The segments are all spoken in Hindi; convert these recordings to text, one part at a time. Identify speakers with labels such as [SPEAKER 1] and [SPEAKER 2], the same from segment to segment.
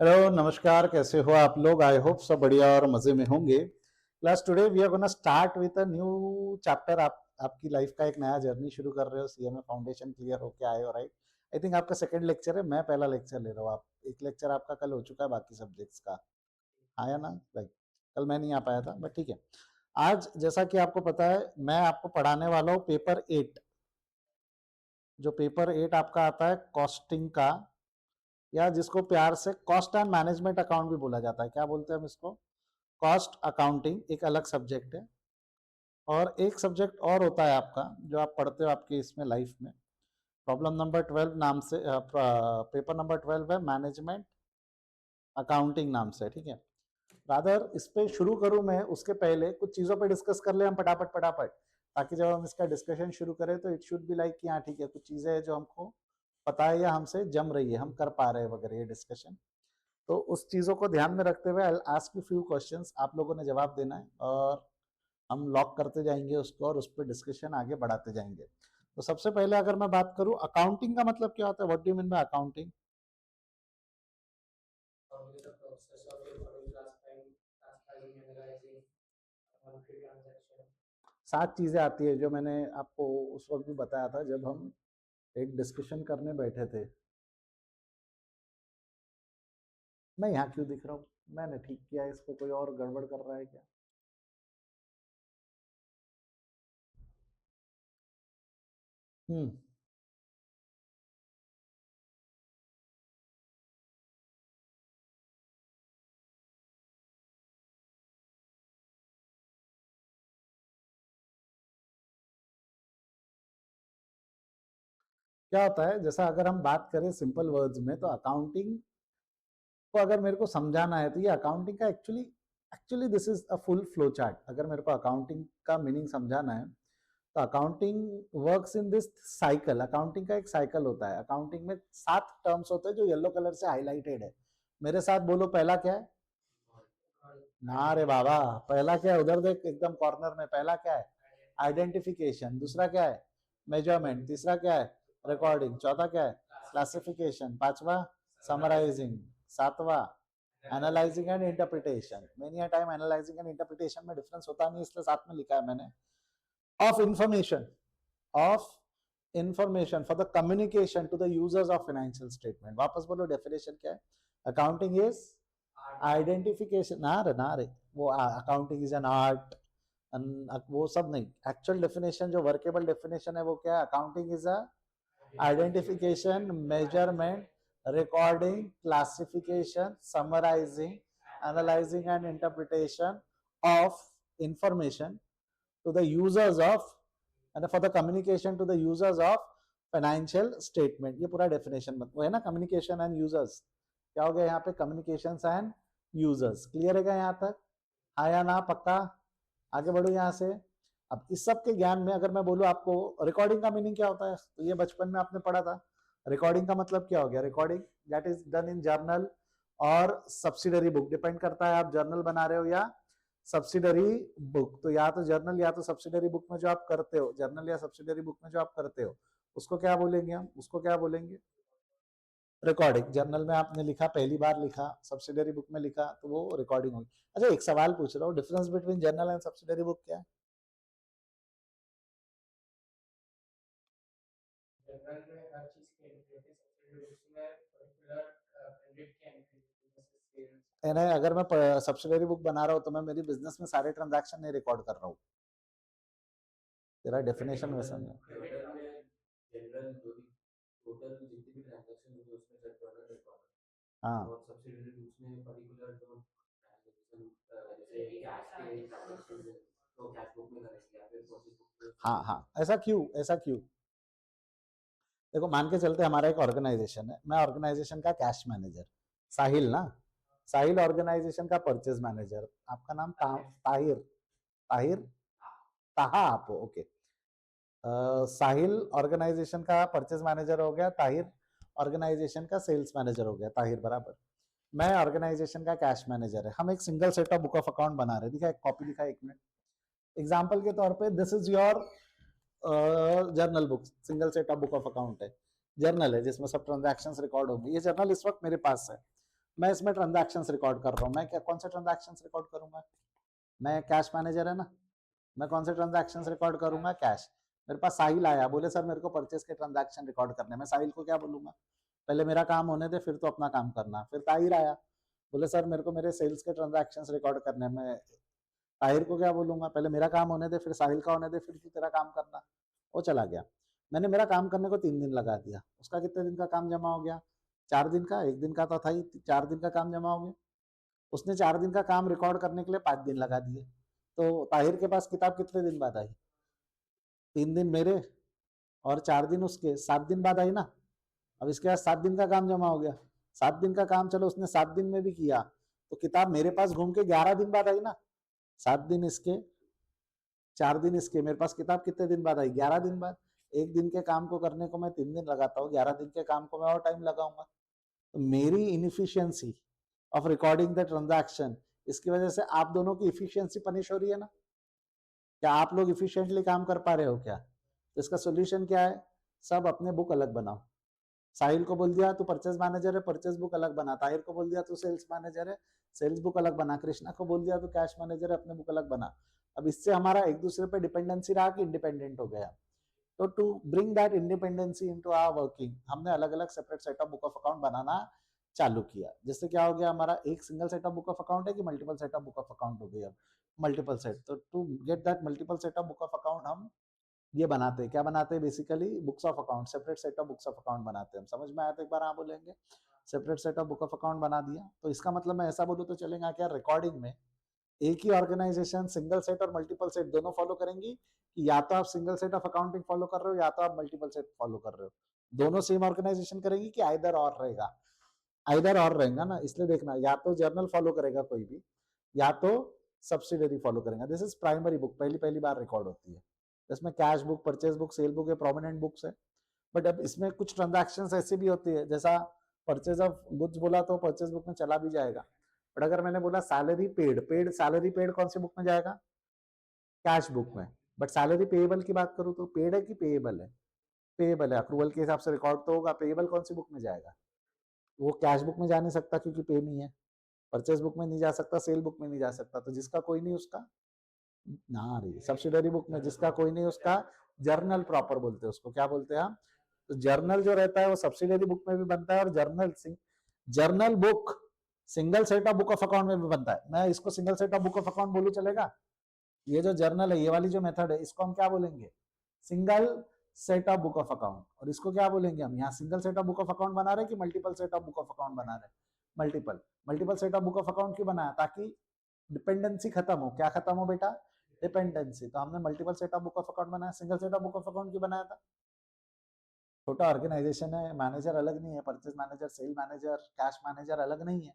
[SPEAKER 1] हेलो नमस्कार, कैसे हो आप लोग? आई होप सब बढ़िया और मजे में होंगे। Class today we are gonna start with a new chapter. आप आपकी लाइफ का एक नया जर्नी शुरू कर रहे हो। सीएमए फाउंडेशन क्लियर होके आए हो, राइट? आई थिंक आपका सेकंड लेक्चर है, मैं पहला लेक्चर ले रहा हूँ। आप एक लेक्चर आपका कल हो चुका है बाकी सब्जेक्ट्स का, आया ना? लाइक कल मैं नहीं आ पाया था, बट ठीक है। आज जैसा कि आपको पता है, मैं आपको पढ़ाने वाला हूँ पेपर 8। जो पेपर 8 आपका आता है कॉस्टिंग का, या जिसको प्यार से कॉस्ट एंड मैनेजमेंट अकाउंट भी बोला जाता है। क्या बोलते हैं हम इसको? कॉस्ट अकाउंटिंग एक अलग सब्जेक्ट है। और एक सब्जेक्ट और होता है आपका, जो आप पढ़ते हो आपके इसमें लाइफ में, प्रॉब्लम नंबर 12 नाम से, पेपर नंबर 12 है मैनेजमेंट अकाउंटिंग नाम से, ठीक है। रादर इस पे शुरू करूं मैं, उसके पहले कुछ चीज़ों पे डिस्कस कर ले हम फटाफट फटाफट, ताकि जब हम इसका डिस्कशन शुरू करें तो इट शुड बी लाइक कि हाँ ठीक है, कुछ चीज़ें हैं जो हमको पता है या हमसे जम रही है, हम कर पा रहे हैं वगैरह, ये डिस्कशन। तो उस चीज़ों को ध्यान में रखते हुए I ask you few questions, आप लोगों ने जवाब देना है और हम लॉक करते जाएंगे उसको और उस पर डिस्कशन आगे बढ़ाते जाएंगे। तो सबसे पहले अगर मैं बात करूं, अकाउंटिंग का मतलब क्या होता है? What do you mean by accounting? सात चीजें आती है जो मैंने आपको उस वक्त भी बताया था जब हम एक डिस्कशन करने बैठे थे। मैं यहाँ क्यों दिख रहा हूँ? मैंने ठीक किया है इसको, कोई और गड़बड़ कर रहा है क्या? हम्म। क्या होता है, जैसा अगर हम बात करें सिंपल वर्ड्स में, तो अकाउंटिंग को अगर मेरे को समझाना है तो ये अकाउंटिंग का actually actually this is a full flow chart. अगर मेरे को अकाउंटिंग का मीनिंग समझाना है तो accounting works in this cycle. Accounting का एक साइकिल होता है। अकाउंटिंग में 7 टर्म्स होते हैं जो येलो कलर से हाईलाइटेड है। मेरे साथ बोलो, पहला क्या है? ना रे बाबा, पहला क्या है? उधर देख एकदम कॉर्नर में, पहला क्या है? आइडेंटिफिकेशन। दूसरा क्या है? मेजरमेंट। तीसरा क्या है? रिकॉर्डिंग। चौथा क्या है? क्लासिफिकेशन। पांचवा समराइजिंग। सातवां analysing and interpretation. Many time analysing and interpretation में डिफरेंस होता नहीं, इसलिए साथ में लिखा है मैंने। Of information, of information for the communication to the users of financial statement. वापस बोलो, डेफिनेशन क्या है? Accounting is identification. ना रे, वो अकाउंटिंग इज एन आर्ट, वो सब नहीं। एक्चुअल डेफिनेशन जो वर्केबल डेफिनेशन है वो क्या है? Accounting is a identification, measurement, recording, classification, summarizing, analyzing and interpretation of information to the users of, and for the communication to the users of financial statement। ये पूरा डेफिनेशन वो है ना, कम्युनिकेशन एंड यूजर्स। क्या हो गया यहाँ पे? Communication and users. क्लियर है क्या यहाँ तक? हाँ या ना? पक्का? आगे बढ़ो यहाँ से। अब इस सब के ज्ञान में अगर मैं बोलूँ आपको, रिकॉर्डिंग का मीनिंग क्या होता है, तो ये बचपन में आपने पढ़ा था। रिकॉर्डिंग का मतलब क्या हो गया? Recording that is done in journal और सब्सिडरी बुक। डिपेंड करता है आप जर्नल बना रहे हो या सब्सिडरी बुक। तो या तो जर्नल या तो सब्सिडरी बुक में जो आप करते हो, जर्नल या सब्सिडरी बुक में जो आप करते हो, उसको क्या बोलेंगे हम? उसको क्या बोलेंगे? रिकॉर्डिंग। जर्नल में आपने लिखा, पहली बार लिखा, सब्सिडरी बुक में लिखा, तो वो रिकॉर्डिंग होगी। अच्छा, एक सवाल पूछ रहा हूँ, difference between journal and subsidiary book क्या है? यानी अगर मैं सब्सिडरी बुक बना रहा हूँ तो मैं मेरी बिजनेस में सारे ट्रांजैक्शन नहीं रिकॉर्ड कर रहा हूँ। तेरा डेफिनेशन वैसा नहीं। हाँ हाँ हाँ, ऐसा क्यों? ऐसा क्यों? देखो, मान के चलते हमारा एक ऑर्गेनाइजेशन है, मैं ऑर्गेनाइजेशन का कैश मैनेजर, साहिल ना। साहिल ऑर्गेनाइजेशन का परचेज मैनेजर। आपका नाम ताहिर? ताहिर? ताहा आप हो, ओके। साहिल ऑर्गेनाइजेशन का परचेज मैनेजर हो गया, ताहिर ऑर्गेनाइजेशन का सेल्स मैनेजर हो गया। ताहिर बराबर। मैं ऑर्गेनाइजेशन का कैश मैनेजर है। हम एक single set of book of account बना रहे हैं। दिखा, एक कॉपी दिखा, एक मिनट। एग्जाम्पल के तौर पे this is your journal book. Single set of book of account है, जर्नल है जिसमें सब ट्रांजैक्शंस रिकॉर्ड होंगे। ये जर्नल इस वक्त मेरे पास है। मैं इसमें ट्रांजैक्शंस रिकॉर्ड कर रहा हूँ, मैं क्या कौन से ट्रांजैक्शंस रिकॉर्ड करूंगा? मैं कैश मैनेजर है ना, मैं कौन से ट्रांजैक्शंस रिकॉर्ड करूंगा? कैश। मेरे पास साहिल आया, बोले सर मेरे को परचेस के ट्रांजैक्शन रिकॉर्ड करने, मैं साहिल को क्या बोलूंगा? पहले मेरा काम होने दे, फिर तो अपना काम करना। फिर ताहिर आया, बोले सर मेरे को मेरे सेल्स के ट्रांजैक्शंस रिकॉर्ड करने, मैं ताहिर को क्या बोलूंगा? पहले मेरा काम होने दे, फिर साहिल का होने दे, फिर तू तेरा काम करना। वो चला गया। मैंने मेरा काम करने को 3 दिन लगा दिया, उसका कितने दिन का काम जमा हो गया? 4 दिन का, 1 दिन का तो था ही, 4 दिन का काम जमा हो गया। उसने 4 दिन का काम रिकॉर्ड करने के लिए 5 दिन लगा दिए। तो ताहिर के पास किताब कितने दिन बाद आई? 3 दिन मेरे और 4 दिन उसके, 7 दिन बाद आई ना। अब इसके बाद 7 दिन का काम जमा हो गया। 7 दिन का काम चलो उसने 7 दिन में भी किया, तो किताब मेरे पास घूम के 11 दिन बाद आई ना। 7 दिन इसके, 4 दिन इसके, मेरे पास किताब कितने दिन बाद आई? 11 दिन बाद। 1 दिन के काम को करने को मैं 3 दिन लगाता हूँ, 11 दिन के काम को मैं और टाइम लगाऊंगा। तो मेरी inefficiency of recording the transaction, इसकी वजह से आप दोनों की इफिशियंसी पनिश हो रही है ना। क्या आप लोग इफिशिएंटली काम कर पा रहे हो क्या? तो इसका सोल्यूशन क्या है? सब अपने बुक अलग बनाओ। साहिल को बोल दिया तू परचेज मैनेजर है, परचेज बुक अलग बना। ताहिर को बोल दिया तू सेल्स मैनेजर है, सेल्स बुक अलग बना। कृष्णा को बोल दिया तू कैश मैनेजर है, अपने बुक अलग बना। अब इससे हमारा एक दूसरे पे डिपेंडेंसी रहा कि इंडिपेंडेंट हो गया। तो to bring that independency into our working, हमने अलग अलग separate set of book of account बनाना चालू किया। जिससे क्या हो गया, हमारा एक single set of book of account है कि multiple set of book of account हो गया? Multiple set. तो to get that multiple set of book of account हम ये बनाते हैं, क्या बनाते हैं? Basically books of account, separate set of books of account बनाते हैं हम। समझ में आया तो एक बार हाँ बोलेंगे? Separate set of book of account बना दिया। तो इसका मतलब मैं ऐसा बोलूँ तो चलेगा क्या, रिकॉर्डिंग में एक ही ऑर्गेनाइजेशन सिंगल सेट और मल्टीपल सेट दोनों फॉलो करेंगी, कि या तो आप single set of accounting follow कर रहे हो या तो आप मल्टीपल सेट फॉलो कर रहे हो? दोनों सेम ऑर्गेनाइजेशन करेंगी कि आइदर और रहेगा? आइदर और रहेगा ना। इसलिए देखना, या तो जर्नल फॉलो करेगा कोई भी, या तो सब्सिडरी फॉलो करेगा। दिस इज प्राइमरी बुक, पहली पहली बार रिकॉर्ड होती है। इसमें cash book, purchase book, cell book, ये प्रोमिनेंट बुक्स है। बट अब इसमें कुछ ट्रांजैक्शंस ऐसे भी होती है, जैसा परचेज ऑफ गुड्स बोला तो परचेज बुक में चला भी जाएगा। बट अगर मैंने बोला सैलरी पेड, सैलरी पेड कौन सी बुक में जाएगा? कैश बुक में। बट सैलरी पेएबल की बात करूं तो पेड है कि पेएबल है? पेएबल है। अक्रूवल के हिसाब से रिकॉर्ड तो होगा। पेएबल कौन सी बुक में जाएगा? वो कैश बुक में जा नहीं सकता क्योंकि पे नहीं है, परचेज बुक में नहीं जा सकता, सेल बुक में नहीं जा सकता। तो जिसका कोई नहीं उसका ना रही सब्सिडरी बुक में, जिसका कोई नहीं उसका जर्नल प्रॉपर बोलते हैं उसको। क्या बोलते हैं हम? तो जर्नल जो रहता है वो सब्सिडरी बुक में भी बनता है, और journal book single set of book of account में भी बनता है। मैं इसको single set of book of account बोलूं चलेगा? ये जो जर्नल है, ये वाली जो मेथड है, इसको हम क्या बोलेंगे? Single set of book of account. और इसको क्या बोलेंगे हम? यहाँ single set of book of account बना रहे हैं कि multiple set of book of account बना रहे हैं? Multiple. Multiple set of book of account क्यों बनाया? ताकि डिपेंडेंसी खत्म हो। क्या खत्म हो बेटा? डिपेंडेंसी। तो हमने multiple set of book of account बनाया। Single set of book of account क्यों बनाया था? छोटा ऑर्गेनाइजेशन है, मैनेजर अलग नहीं है, purchase manager, sale manager, cash manager अलग नहीं है।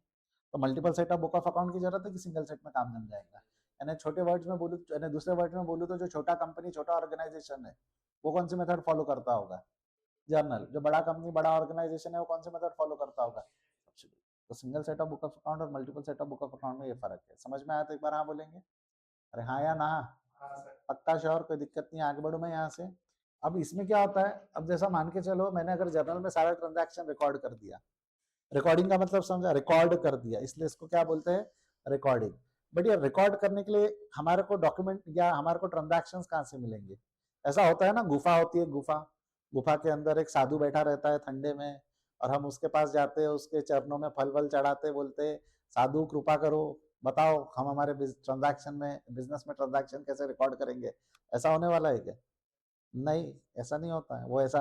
[SPEAKER 1] तो multiple set of book of account की जरूरत है कि सिंगल सेट में काम जम जाएगा। यानी छोटे वर्ड्स में बोलूँ, यानी दूसरे वर्ड में बोलूँ तो जो छोटा कंपनी, छोटा ऑर्गेनाइजेशन है, वो कौन सी मेथड फॉलो करता होगा? जर्नल। जो बड़ा कंपनी, बड़ा ऑर्गेनाइजेशन है, वो कौन सी मेथड फॉलो करता होगा? तो single set of book of account और multiple set of book of account में ये फर्क है। समझ में आया तो एक बार हाँ बोलेंगे? अरे हाँ या ना? पक्का श्योर? कोई दिक्कत नहीं, आगे बढ़ू मैं यहाँ से। अब इसमें क्या होता है, अब जैसा मान के चलो मैंने अगर जर्नल में सारा ट्रांजैक्शन रिकॉर्ड कर दिया, रिकॉर्डिंग का मतलब समझा, रिकॉर्ड कर दिया, इसलिए इसको क्या बोलते हैं? रिकॉर्डिंग। बट ये रिकॉर्ड करने के लिए हमारे को डॉक्यूमेंट या हमारे को ट्रांजैक्शंस कहाँ से मिलेंगे? ऐसा होता है ना, गुफा होती है, गुफा, गुफा के अंदर एक साधु बैठा रहता है ठंडे में, और हम उसके पास जाते हैं, उसके चरणों में फल वल चढ़ाते, बोलते साधु कृपा करो, बताओ हम हमारे ट्रांजैक्शन में, बिजनेस में ट्रांजैक्शन कैसे रिकॉर्ड करेंगे? ऐसा होने वाला है क्या? नहीं, ऐसा नहीं होता है। वो ऐसा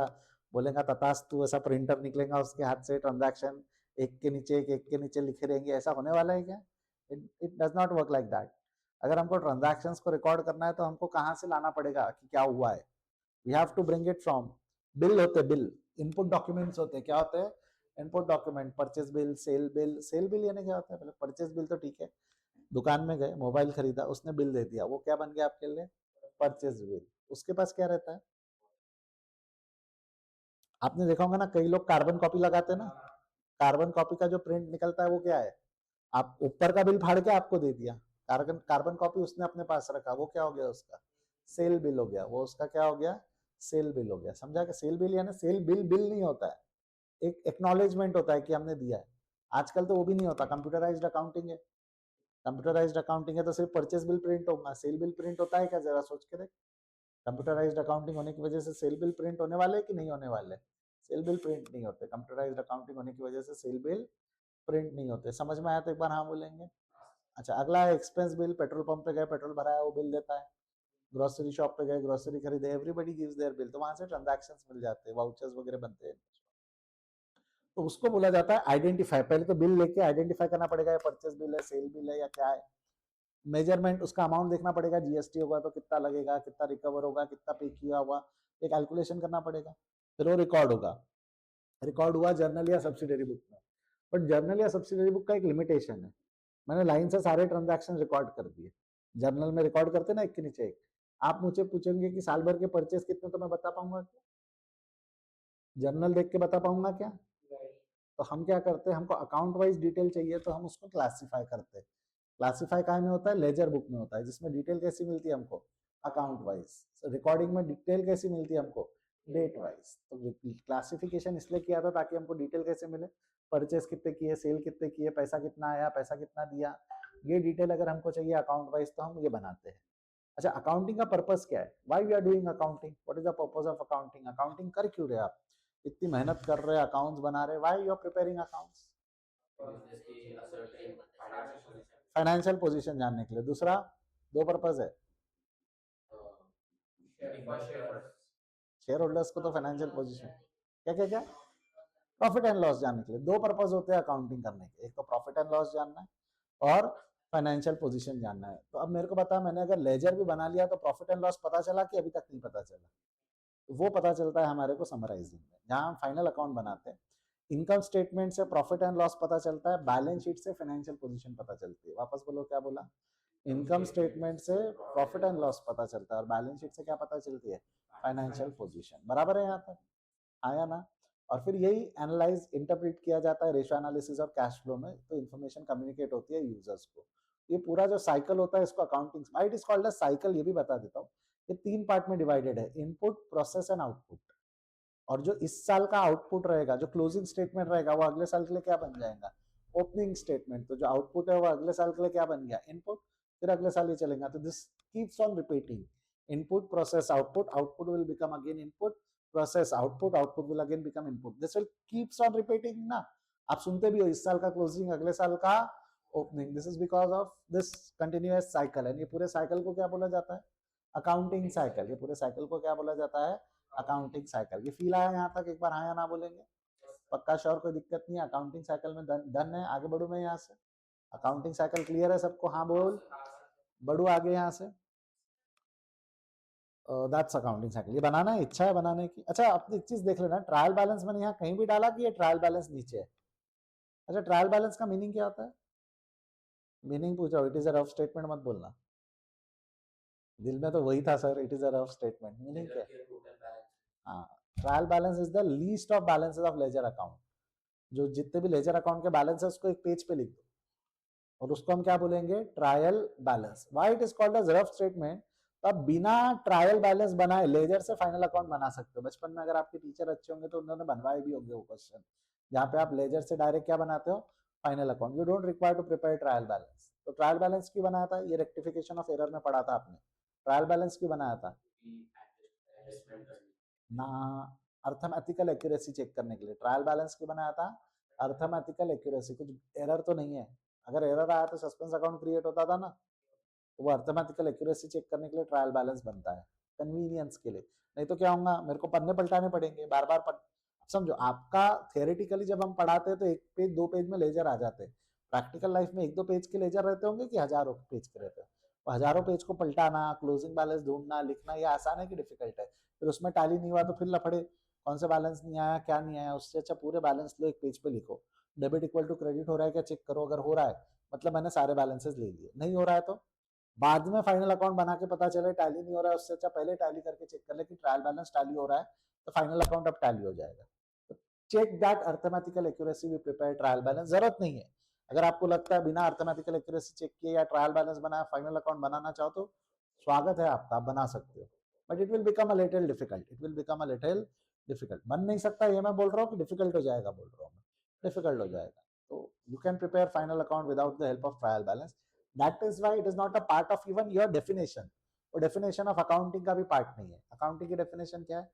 [SPEAKER 1] बोलेगा तथास्तु, ऐसा प्रिंटर निकलेगा उसके हाथ से, ट्रांजैक्शन एक के नीचे एक के नीचे लिखे रहेंगे, ऐसा होने वाला है क्या? It does not work like that. अगर हमको ट्रांजैक्शंस को रिकॉर्ड करना है तो हमको कहाँ से लाना पड़ेगा कि क्या हुआ है? We have to bring it from bill. होते बिल, इनपुट डॉक्यूमेंट्स होते हैं। क्या होते हैं? Input document. Purchase bill, sale bill. Sale bill यानी क्या होता है? पहले परचेज बिल तो ठीक है, दुकान में गए, मोबाइल खरीदा, उसने बिल दे दिया, वो क्या बन गया आपके लिए? Purchase bill. उसके पास क्या रहता है? आपने देखा होगा ना, कई लोग कार्बन कॉपी लगाते हैं ना, कार्बन कॉपी का जो प्रिंट निकलता है वो क्या है? आप ऊपर का बिल फाड़ के आपको दे दिया, कार्बन कार्बन कॉपी उसने अपने पास रखा, वो क्या हो गया? उसका सेल बिल हो गया। वो उसका क्या हो गया? सेल बिल हो गया। समझा? कि सेल बिल यानी सेल बिल बिल नहीं होता है, एक एक्नॉलेजमेंट होता है कि हमने दिया है। आजकल तो वो भी नहीं होता, कंप्यूटराइज्ड अकाउंटिंग है। कंप्यूटराइज्ड अकाउंटिंग है तो सिर्फ परचेज बिल प्रिंट होगा, सेल बिल प्रिंट होता है क्या, जरा सोच के देख। कंप्यूटराइज्ड अकाउंटिंग होने की वजह से सेल बिल प्रिंट होने वाले कि नहीं होने वाले? सेल बिल प्रिंट नहीं होते। कंप्यूटराइज्ड अकाउंटिंग होने की वजह से सेल बिल प्रिंट नहीं होते। समझ में आया तो एक बार हाँ बोलेंगे। अच्छा, अगला है एक्सपेंस बिल। पेट्रोल पंप पे गए, पेट्रोल भराया, वो बिल देता है। ग्रोसरी शॉप पे गए, ग्रोसरी खरीदे, एवरीबडी गिव्स देयर बिल, तो वहां से ट्रांजैक्शंस मिल जाते हैं, वाउचर्स वगैरह बनते हैं। तो उसको बोला जाता है आइडेंटिफाई। पहले तो बिल लेके आइडेंटिफाई करना पड़ेगा, परचेस बिल है, सेल बिल है या क्या है। मेजरमेंट, उसका अमाउंट देखना पड़ेगा, जीएसटी होगा तो कितना लगेगा, कितना रिकवर होगा, कितना पे किया हुआ, एक कैलकुलेशन करना पड़ेगा। फिर वो रिकॉर्ड होगा, रिकॉर्ड हुआ जर्नल या सब्सिडरी बुक में। बट जर्नल या सब्सिडरी बुक का एक लिमिटेशन है। मैंने लाइन से सारे ट्रांजैक्शन रिकॉर्ड कर दिए। जर्नल में रिकॉर्ड करते ना एक के नीचे एक। आप मुझे पूछेंगे कि साल भर के परचेस कितने, तो मैं बता पाऊंगा क्या? जर्नल देख के बता पाऊंगा क्या? तो हम क्या करते हैं, हमको अकाउंट वाइज डिटेल चाहिए तो हम उसको क्लासिफाई करते हैं। क्लासिफाई कहाँ में होता है? लेजर बुक में होता है, जिसमें डिटेल कैसी मिलती है हमको? Account wise. रिकॉर्डिंग में डिटेल कैसी मिलती है हमको? Date wise. तो क्लासिफिकेशन इसलिए किया था ताकि हमको डिटेल कैसे मिले, परचेस कितने किए, सेल कितने किए, पैसा कितना आया, पैसा कितना दिया, ये डिटेल अगर हमको चाहिए अकाउंट वाइज तो हम ये बनाते हैं। अच्छा, अकाउंटिंग का पर्पस क्या है? Why we are doing accounting? What is the purpose of accounting? Accounting कर क्यों रहे आप? इतनी मेहनत कर रहे हैं, अकाउंट्स बना रहे, why you are preparing accounts? Financial position जानने के लिए। दूसरा, दो पर्पस है। शेयर होल्डर्स को तो फाइनेंशियल पोजीशन, क्या क्या क्या, प्रॉफिट एंड लॉस जानने के लिए। दो पर्पस होते हैं अकाउंटिंग करने के, एक तो प्रॉफिट एंड लॉस जानना है और फाइनेंशियल पोजीशन जानना है। तो अब मेरे को पता है, मैंने अगर लेजर भी बना लिया तो प्रॉफिट एंड लॉस पता चला कि अभी तक नहीं पता चला? वो पता चलता है हमारे को समराइजिंग में, जहां हम फाइनल अकाउंट बनाते हैं। इनकम स्टेटमेंट से प्रॉफिट एंड लॉस पता चलता है, बैलेंस शीट से फाइनेंशियल पोजीशन पता चलती है। वापस बोलो, क्या बोला? इनकम स्टेटमेंट से प्रॉफिट एंड लॉस पता चलता है और बैलेंस शीट से क्या पता चलती है? Financial position. बराबर है यहाँ तक? आया ना? और फिर यही एनालाइज इंटरप्रेट किया जाता है रेशियो एनालिसिस और कैश फ्लो में, तो इन्फॉर्मेशन कम्युनिकेट होती है यूजर्स को। ये पूरा जो साइकिल होता है इसको accounting, why it is called a cycle, ये भी बता देता हूँ। ये 3 पार्ट में डिवाइडेड है, इनपुट, प्रोसेस एंड आउटपुट। और जो इस साल का आउटपुट रहेगा, जो क्लोजिंग स्टेटमेंट रहेगा, वो अगले साल के लिए क्या बन जाएगा? Opening statement. तो जो आउटपुट है वो अगले साल के लिए क्या बन गया? इनपुट। फिर अगले साल ये चलेगा। तो this keeps on repeating, input, process, output, output will become again input, process, output, output will again become input. This will keeps on repeating ना। आप सुनते भी हो, इस साल का क्लोजिंग, अगले साल का opening. This is because of this continuous cycle. And ये पूरे साइकिल को क्या बोला जाता है? Accounting cycle. ये पूरे साइकिल को क्या बोला जाता है? Accounting cycle. ये फील आया यहाँ तक? एक बार हाँ या ना बोलेंगे? पक्का श्योर? कोई दिक्कत नहीं है? अकाउंटिंग साइकिल में डन है? आगे बढ़ू मैं यहाँ से? अकाउंटिंग साइकिल क्लियर है सबको? हाँ बोल, बढ़ू आगे यहाँ से। That's accounting cycle. ये बनाना है, इच्छा है बनाने की। अच्छा, आप एक चीज देख लेना, ट्रायल बैलेंस मैंने यहाँ कहीं भी डाला कि ये ट्रायल बैलेंस नीचे है? अच्छा, ट्रायल बैलेंस का मीनिंग क्या होता है? मीनिंग पूछा, it is a rough statement मत बोलना। दिल में तो वही था sir, it is a rough statement. Meaning क्या? हाँ, trial balance is the least of balances of ledger account. जो जितने भी लेजर अकाउंट के बैलेंस है उसको एक पेज पे लिख दो और उसको हम क्या बोलेंगे? Trial balance. Why it is called as rough statement? तो आप बिना ट्रायल बैलेंस बनाए लेजर से फाइनल अकाउंट बना सकते हो। बचपन में अगर आपके टीचर अच्छे होंगे तो उन्होंने बनवाए भी होंगे वो क्वेश्चन, जहाँ पे आप लेजर से डायरेक्ट क्या बनाते हो? Final account. You don't require to prepare trial balance. तो ट्रायल बैलेंस क्यों बनाया था? ये रेक्टिफिकेशन ऑफ एरर में पढ़ा था आपने। ट्रायल बैलेंस क्यों बनाया था? ना, अर्थमेटिकल एक्यूरेसी चेक करने के लिए ट्रायल बैलेंस क्यों बनाया था? अर्थमेटिकल एक्यूरेसी, कुछ एरर तो नहीं है। अगर एरर आया तो सस्पेंस अकाउंट क्रिएट होता था ना। तो वो अर्थमेटिकल एक्यूरेसी चेक करने के लिए ट्रायल बैलेंस बनता है, कन्वीनियंस के लिए। नहीं तो क्या होगा, मेरे को पन्ने पलटाने पड़ेंगे बार बार समझो, आपका थियोरेटिकली जब हम पढ़ाते हैं तो एक पेज दो पेज में लेजर आ जाते हैं। प्रैक्टिकल लाइफ में एक दो पेज के लेजर रहते होंगे कि हजारों पेज के रहते हैं? तो हजारों पेज को पलटाना, क्लोजिंग बैलेंस ढूंढना, लिखना, ये आसान है कि डिफिकल्ट है? फिर उसमें टैली नहीं हुआ तो फिर लफड़े, कौन सा बैलेंस नहीं आया, क्या नहीं आया। उससे अच्छा पूरे बैलेंस लो, एक पेज पे लिखो। डेबिट इक्वल टू क्रेडिट हो रहा है क्या चेक करो, अगर हो रहा है मतलब मैंने सारे बैलेंसेस ले लिए, नहीं हो रहा है तो बाद में फाइनल अकाउंट बना के पता चले टैली नहीं हो रहा है, उससे अच्छा पहले टैली करके चेक कर ले कि ट्रायल बैलेंस टैली हो रहा है, तो फाइनल अकाउंट अब टैली हो जाएगा। तो check that arithmetical accuracy we prepare trial balance. जरूरत नहीं है, अगर आपको लगता है बिना अर्थमेटिकल एक्यूरेसी चेक किए या ट्रायल बैलेंस बनाया फाइनल अकाउंट बनाना चाहो तो स्वागत है आपका, आप बना सकते हो। But it will become a little difficult, it will become a little difficult. बन नहीं सकता ये मैं बोल रहा हूँ कि डिफिकल्ट हो जाएगा बोल रहा हूँ मैं, डिफिकल्ट हो जाएगा। So you can prepare final account without the help of trial balance. That is why it is not a part of even your definition. वो definition of accounting का भी part नहीं है. Accounting की definition क्या है?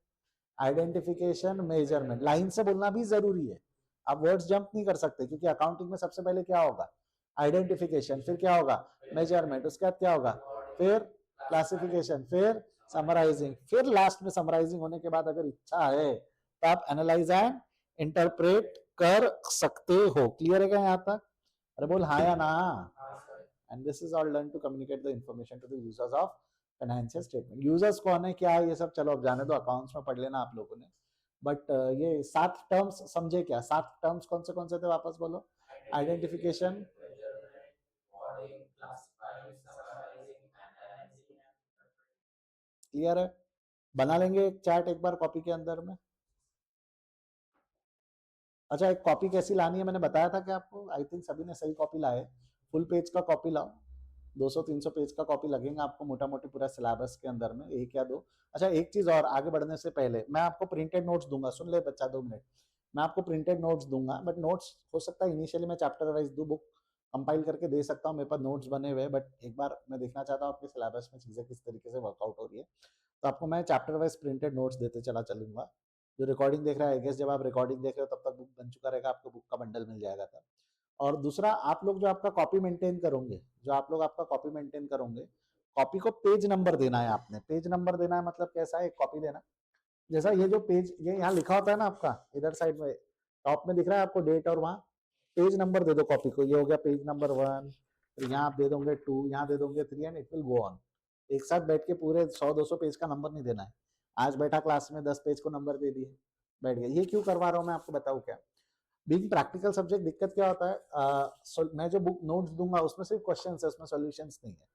[SPEAKER 1] Identification, measurement. लाइन से बोलना भी जरूरी है. आप वर्ड्स जंप नहीं कर सकते, क्योंकि अकाउंटिंग में सबसे पहले क्या होगा? आइडेंटिफिकेशन, फिर क्या होगा? मेजरमेंट, उसके बाद क्या होगा? फिर क्लासिफिकेशन, फिर समराइजिंग, फिर लास्ट में समराइजिंग होने के बाद अगर इच्छा है तो आप एनालाइज एंड इंटरप्रेट कर सकते हो. क्लियर है क्या यहाँ तक? अरे बोल हाँ या ना. And this is all done to communicate the information to the users of financial statement. Users कौन है, क्या है, ये सब चलो अब जाने दो, अकाउंट्स में पढ़ लेना आप लोगों ने. बट ये 7 टर्म्स समझे क्या? 7 टर्म्स कौन से थे, वापस बोलो. आइडेंटिफिकेशन, क्लियर है? बना लेंगे एक चार्ट एक बार कॉपी के अंदर में. अच्छा, एक कॉपी कैसी लानी है मैंने बताया था कि आपको, आई थिंक सभी ने सही कॉपी लाए. फुल पेज का कॉपी लाओ. 200-300 पेज का कॉपी लगेगा आपको मोटा मोटी पूरा सिलेबस के अंदर में, एक या दो. अच्छा, एक चीज और, आगे बढ़ने से पहले मैं आपको प्रिंटेड नोट्स दूंगा. सुन ले बच्चा 2 मिनट. मैं आपको प्रिंटेड नोट्स दूंगा, बट नोट्स हो सकता है इनिशियली मैं चैप्टर वाइज दो, बुक कंपाइल करके दे सकता हूँ, मेरे पास नोट्स बने हुए. बट एक बार मैं देखना चाहता हूँ आपके सिलेबस में चीजें किस तरीके से वर्कआउट हो रही है, तो आपको मैं चैप्टर वाइज प्रिंटेड नोट्स देते चलूंगा. जो रिकॉर्डिंग देख रहा है, गेस जब आप रिकॉर्डिंग देख रहे हो तब तक बुक बन चुका रहेगा, आपको बुक का बंडल मिल जाएगा तब. और दूसरा, आप लोग जो आपका कॉपी मेंटेन करोगे, कॉपी को पेज नंबर देना है. आपने पेज नंबर देना है, मतलब कैसा है, एक कॉपी देना. जैसा ये जो पेज, ये यहाँ लिखा होता है ना आपका, इधर साइड में टॉप में दिख रहा है आपको डेट, और वहाँ पेज नंबर दे दो कॉपी को. ये हो गया पेज नंबर 1, फिर यहाँ आप दे दोगे 2, यहाँ दे दोगे 3, and it will go on. एक साथ बैठ के पूरे 100-200 पेज का नंबर नहीं देना है. आज बैठा क्लास में 10 पेज को नंबर दे दिए, बैठ गया. ये क्यों करवा रहा हूँ मैं आपको बताऊँ क्या? बीइंग प्रैक्टिकल सब्जेक्ट दिक्कत क्या होता है, मैं जो बुक नोट्स दूंगा उसमें सिर्फ क्वेश्चंस है, उसमें सॉल्यूशंस नहीं है.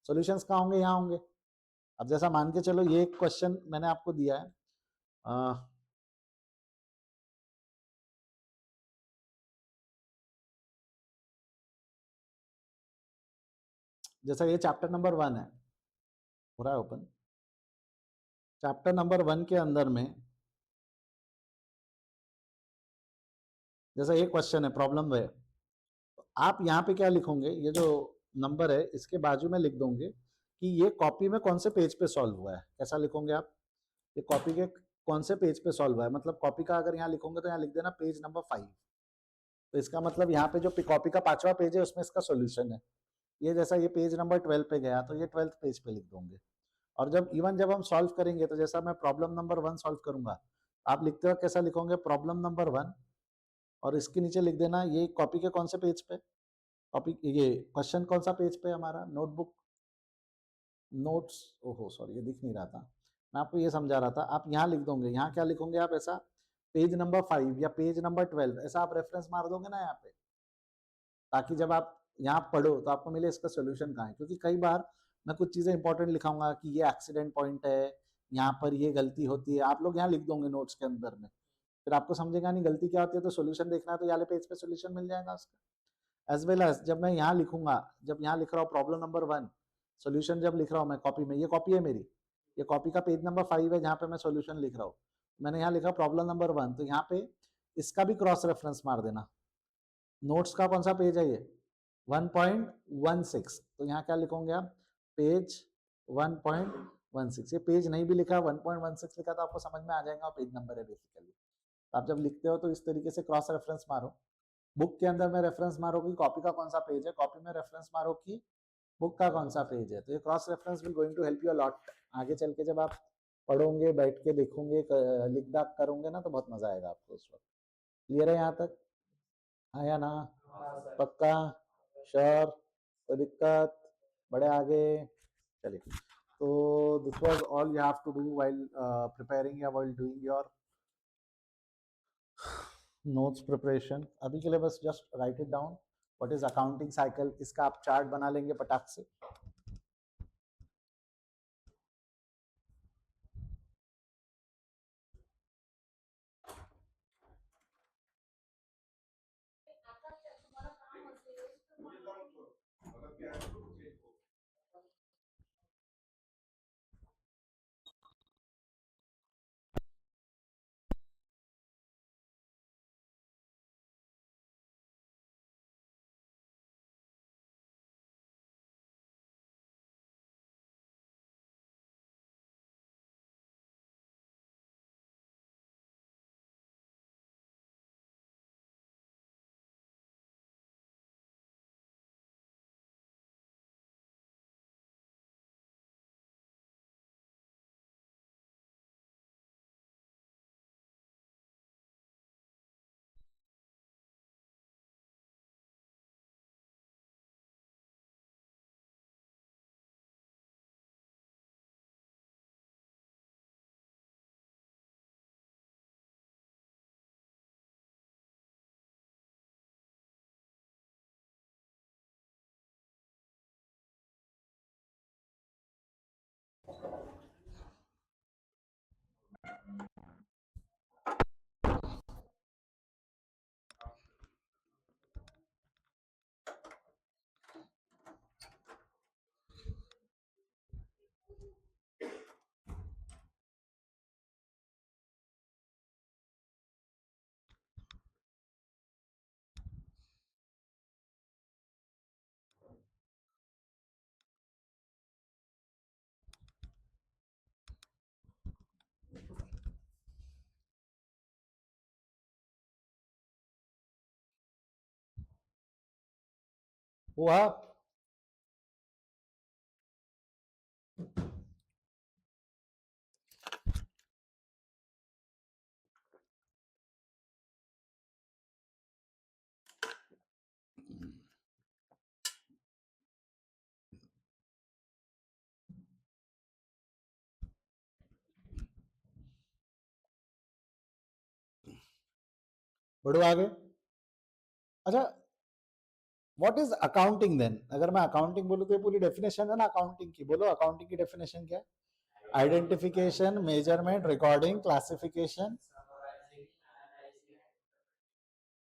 [SPEAKER 1] सॉल्यूशंस कहाँ होंगे? यहाँ होंगे. अब जैसा मान के चलो, ये एक क्वेश्चन मैंने आपको दिया है. जैसा ये चैप्टर नंबर 1 है, हो रहा है ओपन. चैप्टर नंबर 1 के अंदर में जैसा ये क्वेश्चन है, प्रॉब्लम है, आप यहाँ पे क्या लिखोगे? ये जो नंबर है इसके बाजू में लिख दोगे कि ये कॉपी में कौन से पेज पे सॉल्व हुआ है. कैसा लिखोगे आप? ये कॉपी के कौन से पेज पे सॉल्व हुआ है, मतलब कॉपी का अगर यहाँ लिखोगे तो यहाँ लिख देना पेज नंबर 5. तो इसका मतलब यहाँ पे जो कॉपी का 5वां पेज है उसमें इसका सॉल्यूशन है. ये जैसा ये पेज नंबर 12 पे गया तो ये 12th पेज पे लिख दोगे. और जब हम सॉल्व करेंगे तो जैसा मैं प्रॉब्लम नंबर 1 सॉल्व करूंगा, आप लिखते हो कैसा लिखोगे? प्रॉब्लम नंबर 1, और इसके नीचे लिख देना ये कॉपी के कौन से पेज पे, कॉपी ये क्वेश्चन कौन सा पेज पे हमारा, नोटबुक नोट्स. ओहो सॉरी, ये दिख नहीं रहा था, मैं आपको ये समझा रहा था. आप यहाँ लिख दोगे, यहाँ क्या लिखोगे आप? ऐसा पेज नंबर 5 या पेज नंबर 12, ऐसा आप रेफरेंस मार दोगे ना यहाँ पे, ताकि जब आप यहाँ पढ़ो तो आपको मिले इसका सोल्यूशन कहाँ है. क्योंकि कई बार मैं कुछ चीजें इंपॉर्टेंट लिखाऊंगा कि ये एक्सीडेंट पॉइंट है, यहाँ पर ये गलती होती है, आप लोग यहाँ लिख दोगे नोट्स के अंदर में, फिर आपको समझेगा नहीं गलती क्या होती है, तो सोल्यूशन देखना है तो वाले पेज पे सोल्यूशन मिल जाएगा उसका. एज वेल एज जब मैं यहाँ लिखूंगा, जब यहाँ लिख रहा हूँ प्रॉब्लम नंबर 1, सोल्यूशन जब लिख रहा हूँ मैं कॉपी में, ये कॉपी है मेरी, ये कॉपी का पेज नंबर 5 है जहाँ पे मैं सोल्यूशन लिख रहा हूँ. मैंने यहाँ लिखा प्रॉब्लम नंबर 1, तो यहाँ पे इसका भी क्रॉस रेफरेंस मार देना. नोट्स का कौन सा पेज है? ये 1.16. तो यहाँ क्या लिखोगे आप? पेज 1.16. ये पेज नहीं भी लिखा, 1.16 लिखा, तो आपको समझ में आ जाएगा पेज नंबर है बेसिकली. आप जब लिखते हो तो इस तरीके से क्रॉस रेफरेंस मारो. बुक के अंदर में रेफरेंस मारो कि कॉपी का कौन सा पेज है, कॉपी में रेफरेंस मारो कि बुक का कौन सा पेज है. तो ये cross reference will going to help you a lot. आगे चल के जब आप पढ़ोगे, बैठ के देखोगे, लिख दाख करोगे ना, तो बहुत मजा आएगा आपको उस वक्त. क्लियर है यहाँ तक? हाँ या ना? पक्का? श्योर? कोई दिक्कत? बड़े आगे चलिए. तो this was all you have to do while preparing या while doing your notes preparation. अभी के लिए बस just write it down. What is accounting cycle, इसका आप चार्ट बना लेंगे पटाख से. हुआ। बढ़ो आगे। अच्छा, व्हाट इज अकाउंटिंग देन? अगर मैं अकाउंटिंग बोलूँ तो ये पूरी डेफिनेशन है ना अकाउंटिंग की। बोलो अकाउंटिंग की डेफिनेशन क्या है? Identification, measurement, recording, classification.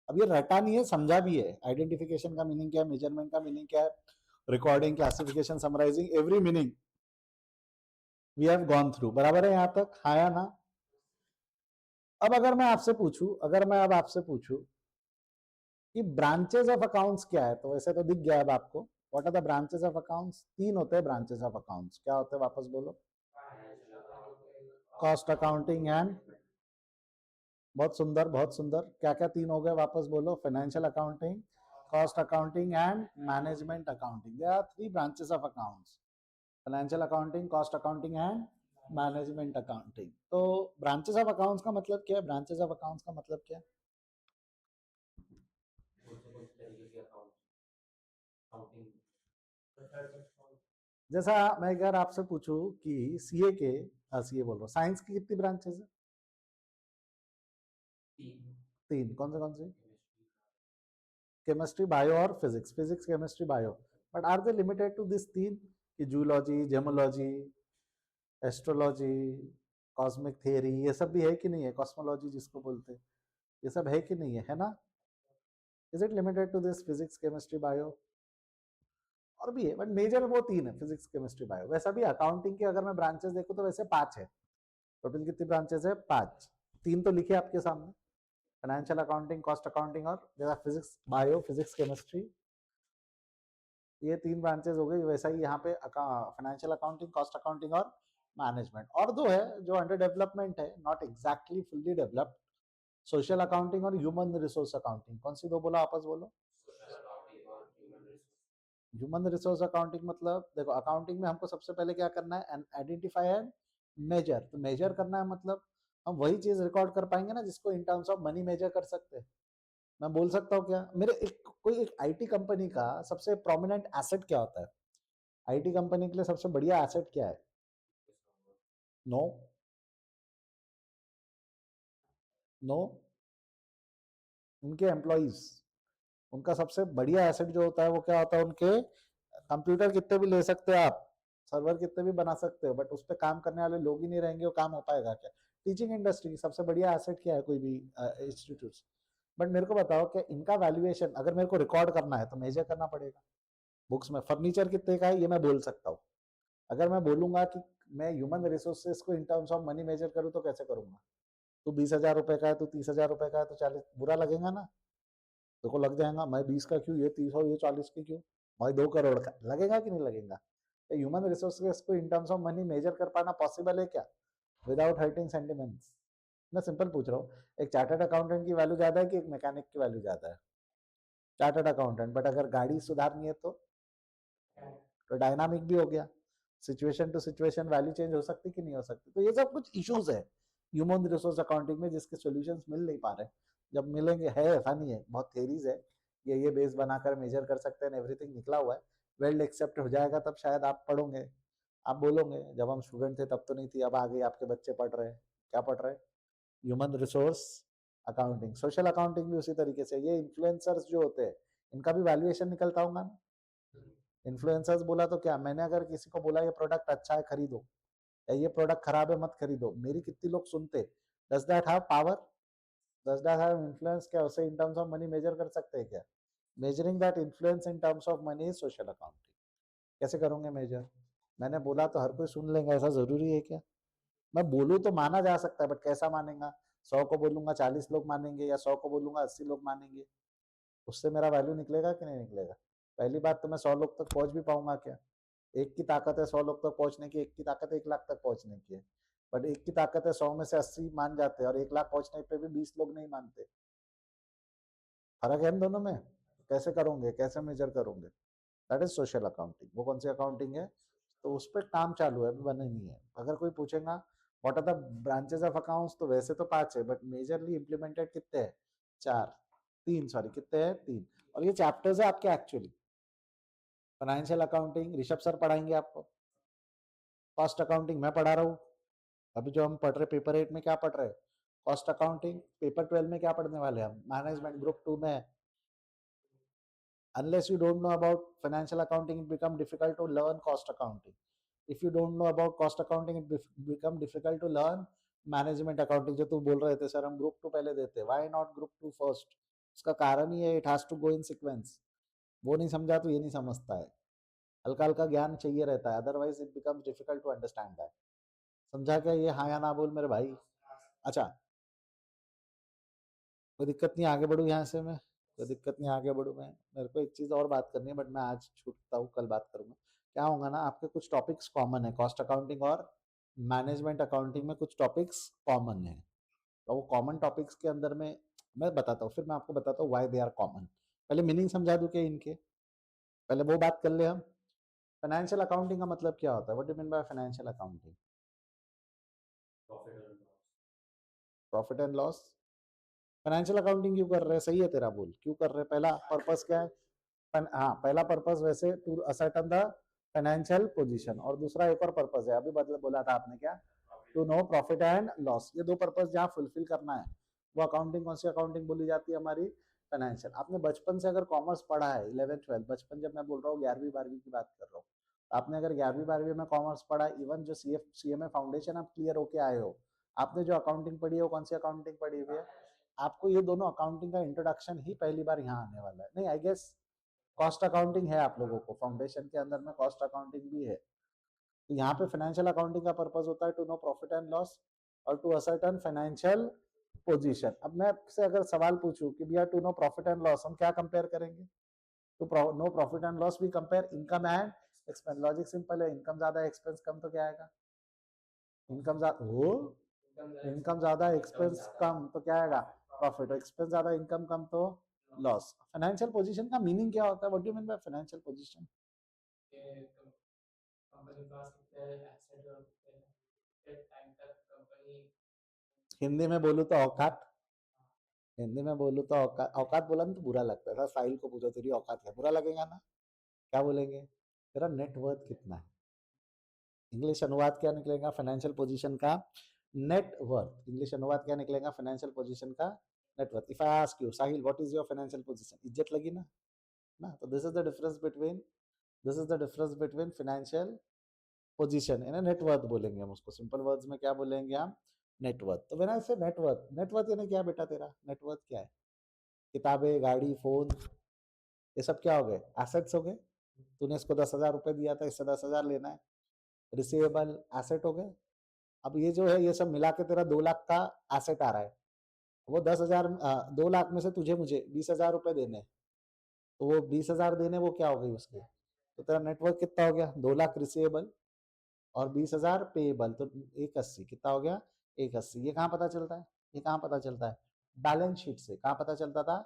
[SPEAKER 1] अब ये रटा नहीं है, समझा भी है। आइडेंटिफिकेशन का मीनिंग क्या है, मेजरमेंट का मीनिंग क्या है, recording, classification, summarising, every meaning we have gone through. बराबर है यहाँ तक? हाँ या ना? अब अगर मैं आपसे पूछूं, अगर मैं अब आपसे पूछूं कि ब्रांचेस ऑफ अकाउंट्स क्या है, तो वैसे तो दिख गया अब आपको। What are the branches of accounts? तीन होते हैं ब्रांचेस ऑफ अकाउंट्स। क्या होते हैं वापस बोलो? कॉस्ट अकाउंटिंग एंड, बहुत सुंदर बहुत सुंदर। क्या क्या तीन हो गए वापस बोलो? Financial accounting, cost accounting and management accounting. There are three branches of accounts, financial accounting, cost accounting and management accounting. तो ब्रांचेस ऑफ अकाउंट्स का मतलब क्या है? ब्रांचेस ऑफ अकाउंट्स का मतलब क्या है? जैसा मैं अगर आपसे पूछूं कि सीए के, सीए बोल रहा हूँ, साइंस की कितनी ब्रांचेस है? तीन। कौन सी? केमिस्ट्री, बायो और physics. Physics, chemistry, bio. But are they limited to this तीन? कि zoology, gemology, astrology, cosmic theory, ये सब भी है कि नहीं है? कॉस्मोलॉजी जिसको बोलते हैं, ये सब है कि नहीं है? है ना? Is it limited to this physics, chemistry, bio? और भी है, बट मेजर वो तीन है, फिजिक्स, केमिस्ट्री, बायो। वैसा भी अकाउंटिंग की अगर मैं ब्रांचेस देखूं तो वैसे पांच है। टोटल कितनी ब्रांचेस है? पांच। तीन तो लिखे आपके सामने, फाइनेंशियल अकाउंटिंग, कॉस्ट अकाउंटिंग और जैसा फिजिक्स, बायो, फिजिक्स, केमिस्ट्री, ये तीन ब्रांचेस हो गई। वैसा ही यहाँ पे फाइनेंशियल अकाउंटिंग, कॉस्ट अकाउंटिंग और मैनेजमेंट। और दो है जो अंडर डेवलपमेंट है, not exactly fully developed, social accounting और ह्यूमन रिसोर्स अकाउंटिंग। कौन सी दो बोला आपस बोलो? ह्यूमन रिसोर्स अकाउंटिंग मतलब, देखो अकाउंटिंग में हमको सबसे पहले क्या करना है? Identify and measure. तो मेजर करना है मतलब हम वही चीज रिकॉर्ड कर पाएंगे ना जिसको in terms of money measure कर सकते हैं। मैं बोल सकता हूँ क्या मेरे कोई एक आईटी कंपनी का सबसे प्रोमिनेंट एसेट क्या होता है? आईटी कंपनी के लिए सबसे बढ़िया एसेट क्या है? नो, नो, उनके एम्प्लॉइज। उनका सबसे बढ़िया एसेट जो होता है वो क्या होता है? उनके कंप्यूटर कितने भी ले सकते हैं आप, सर्वर कितने भी बना सकते हो, बट उस पर काम करने वाले लोग ही नहीं रहेंगे, वो काम हो पाएगा क्या? टीचिंग इंडस्ट्री की सबसे बढ़िया एसेट क्या है कोई भी इंस्टीट्यूट? बट मेरे को बताओ कि इनका वैल्यूएशन अगर मेरे को रिकॉर्ड करना है तो मेजर करना पड़ेगा। बुक्स में फर्नीचर कितने का है ये मैं बोल सकता हूँ। अगर मैं बोलूंगा कि मैं ह्यूमन रिसोर्सेज को in terms of money measure करूँ तो कैसे करूंगा? तू 20,000 रुपए का है, तू 30,000 रुपए का है, तो 40, बुरा लगेगा ना? देखो लग जाएगा, मैं 20 का क्यों, ये 30 और ये 40 की क्यों, भाई 2 करोड़ का लगेगा कि नहीं लगेगा? ह्यूमन रिसोर्सेज को in terms of money measure कर पाना पॉसिबल है क्या विदाउट हर्टिंग सेंटिमेंट्स? मैं सिंपल पूछ रहा हूँ, एक चार्टर्ड अकाउंटेंट की वैल्यू ज्यादा है कि एक मैकेनिक की वैल्यू ज्यादा है? Chartered accountant. बट अगर गाड़ी सुधारनी है तो डायनामिक भी हो गया, situation to situation value change हो सकती कि नहीं हो सकती? तो ये सब कुछ इश्यूज है ह्यूमन रिसोर्स अकाउंटिंग में जिसके सॉल्यूशंस मिल नहीं पा रहे। जब मिलेंगे, है ऐसा नहीं है, बहुत थेरीज है, ये बेस बनाकर मेजर कर सकते हैं, एवरीथिंग निकला हुआ है, वेल एक्सेप्ट हो जाएगा तब शायद आप पढ़ोगे, आप बोलोगे जब हम स्टूडेंट थे तब तो नहीं थी, अब आगे आपके बच्चे पढ़ रहे हैं। क्या पढ़ रहे हैं? Human resource accounting. Social accounting भी उसी तरीके से। ये इन्फ्लुएंसर्स जो होते हैं इनका भी वैल्यूएशन निकलता होगा ना? इन्फ्लुएंसर्स बोला तो क्या, मैंने अगर किसी को बोला ये प्रोडक्ट अच्छा है खरीदो, या ये प्रोडक्ट खराब है मत खरीदो, मेरी कितनी लोग सुनते? Does that have power? Does that have influence? क्या उसे in terms of money measure कर सकते हैं क्या? Measuring that influence in terms of money is social accounting. कैसे करोगे मेजर? मैंने बोला तो हर कोई सुन लेगा ऐसा जरूरी है क्या? मैं बोलूँ तो माना जा सकता है, बट कैसा मानेगा? 100 को बोलूंगा 40 लोग मानेंगे, या 100 को बोलूंगा 80 लोग मानेंगे? उससे मेरा वैल्यू निकलेगा कि नहीं निकलेगा? पहली बात तो मैं 100 लोग तक पहुंच भी पाऊंगा क्या? एक की ताकत है 100 लोग तक पहुंचने की, एक की ताकत है 1 लाख तक पहुंचने की है। बट एक की ताकत है 100 में से 80 मान जाते हैं, और 1 लाख पहुंचने पे भी 20 लोग नहीं मानते। फर्क है इन दोनों में। कैसे करोगे, कैसे मेजर करोगे? That is social accounting. वो कौन सी अकाउंटिंग है? तो उस पर काम चालू है, अभी बने नहीं है। अगर कोई पूछेगा what are the branches of accounts, तो वैसे तो 5 है, बट मेजरली इम्प्लीमेंटेड कितने हैं? 4, 3 सॉरी, कितने हैं? 3। और ये चैप्टर्स है आपके actually. Financial accounting Rishabh sir पढ़ाएंगे आपको, कॉस्ट अकाउंटिंग मैं पढ़ा रहा हूँ। अभी जो हम पढ़ रहे पेपर 8 में क्या पढ़ रहे हैं? Cost accounting. पेपर 12 में क्या पढ़ने वाले हैं हम? मैनेजमेंट ग्रुप 2 में। unless you don't know about financial accounting, it become difficult to learn cost accounting. If you don't know about cost accounting, it become difficult to learn management accounting. जो तू बोल रहे थे सर हम ग्रुप 2 पहले देते, व्हाई नॉट ग्रुप 2 फर्स्ट? उसका कारण ही है, it has to go in sequence. वो नहीं समझा तो ये नहीं समझता है। हल्का हल्का ज्ञान चाहिए रहता है, otherwise it becomes difficult to understand that. समझा क्या ये? हाँ या ना बोल मेरे भाई। अच्छा, कोई दिक्कत नहीं, आगे बढ़ू यहाँ से मैं? कोई दिक्कत नहीं, आगे बढ़ू मैं। मेरे को एक चीज़ और बात करनी है, बट मैं आज छूटता हूँ, कल बात करूँगा। क्या होगा ना, आपके कुछ टॉपिक्स कॉमन है, कॉस्ट अकाउंटिंग और मैनेजमेंट अकाउंटिंग में कुछ टॉपिक्स कॉमन है। तो वो कॉमन टॉपिक्स के अंदर में मैं बताता हूँ, फिर मैं आपको बताता हूँ व्हाई दे आर कॉमन। पहले मीनिंग समझा दूँ क्या इनके? पहले वो बात कर ले हम। फाइनेंशियल अकाउंटिंग का मतलब क्या होता है? What do you mean by financial accounting? Profit and loss. Financial accounting क्यों कर रहे हैं? सही है तेरा, बोल क्यों कर रहे हैं? पहला पर्पस क्या है? हाँ, पहला पर्पस वैसे to ascertain the financial position, और दूसरा एक और पर्पस है, अभी मतलब बोला था आपने क्या? To know profit and loss. ये दो पर्पस जहाँ फुलफिल करना है, वो अकाउंटिंग कौन सी अकाउंटिंग बोली जाती है? हमारी फाइनेंशियल। आपने बचपन से अगर कॉमर्स पढ़ा है, 11th 12th, बचपन जब मैं बोल रहा हूँ 11वीं 12वीं की बात कर रहा हूँ, आपने अगर 11वीं 12वीं में कॉमर्स पढ़ा, इवन जो CMA फाउंडेशन आप क्लियर होके आए हो, आपने जो अकाउंटिंग पढ़ी है वो कौन सी अकाउंटिंग पढ़ी हुई है? आपको ये दोनों अकाउंटिंग का इंट्रोडक्शन ही पहली बार यहाँ आने वाला है। नहीं, आई गेस कॉस्ट अकाउंटिंग है आप लोगों को, फाउंडेशन के अंदर में कॉस्ट अकाउंटिंग भी है। तो यहाँ पे फाइनेंशियल अकाउंटिंग का पर्पस होता है to know profit and loss और टू असर्टन फाइनेंशियल पोजीशन। अब मैं आपसे अगर सवाल पूछूं कि भैया to know profit and loss हम क्या कंपेयर करेंगे? To know profit and loss we compare income and expense. Logic simple है, इनकम ज्यादा एक्सपेंस कम तो क्या आएगा? इनकम ज्यादा हो, इनकम ज्यादा एक्सपेंस कम तो क्या आएगा? प्रॉफिट। एक्सपेंस ज्यादा इनकम कम तो लॉस। फाइनेंशियल पोजीशन का मीनिंग क्या होता है? What do you mean by financial position? Hindi में बोलूँ तो औकात। हिंदी में बोलूँ तो औकात। औकात बोला ना तो बुरा लगता है। था साहिल को पूछो तेरी औकात है, बुरा लगेगा ना? क्या बोलेंगे? तेरा नेटवर्थ कितना है? इंग्लिश अनुवाद क्या निकलेगा फाइनेंशियल पोजीशन का? नेटवर्थ। इंग्लिश अनुवाद क्या निकलेगा फाइनेंशियल पोजीशन का? Net worth. If I ask you Sahil what is your financial position, इज्जत लगी ना? ना, तो this is the difference between, this is the difference between financial position and net worth बोलेंगे हम उसको। सिंपल वर्ड्स में क्या बोलेंगे हम? नेटवर्थ। तो व्हेन आई से नेटवर्थ, नेटवर्थ यानी क्या बेटा तेरा? नेटवर्थ क्या है? किताबें, गाड़ी, फोन, ये सब क्या हो गए? एसेट्स हो गए। तूने इसको 10,000 रुपए दिया था, इससे 10,000 लेना है, रिसीवेबल एसेट हो गए। अब ये जो है ये सब मिला के तेरा 2 लाख का एसेट आ रहा है। वो 10,000, 2 लाख में से तुझे मुझे 20,000 रुपए देने, तो वो 20,000 देने, वो क्या हो गई उसके? तो तेरा नेटवर्क कितना हो गया? 2 लाख रिसीवेबल और 20,000 पेएबल, तो 180 कितना हो गया? 180। ये कहाँ पता चलता है? ये कहाँ पता चलता है? बैलेंस शीट से। कहाँ पता चलता था?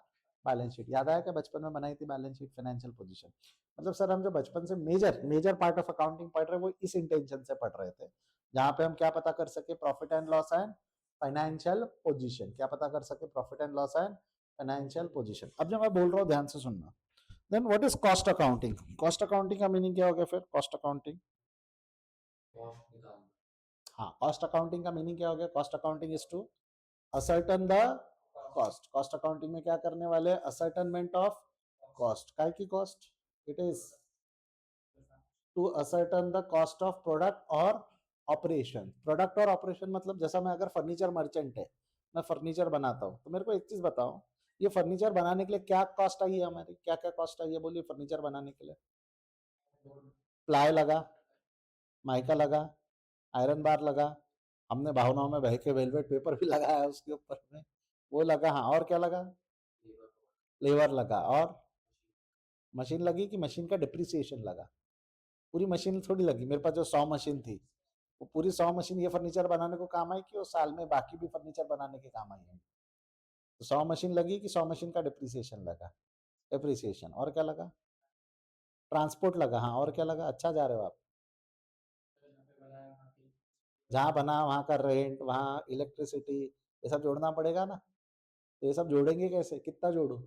[SPEAKER 1] Balance sheet. याद आया क्या बचपन में बनाई थी बैलेंस शीट फाइनेंशियल पोजीशन? मतलब सर हम जो बचपन से major major part of accounting पढ़ रहे हैं, वो इस इंटेंशन से पढ़ रहे थे, जहाँ पे हम क्या पता कर सके? Profit and loss and financial position. क्या पता कर सके? Profit and loss and financial position. अब जो मैं बोल रहा हूँ ध्यान से सुनना। Then what is cost accounting? Cost accounting का मीनिंग क्या हो गया फिर? कॉस्ट अकाउंटिंग, हाँ, कॉस्ट अकाउंटिंग का मीनिंग क्या हो गया? Cost accounting is to ascertain the cost. Cost accounting में क्या करने वाले? Ascertainment of cost. काय की cost? It is to ascertain the cost of product और ऑपरेशन। प्रोडक्ट और ऑपरेशन मतलब जैसा मैं अगर फर्नीचर मर्चेंट है, मैं फर्नीचर बनाता हूँ, तो मेरे को एक चीज बताओ, ये फर्नीचर बनाने के लिए क्या कॉस्ट आई है हमारी? क्या क्या कॉस्ट आई है बोलिए फर्नीचर बनाने के लिए? प्लाई लगा, माइका लगा, आयरन बार लगा, हमने भावनाओं में बह के वेलवेट पेपर भी लगाया है उसके ऊपर में, वो लगा। हाँ, और क्या लगा? लेबर लगा। और मशीन लगी कि मशीन का डिप्रिसिएशन लगा? पूरी मशीन थोड़ी लगी। मेरे पास जो 100 मशीन थी, वो पूरी 100 मशीन ये फर्नीचर बनाने को काम आई कि वो साल में बाकी भी फर्नीचर बनाने के काम आई है? तो 100 मशीन लगी कि 100 मशीन का डिप्रिसिएशन लगा? डिप्रिसिएशन। और क्या लगा? ट्रांसपोर्ट लगा, हाँ, और क्या लगा? अच्छा जा रहे हो आप। जहाँ बना वहाँ का रेंट, वहाँ इलेक्ट्रिसिटी, ये सब जोड़ना पड़ेगा ना। तो ये सब जोड़ेंगे कैसे? कितना जोड़ू?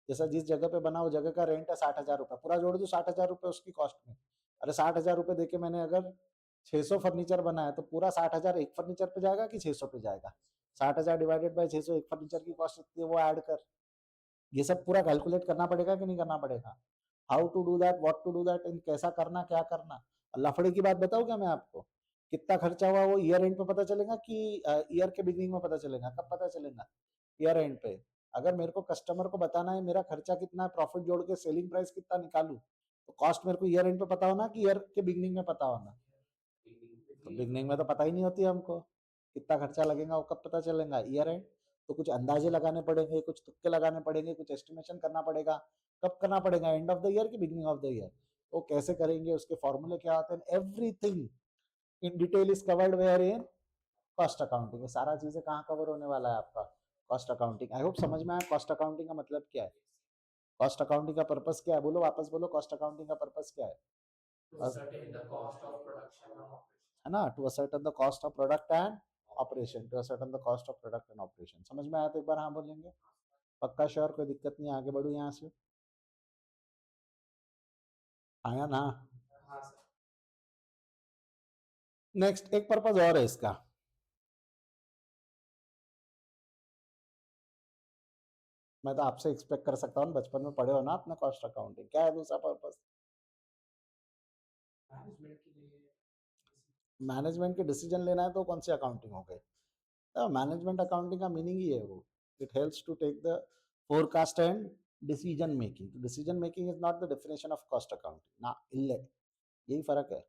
[SPEAKER 1] जैसा जिस जगह पे बना वो जगह का रेंट है 60,000 रुपये, पूरा जोड़ दूँ 60,000 रुपये उसकी कॉस्ट में। अरे 60,000 रुपये देके मैंने अगर 600 फर्नीचर बनाया तो पूरा 60,000 एक फर्नीचर पे जाएगा कि 600 पे जाएगा? 60,000 डिवाइडेड बाई 600, एक फर्नीचर की कॉस्ट कितनी है वो ऐड कर। ये सब पूरा कैलकुलेट करना पड़ेगा कि नहीं करना पड़ेगा? How to do that, what to do that, इन कैसा करना, क्या करना। लफड़े की बात बताऊँ क्या मैं आपको? कितना खर्चा हुआ वो ईयर एंड पे पता चलेगा कि ईयर के बिगनिंग में पता चलेगा? कब पता चलेगा? ईयर एंड पे। अगर मेरे को कस्टमर को बताना है मेरा खर्चा कितना है, प्रॉफिट जोड़ के सेलिंग प्राइस कितना निकालूं, तो कॉस्ट मेरे को ईयर एंड पे पता होना कि ईयर के बिगनिंग में पता होना? तो बिगनिंग में तो पता ही नहीं होती हमको कितना खर्चा लगेगा, वो कब पता चलेगा? Year and. तो कुछ अंदाजे लगाने पड़ेंगे, कुछ तुक्के लगाने पड़ेंगे, कुछ एस्टिमेशन करना पड़ेगा। कब करना पड़ेगा? एंड ऑफ द ईयर की बिगनिंग ऑफ द ईयर। वो कैसे करेंगे, उसके फॉर्मूले क्या होते हैं, everything in detail is covered where in cost accounting. ये सारा चीजें कहाँ कवर होने वाला है आपका? Cost accounting. आई होप समझ में आया कॉस्ट अकाउंटिंग का मतलब क्या है। कॉस्ट अकाउंटिंग का पर्पस क्या है? बोलो, वापस बोलो, कॉस्ट अकाउंटिंग का पर्पस क्या है? है ना, to ascertain the cost of product and operation, to ascertain the cost of product and operation. समझ में आया तो एक बार हाँ बोलेंगे? पक्का श्योर? कोई दिक्कत नहीं, आगे बढ़ू यहाँ से? आया ना? नेक्स्ट एक पर्पस और है इसका। मैं तो आपसे एक्सपेक्ट कर सकता हूँ, बचपन में पढ़े हो ना अपना कॉस्ट अकाउंटिंग, क्या है दूसरा पर्पस? मैनेजमेंट के डिसीजन लेना है तो कौन सी अकाउंटिंग हो गई? मैनेजमेंट अकाउंटिंग का मीनिंग ही है वो, it helps to take the forecast and decision making. Decision making is not the definition of cost accounting ना, इल्ले, यही फर्क है।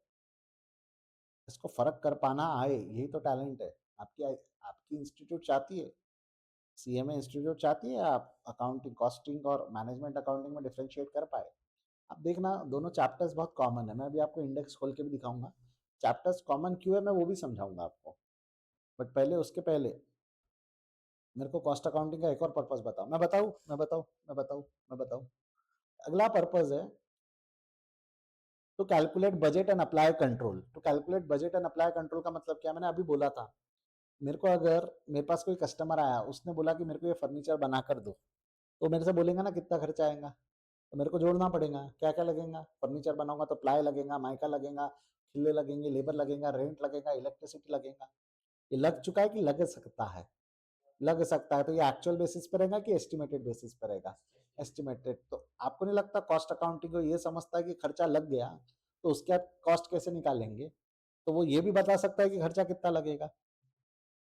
[SPEAKER 1] इसको फर्क कर पाना आए, यही तो टैलेंट है। आपकी आपकी इंस्टीट्यूट चाहती है, सीएमए इंस्टीट्यूट चाहती है आप अकाउंटिंग, कॉस्टिंग और मैनेजमेंट अकाउंटिंग में डिफरेंशिएट कर पाए। आप देखना दोनों चैप्टर्स बहुत कॉमन है, मैं अभी आपको इंडेक्स खोल के भी दिखाऊंगा। चैप्टर्स कॉमन क्यों है मैं वो भी समझाऊंगा आपको, बट पहले उसके पहले मेरे को कॉस्ट अकाउंटिंग का एक और पर्पस बताओ। मैं बताऊं। अगला पर्पस है to calculate budget and apply control. To calculate budget and apply control का मतलब क्या? मैंने अभी बोला था, मेरे को अगर मेरे पास कोई कस्टमर आया, उसने बोला कि मेरे को ये फर्नीचर बना कर दो, तो मेरे से बोलेगा ना कितना खर्चा आएगा, तो मेरे को जोड़ना पड़ेगा क्या क्या लगेगा। फर्नीचर बनाऊंगा तो प्लाई लगेगा, माइका लगेगा, खिल्ले लगेंगे, लेबर लगेगा, रेंट लगेगा, इलेक्ट्रिसिटी लगेगा। ये लग चुका है कि लग सकता है? लग सकता है। तो ये एक्चुअल बेसिस पे रहेगा कि एस्टिमेटेड बेसिस पे रहेगा? एस्टिमेटेड। तो आपको नहीं लगता कॉस्ट अकाउंटिंग को ये समझता है कि खर्चा लग गया तो उसके बाद कॉस्ट कैसे निकालेंगे? तो वो ये भी बता सकता है कि खर्चा कितना लगेगा।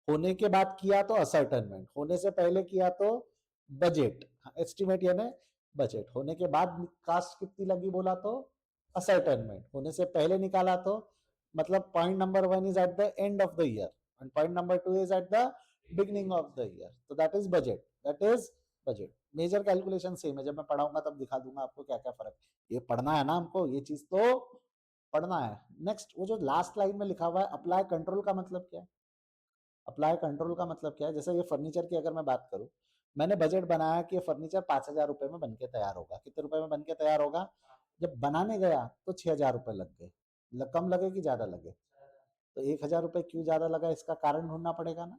[SPEAKER 1] होने के बाद किया तो असर्टनमेंट, होने से पहले किया तो बजट, एस्टिमेट यानी बजट। होने के बाद कास्ट कितनी लगी बोला तो असर्टनमेंट। होने से पहले निकाला तो मतलब point number 1 is at the end of the year and point number 2 is at the beginning of the year. तो that is budget, that is budget. Major calculation same है, जब मैं पढ़ाऊंगा तब दिखा दूंगा आपको क्या क्या फर्क। ये पढ़ना है ना हमको, ये चीज तो पढ़ना है। नेक्स्ट वो जो लास्ट लाइन में लिखा हुआ है अप्लाई कंट्रोल का मतलब क्या है? अप्लाई कंट्रोल का मतलब क्या है? जैसे ये फर्नीचर की अगर मैं बात करूं, मैंने बजट बनाया कि ये फर्नीचर 5,000 रुपए में बनके तैयार होगा। कितने रुपए में बनके तैयार होगा? जब बनाने गया तो 6,000 रुपए लग गए। कम लगे कि ज्यादा लगे? तो 1,000 रुपए क्यों ज्यादा लगा इसका कारण ढूंढना पड़ेगा ना।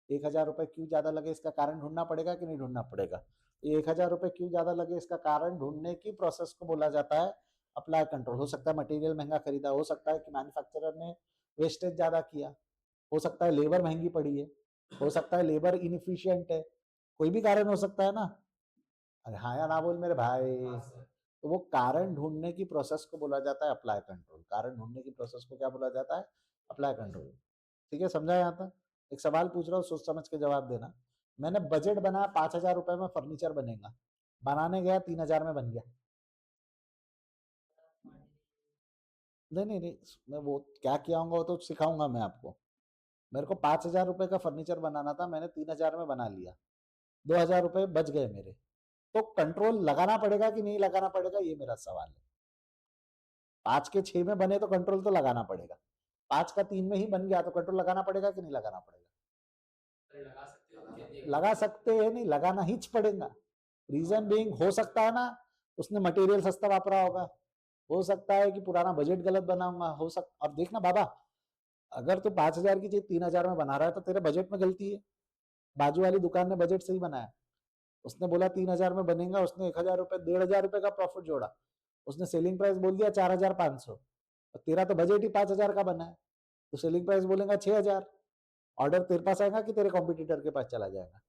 [SPEAKER 1] 1,000 रुपए क्यों ज्यादा लगे इसका कारण ढूंढना पड़ेगा कि नहीं ढूंढना पड़ेगा? तो 1,000 रुपए क्यों ज्यादा लगे इसका कारण ढूंढने की प्रोसेस को बोला जाता है अप्लाई कंट्रोल। हो सकता है मटेरियल महंगा खरीदा, हो सकता है कि मैन्युफैक्चरर ने वेस्टेज ज्यादा किया, हो सकता है लेबर महंगी पड़ी है, हो सकता है लेबर इनफिशियंट है, कोई भी कारण हो सकता है ना। अरे हाँ या ना बोल मेरे भाई। तो वो कारण ढूंढने की प्रोसेस को बोला जाता है अप्लाई कंट्रोल। कारण ढूंढने की प्रोसेस को क्या बोला जाता है? Apply control. ठीक है, समझा यहाँ तक? एक सवाल पूछ रहा हूँ, सोच समझ के जवाब देना। मैंने बजट बनाया 5,000 रुपए में फर्नीचर बनेगा, बनाने गया 3,000 में बन गया। नहीं नहीं नहीं, मैं वो क्या किया होगा वो तो सिखाऊंगा मैं आपको। मेरे को 5,000 रुपए का फर्नीचर बनाना था, मैंने 3,000 में बना लिया, 2,000 रुपए बच गए मेरे। तो कंट्रोल लगाना पड़ेगा कि नहीं लगाना पड़ेगा, ये मेरा सवाल है। 5 के 6 में बने तो कंट्रोल तो लगाना पड़ेगा, 5 का 3 में ही बन गया तो कंट्रोल लगाना पड़ेगा कि नहीं लगाना पड़ेगा? लगा सकते हैं, नहीं लगाना ही पड़ेगा। रीजन बीइंग हो सकता है ना उसने मटेरियल सस्ता वापरा होगा, हो सकता है कि पुराना बजट गलत बनाऊंगा, हो सकता। अब देखना बाबा, अगर तू 5,000 की चीज 3,000 में बना रहा है तो तेरे बजट में गलती है। बाजू वाली दुकान ने बजट सही बनाया, उसने बोला 3,000 में बनेगा, उसने 1,000 रुपए 1,500 रुपए का प्रॉफिट जोड़ा, उसने सेलिंग प्राइस बोल दिया 4,500, तेरा तो बजट ही 5,000 का बना है, तो सेलिंग प्राइस बोलेगा 6,000। ऑर्डर तेरे पास आएगा कि तेरे कॉम्पिटिटर के पास चला जाएगा?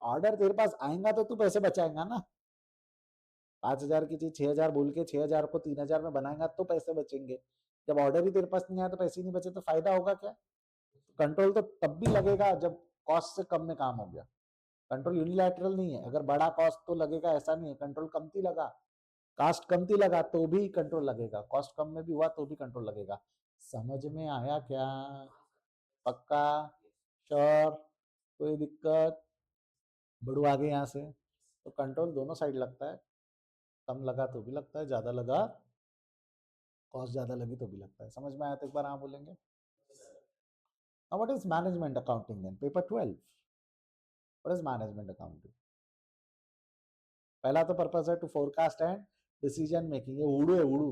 [SPEAKER 1] ऑर्डर तेरे पास आएगा तो तू पैसे बचाएगा ना। 5,000 की चीज 6,000 बोल के 6,000 को 3,000 में बनाएगा तो पैसे बचेंगे। जब ऑर्डर ही तेरे पास नहीं आया तो पैसे नहीं बचे तो फायदा होगा क्या? कंट्रोल तो तब भी लगेगा जब कॉस्ट से कम में काम हो गया। कंट्रोल यूनिलैटरल नहीं है, अगर बड़ा कॉस्ट तो लगेगा ऐसा नहीं है। कंट्रोल कमती लगा, कास्ट कमती लगा तो भी कंट्रोल लगेगा, कॉस्ट कम में भी हुआ तो भी कंट्रोल लगेगा। समझ में आया क्या? पक्का? श्योर? कोई दिक्कत? बढ़ू आगे यहाँ से। तो कंट्रोल दोनों साइड लगता है, कम लगा तो भी लगता है, ज्यादा लगा, कॉस्ट ज्यादा लगी तो भी लगता है। समझ में आया तो एक बार हाँ बोलेंगे। Now what is management accounting then? Paper 12. What is management accounting? पहला तो पर्पस है to forecast and decision making. ये उड़ू है, उड़ू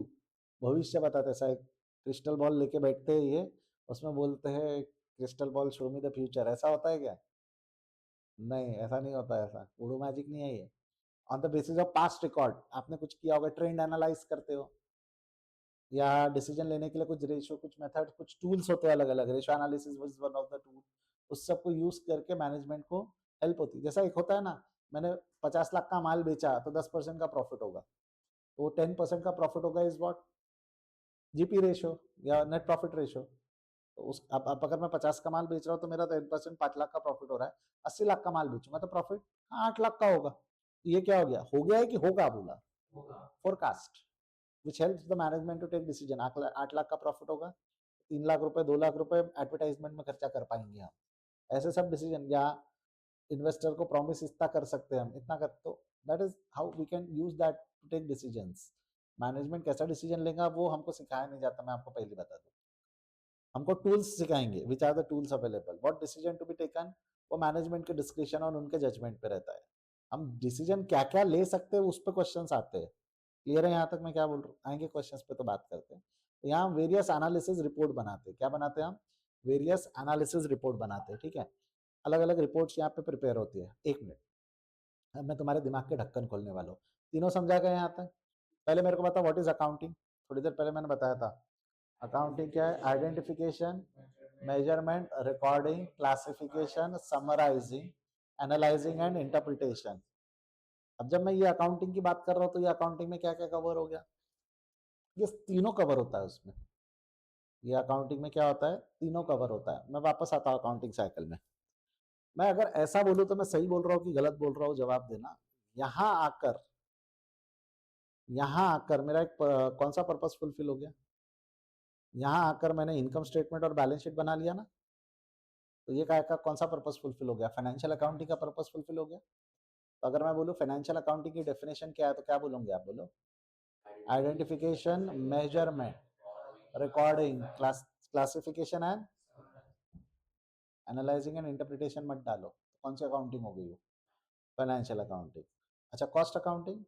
[SPEAKER 1] भविष्य बताते, ऐसा एक क्रिस्टल बॉल लेके बैठते हैं ये, उसमें बोलते हैं crystal ball show me the future. ऐसा होता है क्या? नहीं, ऐसा नहीं होता, ऐसा उड़ू मैजिक नहीं है ये। On the basis of past record, आपने कुछ किया होगा, ट्रेंड एनालाइज करते हो, या डिसीजन लेने के लिए कुछ रेशियो, कुछ मेथड, कुछ टूल्स होते हैं अलग अलग। Ratio analysis was one of the tool. उस सबको यूज करके मैनेजमेंट को हेल्प होती है। जैसा एक होता है ना, मैंने 50 लाख का माल बेचा तो 10% का प्रॉफिट होगा, तो वो 10% का प्रॉफिट होगा इज व्हाट? जीपी रेशियो या नेट प्रॉफिट रेशियो। तो उस अब अगर मैं 50 का माल बेच रहा हूँ तो मेरा 10% 5 लाख का प्रॉफिट हो रहा है। 80 लाख का माल बेचूंगा तो प्रॉफिट 8 लाख का होगा। ये क्या हो गया? हो गया है कि होगा? बोला forecast, which helps the management to take decision. 8 lakh का प्रॉफिट होगा, 3 लाख रुपए 2 लाख रुपए एडवर्टाइजमेंट में खर्चा कर पाएंगे हम, ऐसे सब डिसीजन। या इन्वेस्टर को प्रॉमिस इतना कर सकते हैं हम, इतना कर, तो that is how we can use that to take decisions. Management कैसा डिसीजन लेगा वो हमको सिखाया नहीं जाता, मैं आपको पहले बता दूं। हमको टूल्स सिखाएंगे, which are the tools available, what decision to be taken, वो मैनेजमेंट के डिस्क्रिप्शन और उनके जजमेंट पे रहता है। हम डिसीजन क्या क्या ले सकते हैं उस पर क्वेश्चंस आते हैं। क्लियर है यहाँ तक मैं क्या बोल रहा हूँ? आएंगे क्वेश्चंस पे तो बात करते हैं। तो यहाँ वेरियस एनालिसिस रिपोर्ट बनाते हैं। क्या बनाते हैं हम? वेरियस एनालिसिस रिपोर्ट बनाते हैं, ठीक है। अलग अलग रिपोर्ट्स यहाँ पे प्रिपेयर होती है। एक मिनट, अब मैं तुम्हारे दिमाग के ढक्कन खोलने वाला हूँ। तीनों समझा गए यहाँ तक? पहले मेरे को बता व्हाट इज अकाउंटिंग। थोड़ी देर पहले मैंने बताया था अकाउंटिंग क्या है। Identification, measurement, recording, classification, summarising, analysing and interpretation. अब जब मैं ये अकाउंटिंग की बात कर रहा हूँ तो ये अकाउंटिंग में क्या क्या कवर हो गया? ये तीनों कवर होता है उसमें। ये अकाउंटिंग में क्या होता है? तीनों कवर होता है। मैं वापस आता हूँ अकाउंटिंग साइकिल में। मैं अगर ऐसा बोलूँ तो मैं सही बोल रहा हूँ कि गलत बोल रहा हूँ, जवाब देना। यहाँ आकर मेरा एक कौन सा पर्पस फुलफिल हो गया? यहाँ आकर मैंने इनकम स्टेटमेंट और बैलेंस शीट बना लिया ना, तो ये का कौन सा पर्पस फुलफिल हो गया? फाइनेंशियल अकाउंटिंग का पर्पस फुलफिल हो गया। तो अगर मैं बोलूँ फाइनेंशियल अकाउंटिंग की डेफिनेशन क्या है तो क्या बोलोगे आप? बोलो। Identification, measurement, recording, classification and analysing and interpretation मत डालो। कौन सी अकाउंटिंग हो गई? Financial accounting. अच्छा, कॉस्ट अकाउंटिंग,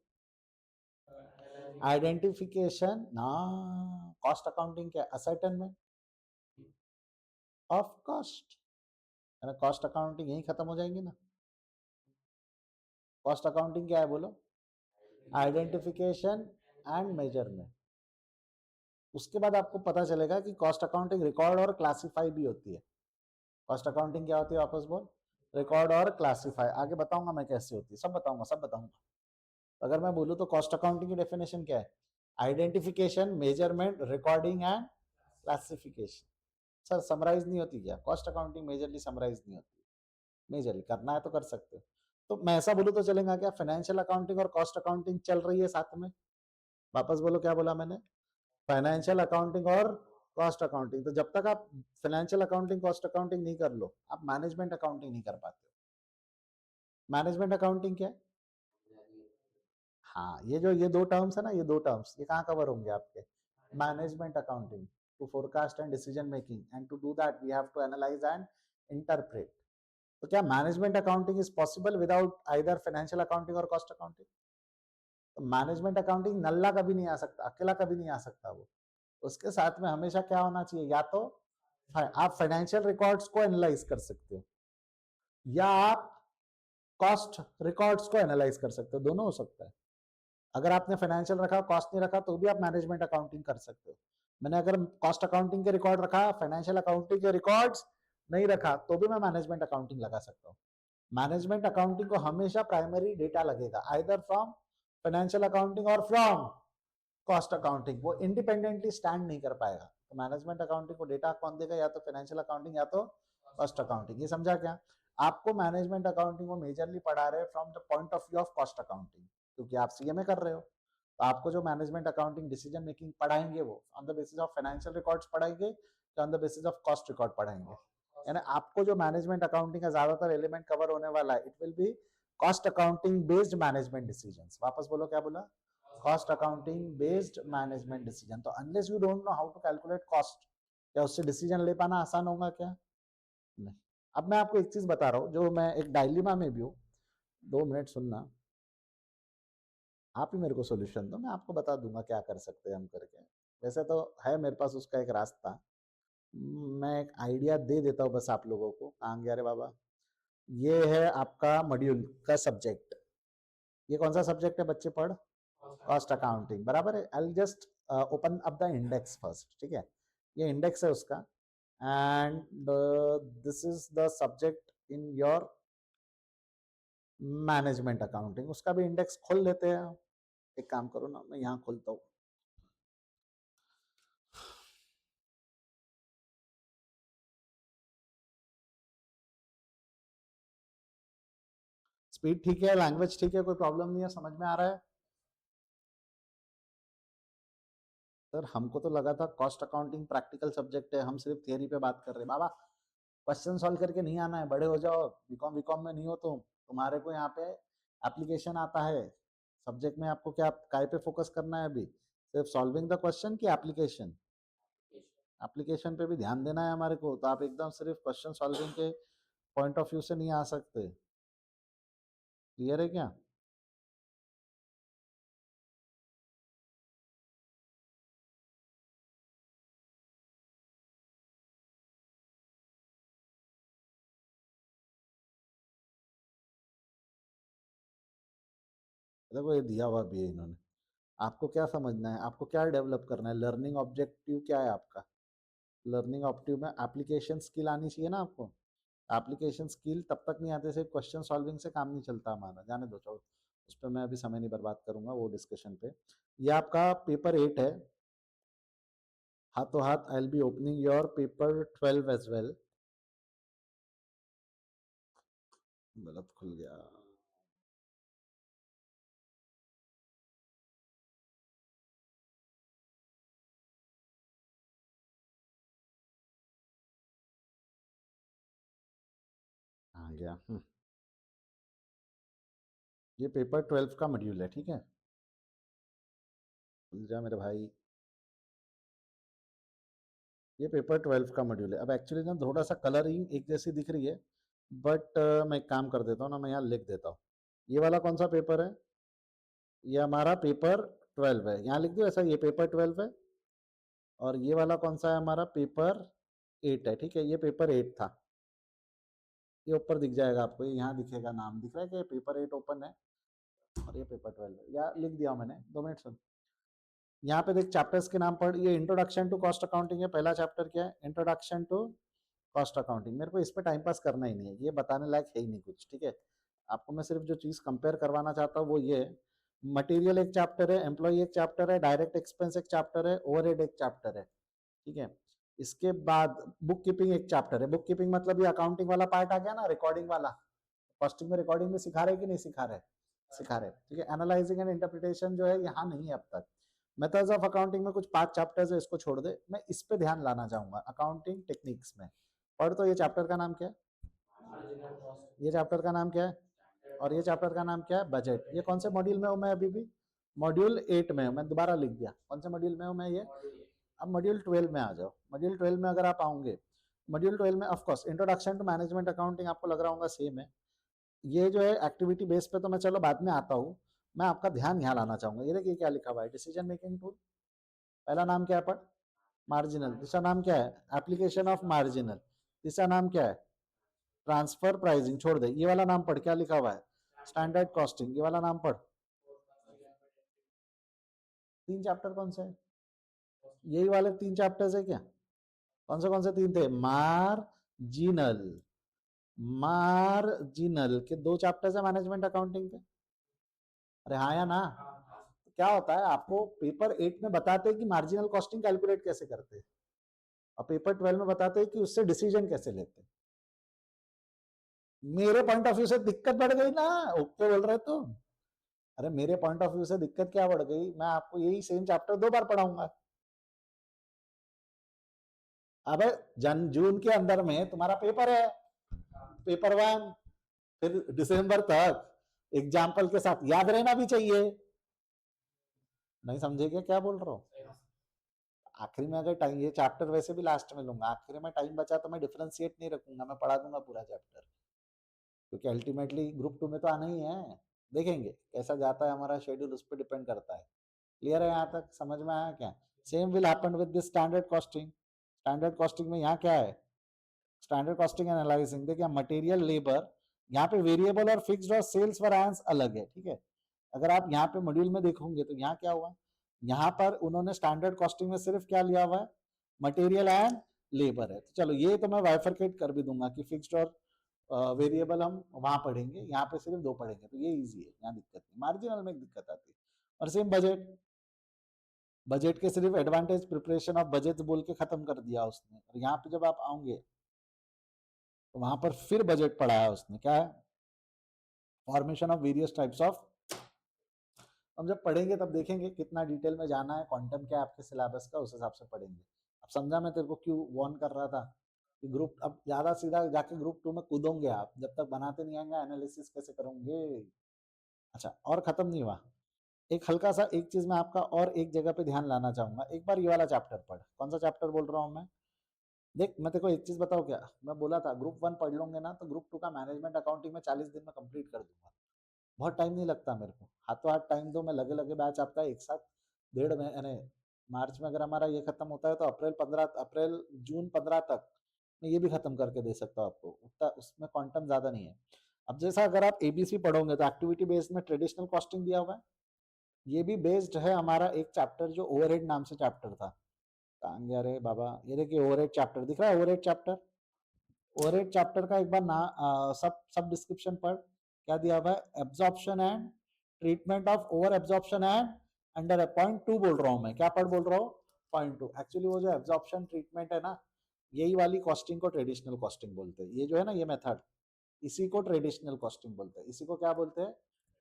[SPEAKER 1] आइडेंटिफिकेशन ना, कॉस्ट अकाउंटिंग क्या? Ascertainment of cost. Cost accounting यही खत्म हो जाएंगी ना। कॉस्ट अकाउंटिंग क्या है? बोलो। Identification and measurement. उसके बाद आपको पता चलेगा कि कॉस्ट अकाउंटिंग रिकॉर्ड और क्लासिफाई भी होती है। कॉस्ट अकाउंटिंग क्या होती है? वापस बोल। रिकॉर्ड और क्लासिफाई। आगे बताऊंगा मैं कैसे होती है, सब बताऊंगा, सब बताऊंगा। अगर मैं बोलूँ तो कॉस्ट अकाउंटिंग की डेफिनेशन क्या है? Identification, measurement, recording and classification. Sir summarise नहीं होती क्या? कॉस्ट अकाउंटिंग मेजरली समराइज नहीं होती। मेजरली करना है तो कर सकते हो। तो मैं ऐसा बोलूँ तो चलेगा क्या? फाइनेंशियल अकाउंटिंग और कॉस्ट अकाउंटिंग चल रही है साथ में। वापस बोलो, क्या बोला मैंने? फाइनेंशियल अकाउंटिंग और कॉस्ट अकाउंटिंग। तो जब तक आप फाइनेंशियल अकाउंटिंग कॉस्ट अकाउंटिंग नहीं कर लो, आप मैनेजमेंट अकाउंटिंग नहीं कर पाते हो। मैनेजमेंट अकाउंटिंग क्या है? हाँ, ये दो टर्म्स है ना, ये दो टर्म्स ये कहाँ कवर होंगे आपके? Management accounting to forecast and decision making, and to do that we have to analyse and interpret. तो क्या management accounting is possible without either financial accounting और कॉस्ट अकाउंटिंग? तो मैनेजमेंट अकाउंटिंग नल्ला कभी नहीं आ सकता, अकेला कभी नहीं आ सकता वो। उसके साथ में हमेशा क्या होना चाहिए, या तो आप फाइनेंशियल रिकॉर्ड्स को एनालाइज कर सकते हो या आप कॉस्ट रिकॉर्ड्स को एनालाइज कर सकते हो, दोनों हो सकता है। अगर आपने फाइनेंशियल रखा कॉस्ट नहीं रखा तो भी आप मैनेजमेंट अकाउंटिंग कर सकते हो। मैंने अगर कॉस्ट अकाउंटिंग के रिकॉर्ड रखा, फाइनेंशियल अकाउंटिंग के रिकॉर्ड्स नहीं रखा, तो भी मैं मैनेजमेंट अकाउंटिंग लगा सकता हूँ। मैनेजमेंट अकाउंटिंग को हमेशा प्राइमरी डेटा लगेगा, आइदर फ्रॉम फाइनेंशियल अकाउंटिंग और फ्रॉम कॉस्ट अकाउंटिंग। वो इंडिपेंडेंटली स्टैंड नहीं कर पाएगा। तो मैनेजमेंट अकाउंटिंग को डेटा कौन देगा, या तो फाइनेंशियल अकाउंटिंग या तो कॉस्ट अकाउंटिंग। ये समझा क्या? आपको मैनेजमेंट अकाउंटिंग को मेजरली पढ़ा रहे हैं from the point of view of cost accounting, क्योंकि आप सीएमए कर रहे हो। तो आपको जो मैनेजमेंट अकाउंटिंग डिसीजन मेकिंग पढ़ाएंगे वो on the basis of financial records पढ़ाएंगे या on the basis of cost record पढ़ाएंगे। यानी आपको जो मैनेजमेंट अकाउंटिंग का ज्यादातर एलिमेंट कवर होने वाला है, it will be cost accounting based management decisions. वापस बोलो, क्या बोला? Cost accounting based management decision. तो unless you don't know how to calculate cost, क्या उससे डिसीजन ले पाना आसान होगा क्या? नहीं। अब मैं आपको एक चीज बता रहा हूँ जो मैं एक डायलिमा में भी हूँ, 2 मिनट सुनना। आप ही मेरे को सोल्यूशन दो, मैं आपको बता दूंगा क्या कर सकते हैं हम करके। वैसे तो है मेरे पास उसका एक रास्ता, मैं एक आइडिया दे देता हूँ बस आप लोगों को। कहाँ गया रे बाबा? ये है आपका मॉड्यूल का सब्जेक्ट। ये कौन सा सब्जेक्ट है बच्चे? पढ़, कॉस्ट अकाउंटिंग, बराबर है। I just open up the index first, ठीक है? ये इंडेक्स है उसका, and this is the subject in your management accounting. उसका भी इंडेक्स खोल लेते हैं। एक काम करो ना, मैं यहाँ खोलता हूँ। स्पीड ठीक है, लैंग्वेज ठीक है, कोई प्रॉब्लम नहीं है, समझ में आ रहा है? सर हमको तो लगा था कॉस्ट अकाउंटिंग प्रैक्टिकल सब्जेक्ट है, हम सिर्फ थियरी पे बात कर रहे हैं। बाबा क्वेश्चन सॉल्व करके नहीं आना है, बड़े हो जाओ, बीकॉम में नहीं हो तुम, तुम्हारे को यहाँ पे एप्लीकेशन आता है। सब्जेक्ट में आपको क्या काय पे फोकस करना है अभी? सिर्फ सॉल्विंग द क्वेश्चन की एप्लीकेशन? एप्लीकेशन पे भी ध्यान देना है हमारे को। तो आप एकदम सिर्फ क्वेश्चन सॉल्विंग के पॉइंट ऑफ व्यू से नहीं आ सकते। क्लियर है क्या? देखो ये दिया हुआ भी है इन्होंने। आपको क्या समझना है, आपको क्या डेवलप करना है? लर्निंग ऑब्जेक्टिव क्या है आपका? लर्निंग ऑब्जेक्टिव में एप्लीकेशन स्किल आनी चाहिए ना आपको। एप्लीकेशन स्किल तब तक नहीं आते, सिर्फ क्वेश्चन सॉल्विंग से काम नहीं चलता हमारा। जाने दो, छोड़ो, उस पर मैं अभी समय नहीं बर्बाद करूंगा वो डिस्कशन पे। ये आपका पेपर 8 है, हाथों हाथ I will be opening your paper 12 as well. गलत खुल गया। आ गया। ये पेपर 12 का मॉड्यूल है, ठीक है? खुल जा मेरे भाई। ये पेपर 12 का मॉड्यूल है। अब एक्चुअली ना थोड़ा सा कलरिंग एक जैसी दिख रही है, बट मैं एक काम कर देता हूँ ना, मैं यहाँ लिख देता हूँ। ये वाला कौन सा पेपर है? ये हमारा पेपर 12 है, यहाँ लिख दो ऐसा, ये पेपर 12 है। और ये वाला कौन सा है? हमारा पेपर 8 है, ठीक है? ये पेपर 8 था। ये ऊपर दिख जाएगा आपको, ये यहाँ दिखेगा, नाम दिख रहा है कि पेपर 8 ओपन है और ये पेपर 12 है। या लिख दिया मैंने, 2 मिनट सुन। यहाँ पे देख चैप्टर्स के नाम पढ़। ये इंट्रोडक्शन टू कॉस्ट अकाउंटिंग है, पहला चैप्टर क्या है? Introduction to cost accounting. मेरे को इस पे टाइम पास करना ही नहीं है, ये बताने लायक है ही नहीं कुछ, ठीक है? आपको मैं सिर्फ जो चीज कंपेयर करवाना चाहता हूँ वो ये, मटेरियल एक चैप्टर है, एम्प्लॉय एक चैप्टर है, डायरेक्ट एक्सपेंस एक चैप्टर है, ओवरहेड एक चैप्टर है, ठीक है? इसके बाद बुक कीपिंग एक चैप्टर है। बुक कीपिंग मतलब ये अकाउंटिंग वाला पार्ट आ गया ना, रिकॉर्डिंग वाला। कॉस्टिंग में रिकॉर्डिंग में सिखा रहे कि नहीं सिखा रहे? सिखा रहे, ठीक है? एनालाइजिंग एंड इंटरप्रिटेशन जो है यहाँ नहीं है अब तक। मेथड्स ऑफ अकाउंटिंग में कुछ 5 चैप्टर्स है, इसको छोड़ दे। मैं इस पे ध्यान लाना चाहूंगा, अकाउंटिंग टेक्निक्स में। पढ़ तो। ये चैप्टर का नाम क्या है? ये चैप्टर का नाम क्या है? और ये चैप्टर का नाम क्या है? बजट। ये कौन से मॉड्यूल में हूँ मैं अभी भी? मॉड्यूल 8 में हूँ। मैं दोबारा लिख दिया, कौन से मॉड्यूल में हूँ मैं? ये अब मॉड्यूल 12 में आ जाओ। मॉड्यूल 12 में अगर आप आओगे, मॉड्यूल 12 में of course introduction to management accounting आपको लग रहा होगा सेम है। ये जो है एक्टिविटी बेस पे तो मैं चलो बाद में आता हूँ। मैं आपका ध्यान यहाँ लाना चाहूंगा। ये देखिए क्या लिखा हुआ है, डिसीजन मेकिंग टूल। पहला नाम क्या है पढ़, मार्जिनल। दूसरा नाम क्या है, एप्लीकेशन ऑफ मार्जिनल। तीसरा नाम क्या है, ट्रांसफर प्राइसिंग। छोड़ दे, ये वाला नाम पढ़, क्या लिखा हुआ है, स्टैंडर्ड कॉस्टिंग। ये वाला नाम पढ़। तीन चैप्टर कौन से हैं, यही वाले तीन चैप्टर्स है क्या? कौन से तीन थे, मार्जिनल, मार्जिनल के दो चैप्टर्स है मैनेजमेंट अकाउंटिंग के। अरे हाँ या ना? तो क्या होता है, आपको पेपर 8 में बताते हैं कि मार्जिनल कॉस्टिंग कैलकुलेट कैसे करते हैं, और पेपर 12 में बताते हैं कि उससे डिसीजन कैसे लेते हैं। मेरे पॉइंट ऑफ व्यू से दिक्कत बढ़ गई ना, ओके बोल रहे तो। अरे मेरे पॉइंट ऑफ व्यू से दिक्कत क्या बढ़ गई, मैं आपको यही सेम चैप्टर 2 बार पढ़ाऊंगा। अब जून के अंदर में तुम्हारा पेपर है, पेपर 1, फिर दिसंबर तक एग्जाम्पल के साथ याद रहना भी चाहिए। नहीं समझे क्या बोल रहा हूँ? आखिरी में अगर टाइम, ये चैप्टर वैसे भी लास्ट में लूंगा, आखिरी में टाइम बचा तो मैं डिफरेंशिएट नहीं रखूंगा, मैं पढ़ा दूंगा पूरा चैप्टर, क्योंकि अल्टीमेटली ग्रुप 2 में तो आना ही है। देखेंगे कैसा जाता है हमारा शेड्यूल, उस पर डिपेंड करता है। क्लियर है यहाँ तक, समझ में आया क्या? Same will happen with this standard costing. Standard costing में यहाँ क्या है, स्टैंडर्ड कॉस्टिंग एनालाइजिंग। देखिए मटेरियल लेबर, यहाँ पे वेरिएबल और फिक्स्ड और सेल्स वैरिएंस अलग है, ठीक है। अगर आप यहाँ पे मॉड्यूल में देखोगे तो यहाँ क्या हुआ, यहाँ पर उन्होंने स्टैंडर्ड कॉस्टिंग में सिर्फ क्या लिया हुआ है, मटेरियल एंड लेबर है। तो चलो ये तो मैं वाइफरकेट कर भी दूंगा कि फिक्स्ड और वेरिएबल हम वहां पढ़ेंगे, यहाँ पे सिर्फ दो पढ़ेंगे, तो ये इजी है, यहाँ दिक्कत नहीं। मार्जिनल में एक दिक्कत आती है। और सेम बजट, बजट के सिर्फ एडवांटेज प्रिपरेशन ऑफ बजट बोल के खत्म कर दिया उसने, और यहाँ पे जब आप आओगे तो वहां पर फिर बजट पढ़ाया उसने, क्या है, formation of various types of. हम जब पढ़ेंगे तब देखेंगे कितना डिटेल में जाना है, क्वांटम क्या है आपके सिलेबस का, उस हिसाब से पढ़ेंगे। अब समझा मैं तेरे को क्यों वार्न कर रहा था कि ग्रुप, अब ज्यादा सीधा जाके ग्रुप 2 में कूदोगे आप, जब तक बनाते नहीं आएंगे एनालिसिस कैसे करोगे। अच्छा, और खत्म नहीं हुआ, एक हल्का सा एक चीज मैं आपका और एक जगह पे ध्यान लाना चाहूंगा। एक बार ये वाला चैप्टर पढ़, कौन सा चैप्टर बोल रहा हूँ मैं, देख मैं तेरे को एक चीज बताऊँ क्या, मैं बोला था ग्रुप 1 पढ़ लोगे ना तो ग्रुप 2 का मैनेजमेंट अकाउंटिंग में 40 दिन में कंप्लीट कर दूंगा। बहुत टाइम नहीं लगता मेरे को, हाथों हाथ टाइम दो, मैं लगे लगे बैच आपका एक साथ 1.5 महीने, मार्च में अगर हमारा ये खत्म होता है तो अप्रैल जून 15 तक मैं ये भी खत्म करके दे सकता हूँ आपको, उतना उसमें क्वांटम ज्यादा नहीं है। अब जैसा अगर आप एबीसी पढ़ोगे तो एक्टिविटी बेस्ड में ट्रेडिशनल कॉस्टिंग दिया हुआ है, ये भी बेस्ड है हमारा एक चैप्टर जो ओवरहेड नाम से चैप्टर था, कहाँ गया रे बाबा, ये देखिए ओवरहेड चैप्टर दिख रहा है, ओवरहेड चैप्टर। ओवरहेड चैप्टर का एक बार ना सब सब डिस्क्रिप्शन पढ़, क्या दिया हुआ है, absorption and treatment of over absorption and under point 2 बोल रहा हूँ मैं, क्या पढ़ बोल रहा हूँ, पॉइंट 2। एक्चुअली वो जो एब्जॉर्प्शन ट्रीटमेंट है ना, यही वाली कॉस्टिंग को ट्रेडिशनल कॉस्टिंग बोलते हैं, ये जो है ना ये मेथड, इसी को ट्रेडिशनल कॉस्टिंग बोलते हैं, इसी को क्या बोलते हैं,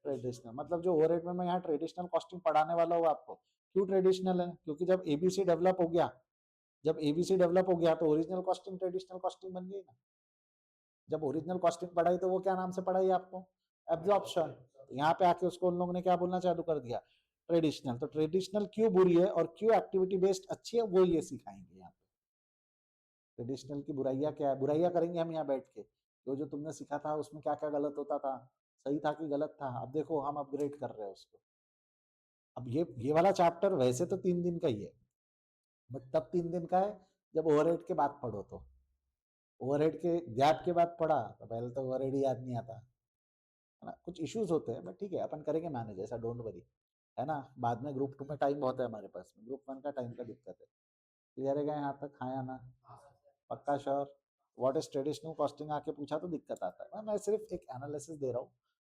[SPEAKER 1] ट्रेडिशनल। मतलब जो ओवरहेड में मैं यहाँ ट्रेडिशनल कॉस्टिंग पढ़ाने वाला हूँ आपको, क्यों ट्रेडिशनल है, क्योंकि जब एबीसी डेवलप हो गया, जब एबीसी डेवलप हो गया तो ओरिजिनल कॉस्टिंग ट्रेडिशनल कॉस्टिंग बन गई ना। जब ओरिजिनल कॉस्टिंग पढ़ाई तो वो क्या नाम से पढ़ाई आपको, एब्जॉर्प्शन। यहाँ पे आके उसको उन लोगों ने क्या बोलना चालू कर दिया, ट्रेडिशनल। तो ट्रेडिशनल क्यों बुरी है और क्यों एक्टिविटी बेस्ड अच्छी है, वो ये सिखाएंगे यहाँ पे। ट्रेडिशनल की बुराइयां क्या है, बुराइयां करेंगे हम यहाँ बैठ के, तो जो तुमने सीखा था उसमें क्या क्या गलत होता था, सही था कि गलत था, अब देखो हम अपग्रेड कर रहे हैं उसको। अब ये वाला चैप्टर वैसे तो 3 दिन का ही है, बट तब 3 दिन का है जब ओवरहेड के बाद पढ़ो, तो ओवरहेड के गैप के बाद पढ़ा तो पहले तो ओवरहेड ही याद नहीं आता है ना, कुछ इश्यूज होते हैं, बट ठीक है अपन करेंगे मैनेज, ऐसा डोंट वरी, है ना। बाद में ग्रुप 2 में टाइम बहुत है हमारे पास में, ग्रुप 1 का टाइम का दिक्कत है। क्लियर है क्या यहाँ तक, हाँ या ना? पक्का sure. What is traditional costing आके पूछा तो दिक्कत आता है, मैं सिर्फ एक एनालिसिस दे रहा हूँ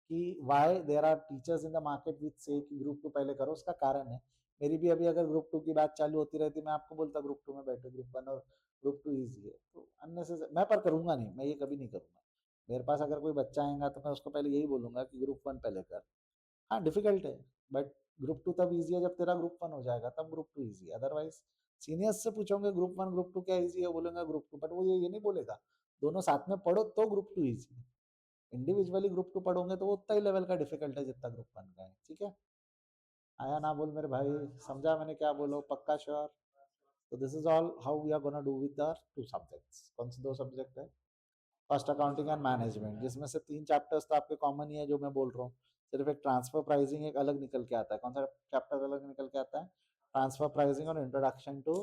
[SPEAKER 1] कि why there are teachers in the market which से कि ग्रुप 2 पहले करो, उसका कारण है। मेरी भी अभी अगर ग्रुप 2 की बात चालू होती रहती, मैं आपको बोलता ग्रुप 2 में बैठो, ग्रुप 1 और ग्रुप 2 ईजी है, तो अननेसेसरी मैं पर करूंगा नहीं, मैं ये कभी नहीं करूंगा। मेरे पास अगर कोई बच्चा आएगा तो मैं उसको पहले यही बोलूंगा कि ग्रुप 1 पहले कर। हाँ डिफिकल्ट है, बट ग्रुप 2 तब ईजी है जब तेरा ग्रुप 1 हो जाएगा, तब ग्रुप 2 ईजी है। अदरवाइज सीनियर्स से पूछोगे ग्रुप 1 ग्रुप 2 क्या ईजी है, बोलेंगे ग्रुप 2, बट वो ये नहीं बोलेगा दोनों साथ में पढ़ो तो ग्रुप 2 ईजी है। इंडिविजुअली ग्रुप 2 पढ़ोगे तो वो उतना ही लेवल का डिफिकल्ट है जितना ग्रुप 1 का है, ठीक है। आया ना बोल मेरे भाई, समझा मैंने क्या बोलो, पक्का श्योर। तो this is all how we are gonna do with the 2 subjects. कौन से 2 सब्जेक्ट है, फर्स्ट अकाउंटिंग एंड मैनेजमेंट, जिसमें से 3 चैप्टर्स तो आपके कॉमन ही है जो मैं बोल रहा हूँ, सिर्फ एक ट्रांसफर प्राइसिंग एक अलग निकल के आता है। कौन सा चैप्टर अलग निकल के आता है? ट्रांसफर प्राइसिंग और इंट्रोडक्शन टू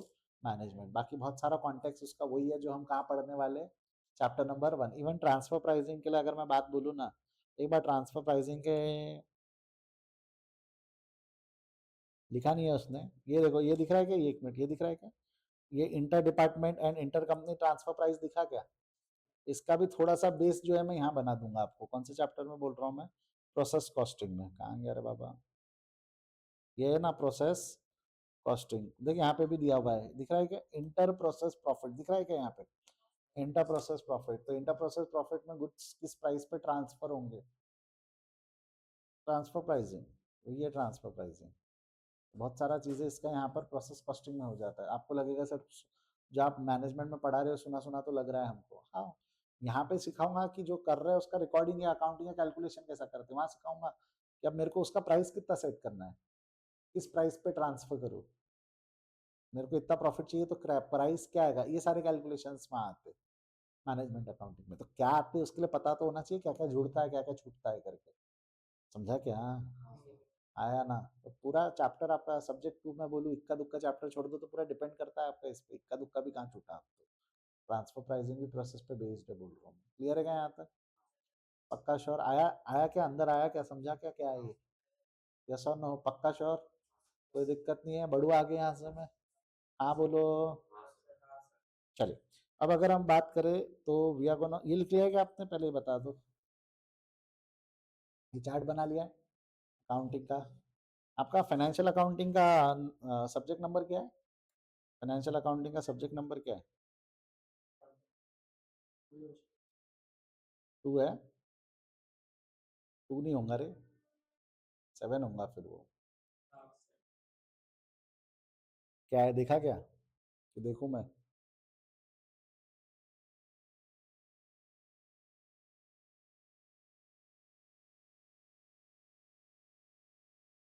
[SPEAKER 1] मैनेजमेंट। बाकी बहुत सारा कॉन्टेक्स्ट उसका वही है जो हम कहाँ पढ़ने वाले, chapter number 1। Even transfer pricing के लिए अगर मैं बात बोलूँ ना, एक बार ट्रांसफर प्राइसिंग के लिखा नहीं है उसने, ये देखो ये दिख रहा है क्या? एक मिनट, ये दिख रहा है क्या? ये inter department and inter company transfer price दिखा क्या? इसका भी थोड़ा सा बेस जो है मैं यहाँ बना दूंगा आपको। कौन से चैप्टर में बोल रहा हूँ मैं? प्रोसेस कॉस्टिंग में। कहाँ गया रे बाबा? ये है ना प्रोसेस कॉस्टिंग। देखिए यहाँ पे भी दिया हुआ है, दिख रहा है क्या? इंटर प्रोसेस प्रॉफिट दिख रहा है क्या यहाँ पे? Inter process profit. तो इंटर प्रोसेस प्रॉफिट में गुड्स किस प्राइस पे ट्रांसफर होंगे? Transfer pricing. तो ये ट्रांसफर प्राइसिंग, बहुत सारा चीज़ें इसका यहाँ पर प्रोसेस कॉस्टिंग में हो जाता है। आपको लगेगा सर जो आप मैनेजमेंट में पढ़ा रहे हो सुना सुना तो लग रहा है हमको। हाँ, यहाँ पे सिखाऊंगा कि जो कर रहे हैं उसका रिकॉर्डिंग या अकाउंटिंग या कैलकुलेशन कैसा करते हैं, वहाँ सिखाऊंगा कि अब मेरे को उसका प्राइस कितना सेट करना है, किस प्राइस पे ट्रांसफर करूँ, मेरे को इतना प्रॉफिट चाहिए तो प्राइस क्या आएगा, ये सारे कैलकुलेशन में आते मैनेजमेंट अकाउंटिंग में। तो क्या आते हैं उसके लिए पता तो होना चाहिए क्या क्या जुड़ता है क्या क्या छूटता है करके। समझा क्या? आया ना? तो पूरा चैप्टर आपका सब्जेक्ट 2 में बोलूँ इक्का दुक्का चैप्टर छोड़ दो तो पूरा डिपेंड करता है आपका इस पे, इक्का दुक्का भी कहाँ छूटा आपको। ट्रांसफर प्राइसिंग भी प्रोसेस पे बेस्ड है बोल रहा हूँ। क्लियर है क्या यहाँ तक? पक्का श्योर? आया आया क्या? अंदर आया क्या? समझा क्या क्या है ये? यस और नो? पक्का श्योर? कोई दिक्कत नहीं है? बढ़ू आगे यहाँ से मैं? हाँ बोलो। चलिए, अब अगर हम बात करें तो वी आर गोना, ये लिख लिया है कि आपने पहले ही बता दो, ये चार्ट बना लिया है अकाउंटिंग का। आपका फाइनेंशियल अकाउंटिंग का सब्जेक्ट नंबर क्या है? फाइनेंशियल अकाउंटिंग का सब्जेक्ट नंबर क्या है? 2 है? 2 नहीं होगा रे, 7 होगा फिर वो। क्या है देखा क्या? तो देखूं मैं?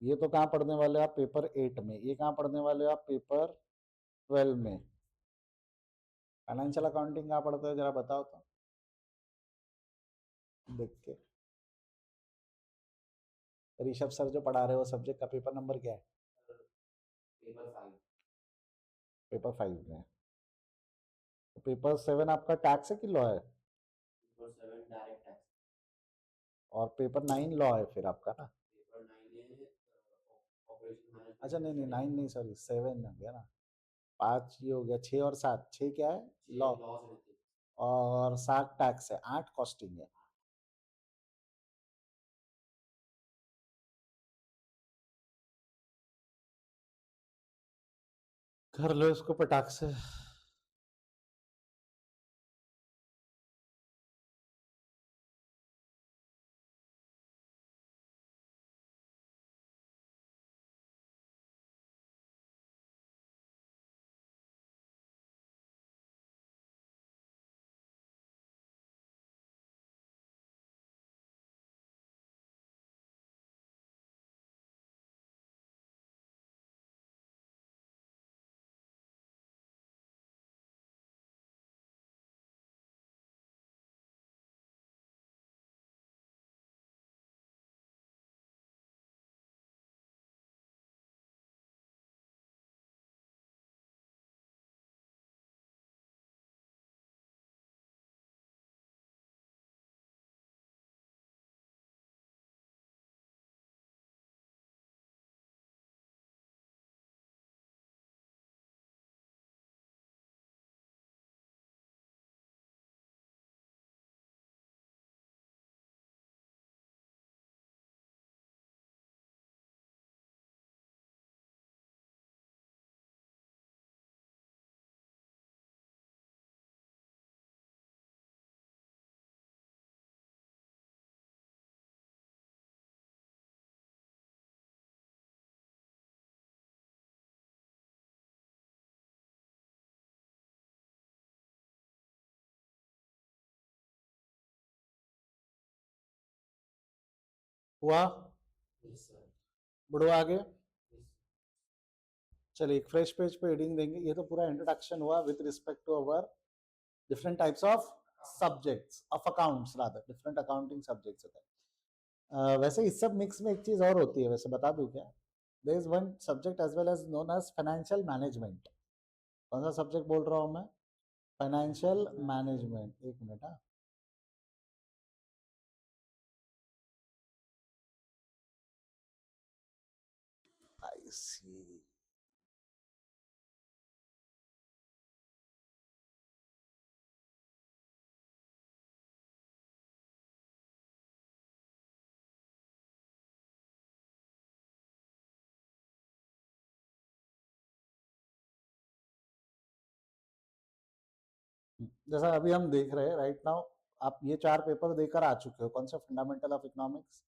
[SPEAKER 1] ये तो कहाँ पढ़ने वाले हो आप? पेपर 8 में। ये कहाँ पढ़ने वाले हो आप? पेपर 12 में। फाइनेंशियल अकाउंटिंग कहाँ पढ़ते हो जरा बताओ तो देख के। ऋषभ सर जो पढ़ा रहे हो सब्जेक्ट का पेपर नंबर क्या है? पेपर 5 में। तो पेपर 7 आपका टैक्स है कि लॉ है? और पेपर 9 लॉ है फिर आपका ना? अच्छा नहीं नहीं 9 नहीं, सॉरी 7 हो गया ना। 5 ये हो गया, 6 और 7, 6 क्या है? लॉ। और 7 टैक्स है, 8 कॉस्टिंग है। कर लो इसको पटाख से। हुआ? बढ़ो आगे। चलिए एक फ्रेश पेज पे हेडिंग देंगे। ये तो पूरा इंट्रोडक्शन हुआ with respect to our different types of subjects of accounts, rather different accounting subjects होते हैं। वैसे इस सब मिक्स में एक चीज और होती है, वैसे बता दूं क्या? There is one subject as well as known as financial management. कौन सा सब्जेक्ट बोल रहा हूँ मैं? Financial management. एक मिनट। हाँ, आई सी। जैसा अभी हम देख रहे हैं राइट नाउ, आप ये 4 पेपर देकर आ चुके हो। कौन सा? Fundamental of economics,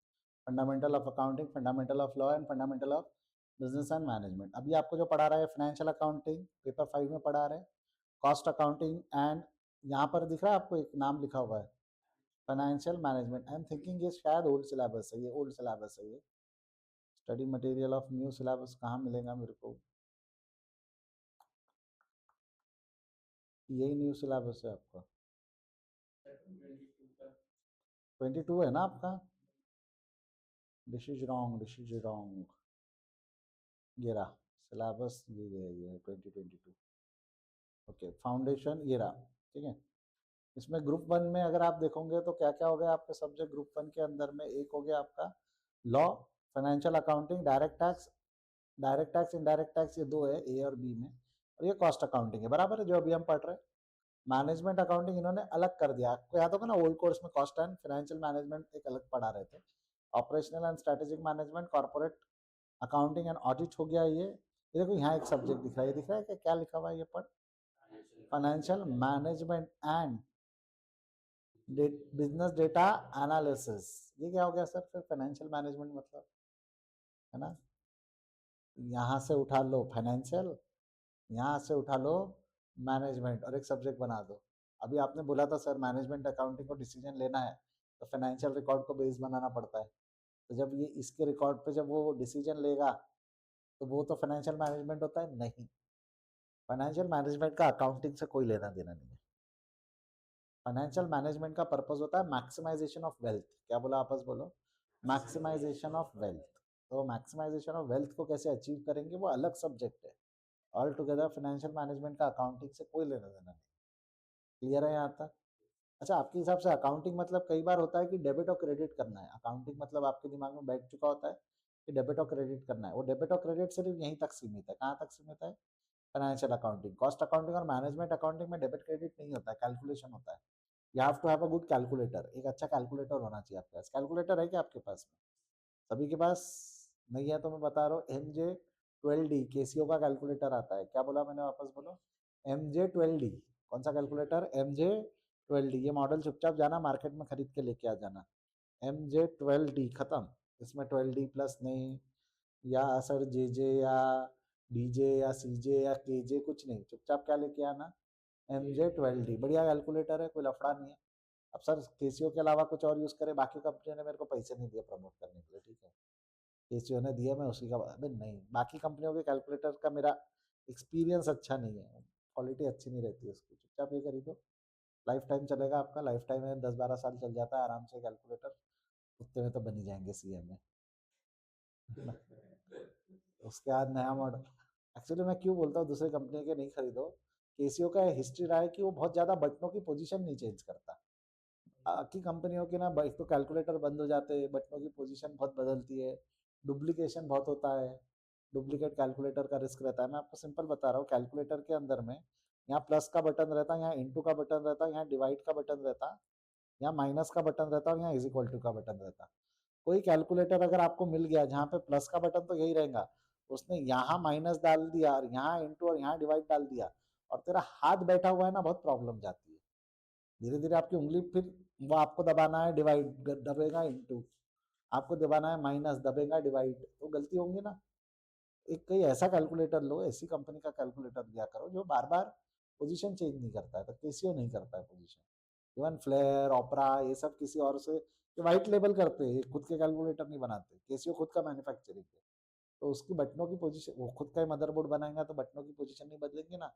[SPEAKER 1] fundamental of accounting, fundamental of law and fundamental of business and management. अभी आपको जो पढ़ा रहा है फाइनेंशियल अकाउंटिंग, पेपर 5 में पढ़ा रहे हैं। कॉस्ट अकाउंटिंग एंड यहाँ पर दिख रहा है आपको एक नाम लिखा हुआ है, financial management. I am thinking ये शायद ओल्ड सिलेबस है, ये ओल्ड सिलेबस है। ये study material of new syllabus कहाँ मिलेगा मेरे को? यही न्यू सिलेबस है आपका। 22 है ना आपका? This is wrong, this is wrong. ये रहा सिलेबस, ये 2022। ओके, फाउंडेशन ये रहा। ठीक है, इसमें ग्रुप 1 में अगर आप देखोगे तो क्या क्या हो गया आपके सब्जेक्ट ग्रुप 1 के अंदर में? एक हो गया आपका law, financial accounting, direct tax indirect tax, ये दो है ए और बी में। और ये कॉस्ट अकाउंटिंग है, बराबर है, जो अभी हम पढ़ रहे हैं। मैनेजमेंट अकाउंटिंग इन्होंने अलग कर दिया। आपको याद होगा ना, ओल्ड कोर्स में कॉस्ट एंड फाइनेंशियल मैनेजमेंट एक अलग पढ़ा रहे थे। Operational and strategic management, corporate accounting and audit हो गया ये देखो यहाँ एक सब्जेक्ट दिख रहा है, ये दिख रहा है कि क्या लिखा हुआ है ये पढ़, financial management and business data analysis. ये क्या हो गया सर फिर? फाइनेंशियल मैनेजमेंट मतलब, है ना? यहाँ से उठा लो फाइनेंशियल, यहाँ से उठा लो मैनेजमेंट और एक सब्जेक्ट बना दो। अभी आपने बोला था सर मैनेजमेंट अकाउंटिंग को डिसीजन लेना है तो फाइनेंशियल रिकॉर्ड को बेस बनाना पड़ता है। तो जब ये इसके रिकॉर्ड पे जब वो डिसीजन लेगा तो वो तो फाइनेंशियल मैनेजमेंट होता है? नहीं, फाइनेंशियल मैनेजमेंट का अकाउंटिंग से कोई लेना देना नहीं है। फाइनेंशियल मैनेजमेंट का पर्पस होता है मैक्सिमाइजेशन ऑफ वेल्थ। क्या बोला आपस? बोलो, मैक्सिमाइजेशन ऑफ वेल्थ। तो मैक्सिमाइजेशन ऑफ वेल्थ को कैसे अचीव करेंगे वो अलग सब्जेक्ट है। ऑल टुगेदर फाइनेंशियल मैनेजमेंट का अकाउंटिंग से कोई लेना देना नहीं। क्लियर है यहाँ तक? अच्छा, आपके हिसाब से अकाउंटिंग मतलब कई बार होता है कि डेबिट और क्रेडिट करना है। अकाउंटिंग मतलब आपके दिमाग में बैठ चुका होता है कि डेबिट और क्रेडिट करना है। वो डेबिट और क्रेडिट सिर्फ यहीं तक सीमित है। कहाँ तक सीमित है? Financial accounting. कॉस्ट अकाउंटिंग और मैनेजमेंट अकाउंटिंग में डेबिट क्रेडिट नहीं होता है, कैलकुलेशन होता है। You have to have a good calculator. एक अच्छा कैलकुलेटर होना चाहिए आपके पास। कैलकुलेटर है क्या आपके पास में? सभी के पास नहीं है तो मैं बता रहा हूँ, MJ12D केसीओ का कैलकुलेटर आता है। क्या बोला मैंने? वापस बोलो, MJ12D। कौन सा कैलकुलेटर? MJ12D। ये मॉडल चुपचाप जाना मार्केट में खरीद के लेके आ जाना। MJ12D खत्म। इसमें 12D प्लस नहीं, या सर JJ या BJ या CJ या KJ कुछ नहीं, चुपचाप क्या लेके आना? MJ12D। बढ़िया कैलकुलेटर है, कोई लफड़ा नहीं है। अब सर केसीओ के अलावा कुछ और यूज करे, बाकी कंपनियों ने मेरे को पैसे नहीं दिए प्रमोट करने के लिए, ठीक है? केसीओ ने दिया, मैं उसी का, अबे नहीं, बाकी कंपनियों के कैलकुलेटर का मेरा एक्सपीरियंस अच्छा नहीं है, क्वालिटी अच्छी नहीं रहती है उसकी। चुपचाप ये खरीदो, लाइफ टाइम चलेगा आपका। लाइफ टाइम में 10-12 साल चल जाता है आराम से कैलकुलेटर। उतने में तो बन ही जाएंगे CA में। उसके बाद नया मॉडल। एक्चुअली मैं क्यों बोलता हूँ दूसरे कंपनी के नहीं खरीदो, केसीओ का हिस्ट्री रहा है कि वो बहुत ज़्यादा बटनों की पोजीशन नहीं चेंज करता। बाकी कंपनियों के ना एक तो कैलकुलेटर बंद हो जाते हैं, बटनों की पोजीशन बहुत बदलती है, डुप्लीकेशन बहुत होता है, डुप्लीकेट कैलकुलेटर का रिस्क रहता है। मैं आपको सिंपल बता रहा हूँ, कैलकुलेटर के अंदर में यहाँ प्लस का बटन रहता है, यहाँ इंटू का बटन रहता है, यहाँ डिवाइड का बटन रहता है, यहाँ माइनस का बटन रहता है और यहाँ इज इक्वल टू का बटन रहता है। कोई कैलकुलेटर अगर आपको मिल गया जहाँ पे प्लस का बटन तो यही रहेगा, उसने यहाँ माइनस डाल दिया और यहाँ इंटू और यहाँ डिवाइड डाल दिया और तेरा हाथ बैठा हुआ है ना, बहुत प्रॉब्लम जाती है। धीरे धीरे आपकी उंगली फिर, वो आपको दबाना है डिवाइड, दबेगा इंटू, आपको दबाना है माइनस, दबेगा डिवाइड, तो गलती होंगी ना। एक कोई ऐसा कैलकुलेटर लो, ऐसी कंपनी का कैलकुलेटर लिया करो जो बार बार पोजीशन चेंज नहीं करता है। तो केसीओ नहीं करता है पोजीशन। इवन फ्लेयर, ऑपरा, ये सब किसी और से वाइट लेबल करते हैं, खुद के कैलकुलेटर नहीं बनाते। केसीओ खुद का मैन्युफैक्चरिंग है, तो उसकी बटनों की पोजीशन, वो खुद का ही मदरबोर्ड बनाएगा तो बटनों की पोजीशन नहीं बदलेंगे ना।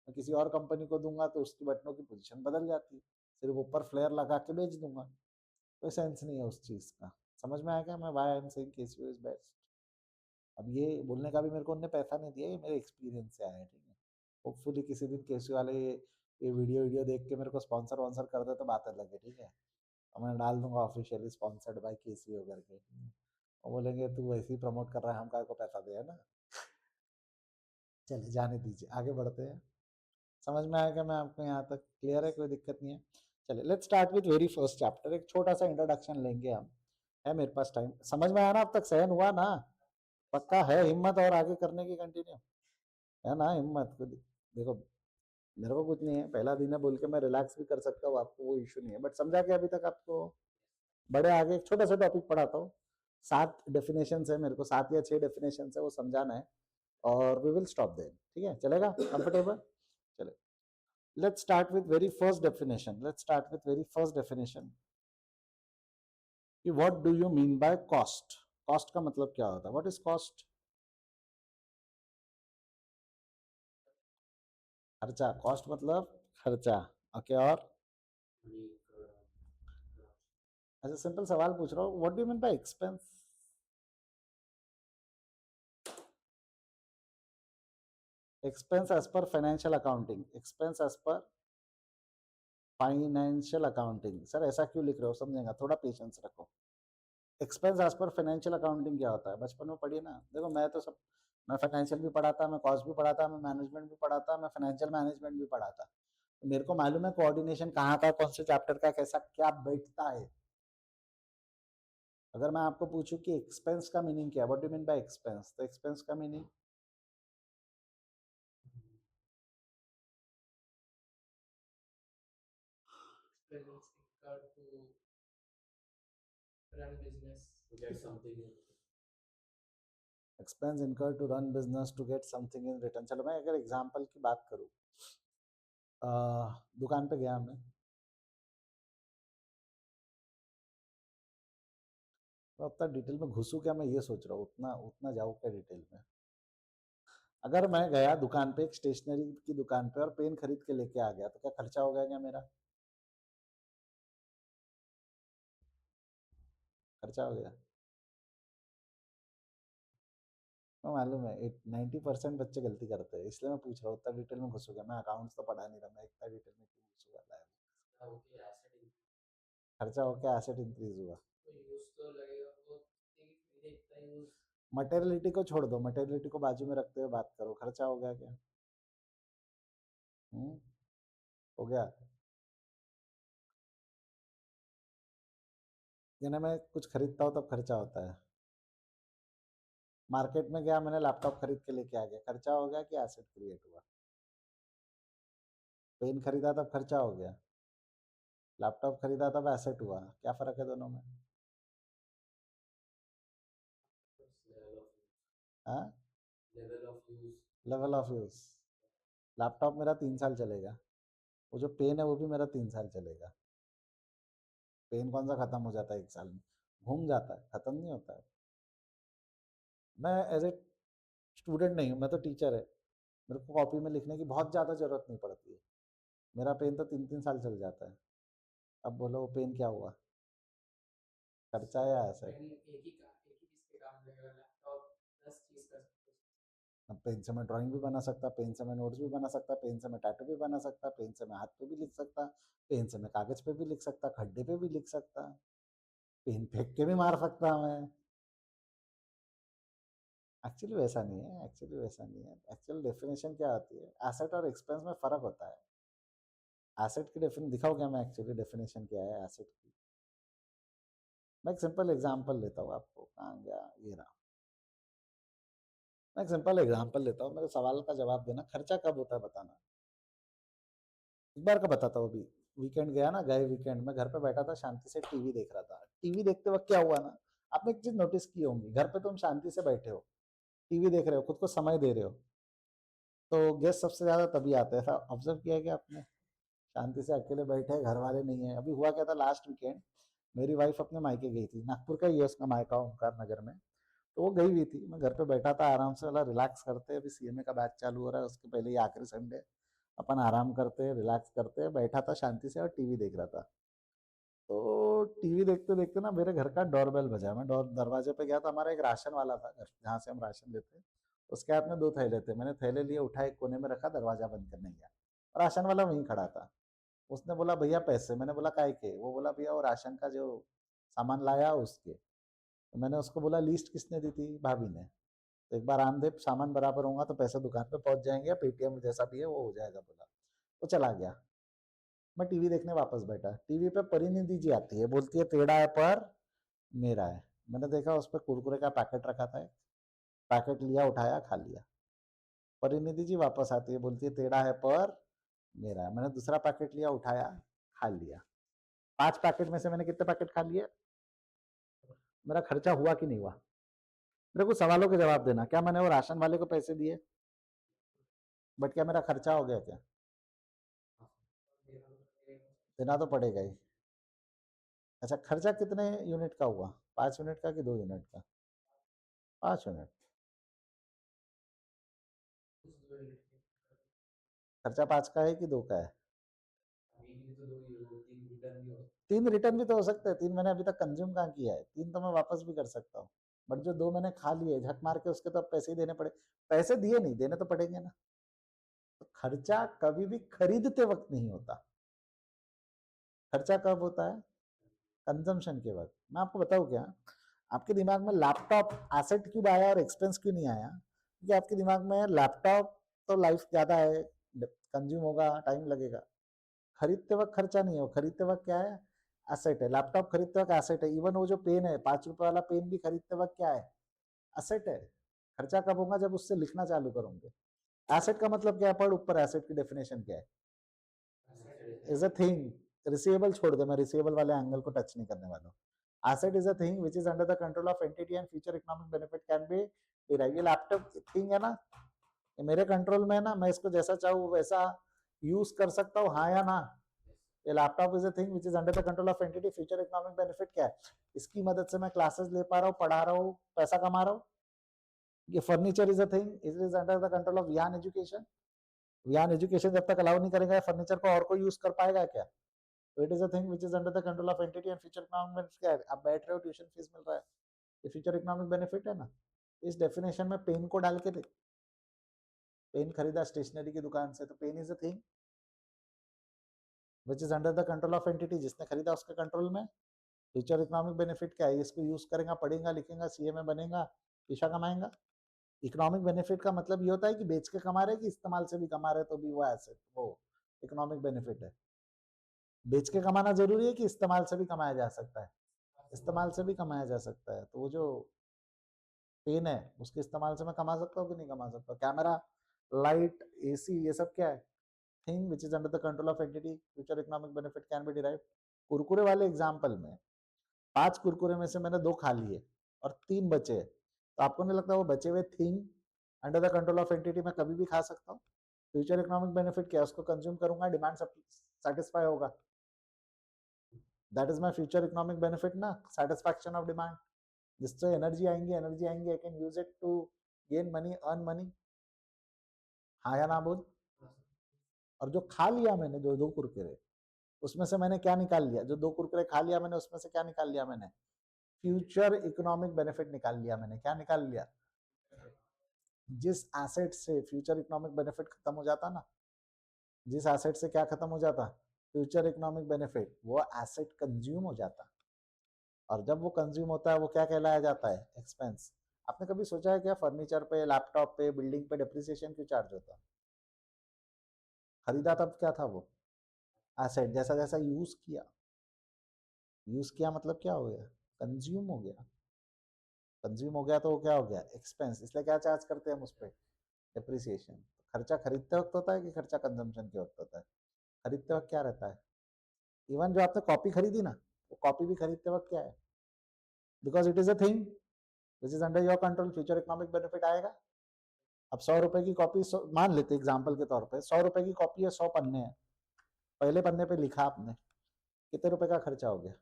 [SPEAKER 1] मैं किसी और कंपनी को दूंगा तो उसकी बटनों की पोजीशन बदल जाती है, सिर्फ ऊपर फ्लेयर लगा के बेच दूंगा, कोई सेंस नहीं है उस चीज़ का। समझ में आया क्या मैं why I am saying KCO is best? अब ये बोलने का भी मेरे को उनने पैसा नहीं दिया, ये मेरे एक्सपीरियंस से आया है, ठीक है। होपफुली किसी दिन केसीओ वाले ये वीडियो वीडियो देख के मेरे को स्पॉन्सर वॉन्सर कर दे तो बात अलग है, ठीक है। और मैं डाल दूंगा ऑफिशियली स्पॉन्सर्ड बाय केसीओ करके, वो बोलेंगे तू वैसे ही प्रमोट कर रहा है, हम काय को पैसा दे, है ना। चलिए जाने दीजिए, आगे बढ़ते हैं। समझ में आया क्या मैं आपको यहाँ तक? क्लियर है, कोई दिक्कत नहीं है। चलिए let's start with very first chapter, एक छोटा सा इंट्रोडक्शन लेंगे हम। है मेरे पास टाइम? समझ में आया ना अब तक? सहन हुआ ना? पक्का है हिम्मत और आगे करने की कंटिन्यू? है ना हिम्मत? देखो मेरे को कुछ नहीं है, पहला दिन है बोल के मैं रिलैक्स भी कर सकता हूँ, आपको वो इशू नहीं है, बट समझा के अभी तक आपको बड़े आगे एक छोटा सा टॉपिक पढ़ाता हूँ। 7 डेफिनेशन है मेरे को, 7 या 6 डेफिनेशन है, वो समझाना है और वी विल स्टॉप देयर, ठीक है? चलेगा? कंफर्टेबल? चले, let's start with very first definition. Let's start with very first definition. कि what do you mean by cost? Cost का मतलब क्या होता है? What is cost? खर्चा। Cost मतलब खर्चा। ओके, और ऐसे सिंपल सवाल पूछ रहा हूँ, what do you mean by expense? Expense as per financial accounting. Expense as per financial accounting. Sir ऐसा क्यों लिख रहे हो? समझेगा, थोड़ा पेशेंस रखो। Expense as per financial accounting क्या होता है? बचपन में पढ़िए ना। देखो मैं तो सब, मैं फाइनेंशियल भी पढ़ा था, मैं कॉस्ट भी पढ़ा था, मैं मैनेजमेंट भी पढ़ा था, मैं फाइनेंशियल मैनेजमेंट भी पढ़ा था, तो मेरे को मालूम है कोऑर्डिनेशन कहाँ का, कौन से चैप्टर का कैसा क्या बैठता है। अगर मैं आपको पूछूं कि एक्सपेंस का मीनिंग क्या है, what do mean by expense, तो एक्सपेंस का meaning expense incur to run business to get something in return. चलो मैं अगर एग्जांपल की बात करूं, दुकान पे गया मैं, तो उतना डिटेल में घुसूं क्या, मैं ये सोच रहा हूँ उतना उतना जाऊँ क्या डिटेल में। अगर मैं गया दुकान पे, एक स्टेशनरी की दुकान पे, और पेन खरीद के लेके आ गया, तो क्या खर्चा हो गया क्या मेरा? खर्चा हो गया। तो मालूम है 90% बच्चे गलती करते हैं, इसलिए मैं पूछ रहा हूँ, उतना डिटेल में घुसूंगा मैं, अकाउंट्स तो पढ़ा नहीं रहा मैं, इतना डिटेल में क्यों घुसूंगा? खर्चा होकर एसेट इंक्रीज हुआ। मटेरियलिटी को छोड़ दो, मटेरियलिटी को बाजू में रखते हुए बात करो, खर्चा हो गया क्या? हुँ? हो गया? यानी मैं कुछ खरीदता हूँ तब खर्चा होता है। मार्केट में गया, मैंने लैपटॉप खरीद के लेके आ गया, खर्चा हो गया कि एसेट क्रिएट हुआ? पेन खरीदा तब खर्चा हो गया, लैपटॉप खरीदा तब एसेट हुआ, क्या फ़र्क है दोनों में? हाँ? Level of use. लैपटॉप मेरा 3 साल चलेगा, वो जो पेन है वो भी मेरा 3 साल चलेगा। पेन कौन सा खत्म हो जाता है 1 साल में? घूम जाता है, खत्म नहीं होता है। मैं एज ए स्टूडेंट नहीं हूँ, मैं तो टीचर है, मेरे को कॉपी में लिखने की बहुत ज़्यादा ज़रूरत नहीं पड़ती है, मेरा पेन तो 3-3 साल चल जाता है। अब बोलो वो पेन क्या हुआ, खर्चा या एसेट? अब पेन से मैं ड्राइंग भी बना सकता, पेन से मैं नोट्स भी बना सकता, पेन से मैं टैटू भी बना सकता, पेन से मैं हाथ पे भी लिख सकता, पेन से मैं कागज पे भी लिख सकता, खड्डे पे भी लिख सकता, पेन फेंक के भी मार सकता मैं। एक्चुअली वैसा नहीं है, एक्चुअली वैसा नहीं है। एक्चुअल डेफिनेशन क्या आती है, एसेट और एक्सपेंस में फ़र्क होता है। एसेट की डेफिनेशन दिखाओ क्या, मैं एक्चुअली डेफिनेशन क्या है एसेट की? मैं एक सिंपल एग्जांपल लेता हूँ आपको, कहाँ गया ये रहा। मैं एक सिंपल एग्जांपल लेता हूँ, मेरे सवाल का जवाब देना, खर्चा कब होता है बताना। एक बार का बताता हूँ, अभी वीकेंड गया ना, गए वीकेंड में घर पे बैठा था, शांति से टीवी देख रहा था। टीवी देखते वक्त क्या हुआ ना, आपने एक चीज नोटिस की होंगी, घर पे तुम शांति से बैठे हो, टीवी देख रहे हो, खुद को समय दे रहे हो, तो गेस्ट सबसे ज्यादा तभी आते हैं। ऐसा ऑब्जर्व किया क्या आपने? शांति से अकेले बैठे, घर वाले नहीं है। अभी हुआ क्या था लास्ट वीकेंड, मेरी वाइफ अपने मायके गई थी, नागपुर का ही है उसका मायका, ओमकार नगर में। तो वो गई हुई थी, मैं घर पे बैठा था आराम से, वाला रिलैक्स करते, अभी सीएमए का बैच चालू हो रहा है, उसके पहले ही आखिरी संडे, अपन आराम करते रिलैक्स करते, बैठा था शांति से और टीवी देख रहा था। तो टीवी देखते देखते ना मेरे घर का डोरबेल बजा। मैं दरवाजे पे गया तो हमारा एक राशन वाला था घर जहाँ से हम राशन लेते। उसके हाथ में 2 थैले थे। मैंने थैले लिए, उठा एक कोने में रखा, दरवाजा बंद करने गया। राशन वाला वहीं खड़ा था। उसने बोला भैया पैसे। मैंने बोला काय के? वो बोला भैया वो राशन का जो सामान लाया उसके। तो मैंने उसको बोला लीस्ट किसने दी थी? भाभी ने। तो एक बार आन दे, सामान बराबर होगा तो पैसे दुकान पे पहुंच जाएंगे, या पेटीएम जैसा भी है वो हो जाएगा, बोला। वो चला गया। मैं टीवी देखने वापस बैठा। टीवी पे परिनिधि जी आती है, बोलती है टेढ़ा है पर मेरा है। मैंने देखा उस पर कुरकुरे का पैकेट रखा था, पैकेट लिया, उठाया, खा लिया। परिनिधि जी वापस आती है, बोलती है टेढ़ा है पर मेरा है। मैंने दूसरा पैकेट लिया, उठाया, खा लिया। 5 पैकेट में से मैंने कितने पैकेट खा लिए? मेरा खर्चा हुआ कि नहीं हुआ? मेरे को सवालों के जवाब देना। क्या मैंने वो राशन वाले को पैसे दिए? बट क्या मेरा खर्चा हो गया क्या? देना तो पड़ेगा ही। अच्छा, खर्चा कितने यूनिट का हुआ? 5 यूनिट का कि 2 यूनिट का? 5 यूनिट। खर्चा 5 का है कि 2 का है? 3 रिटर्न भी तो हो सकते हैं। 3 मैंने अभी तक कंज्यूम कहाँ किया है? 3 तो मैं वापस भी कर सकता हूँ। बट जो 2 मैंने खा लिए झक मार के, उसके तो अब पैसे ही देने पड़े। पैसे दिए नहीं, देने तो पड़ेंगे ना। तो खर्चा कभी भी खरीदते वक्त नहीं होता। खर्चा कब होता है? कंजम्पशन के वक्त। मैं आपको बताऊं क्या, आपके दिमाग में लैपटॉप एसेट क्यों आया और एक्सपेंस क्यों नहीं आया? क्योंकि आपके दिमाग में लैपटॉप तो लाइफ ज्यादा है, कंज्यूम होगा, टाइम लगेगा। खरीदते वक्त खर्चा नहीं हो, खरीदते वक्त क्या है? एसेट है। लैपटॉप खरीदते वक्त एसेट है। इवन वो जो पेन है, 5 रुपए वाला पेन भी खरीदते वक्त क्या है? एसेट है। खर्चा कब होगा? जब उससे लिखना चालू करोगे। एसेट का मतलब क्या है? पढ़ ऊपर, एसेट की डेफिनेशन क्या है? Is a thing. रिसीवेबल छोड़ दे, मैं रिसीवेबल वाले एंगल को टच नहीं करने वाला हूँ। Asset is a thing which is under the control of entity and future economic benefit can be derive. ये लैपटॉप थिंग है ना, ये मेरे कंट्रोल में है ना, मैं इसको जैसा चाहूँ वैसा यूज कर सकता हूँ, हाँ या ना? ये laptop is a thing which is under the control of entity, future economic benefit क्या है? इसकी मदद से मैं क्लासेस ले पा रहा हूँ, पढ़ा रहा हूँ, पैसा कमा रहा हूँ। ये furniture is a thing, it is under the control of Vihan education. Vihan education जब तक अलाउ नहीं करेगा फर्नीचर को, और कोई यूज कर पाएगा क्या? तो it is a thing which is under the control of entity and future economic benefit क्या है? आप बैठ रहे हो, ट्यूशन फीस मिल रहा है, ये फ्यूचर इकोनॉमिक बेनिफिट है ना। इस डेफिनेशन में पेन को डाल के देख। पेन खरीदा स्टेशनरी की दुकान से, तो pen is a thing which is under the control of entity, जिसने खरीदा उसके कंट्रोल में। फ्यूचर इकोनॉमिक बेनिफिट क्या है? इसको यूज करेगा, पढ़ेगा, लिखेगा, सीए में बनेगा, पैसा कमाएगा। इकोनॉमिक बेनिफिट का मतलब ये होता है कि बेच के कमा रहे कि इस्तेमाल से भी कमा रहे, तो भी वो एसेट, वो इकोनॉमिक बेनिफिट है। बेच के कमाना जरूरी है कि इस्तेमाल से भी कमाया जा सकता है? इस्तेमाल से भी कमाया जा सकता है। तो वो जो पेन है उसके इस्तेमाल से मैं कमा सकता हूँ कि नहीं कमा सकता? कैमरा, लाइट, एसी, ये सब क्या है? Thing which is under the control of entity, future economic benefit can be derive. Kurkure वाले एग्जाम्पल में 5 कुरकुरे में से मैंने 2 खा लिए और 3 बचे, तो आपको नहीं लगता वो बचे हुए thing under the control of entity मैं कभी भी खा सकता हूँ? फ्यूचर इकोनॉमिक बेनिफिट क्या है? उसको कंज्यूम करूंगा, डिमांड सेटिस्फाई होगा, that is my future economic benefit ना, सेटिस्फैक्शन ऑफ डिमांड। जिससे एनर्जी आएंगी, I can use it to gain money, earn money, हाँ या ना बोल? और जो खा लिया मैंने, जो 2 कुरकुरे, उसमें से मैंने क्या निकाल लिया? जो 2 कुरकुरे खा लिया मैंने, उसमें से क्या निकाल लिया मैंने? फ्यूचर इकोनॉमिक बेनिफिट निकाल लिया मैंने। क्या निकाल लिया? जिस एसेट से फ्यूचर इकोनॉमिक बेनिफिट खत्म हो जाता ना, जिस एसेट से क्या खत्म हो जाता? फ्यूचर इकोनॉमिक बेनिफिट, वो एसेट कंज्यूम हो जाता। और जब वो कंज्यूम होता है वो क्या कहलाया जाता है? एक्सपेंस। आपने कभी सोचा है क्या फर्नीचर पे, लैपटॉप पे, बिल्डिंग पे डिप्रिसिएशन क्यों चार्ज होता? खरीदा तब क्या था वो? एसेट। जैसा जैसा यूज किया, यूज किया मतलब क्या हो गया? कंज्यूम हो गया। कंज्यूम हो गया तो वो क्या हो गया? एक्सपेंस। इसलिए क्या चार्ज करते हैं हम उस पर? डिप्रिसिएशन। खर्चा खरीदते वक्त होता है कि खर्चा कंजम्पशन के वक्त होता है? खरीदते वक्त क्या रहता है? इवन जो आपने कॉपी खरीदी ना, वो कॉपी भी खरीदते वक्त क्या है? Because it is a thing which is under your control, future economic benefit आएगा। अब 100 रुपए की कॉपी, मान लेते एग्जाम्पल के तौर पे 100 रुपए की कॉपी है, 100 पन्ने हैं। पहले पन्ने पे लिखा आपने, कितने रुपए का खर्चा हो गया?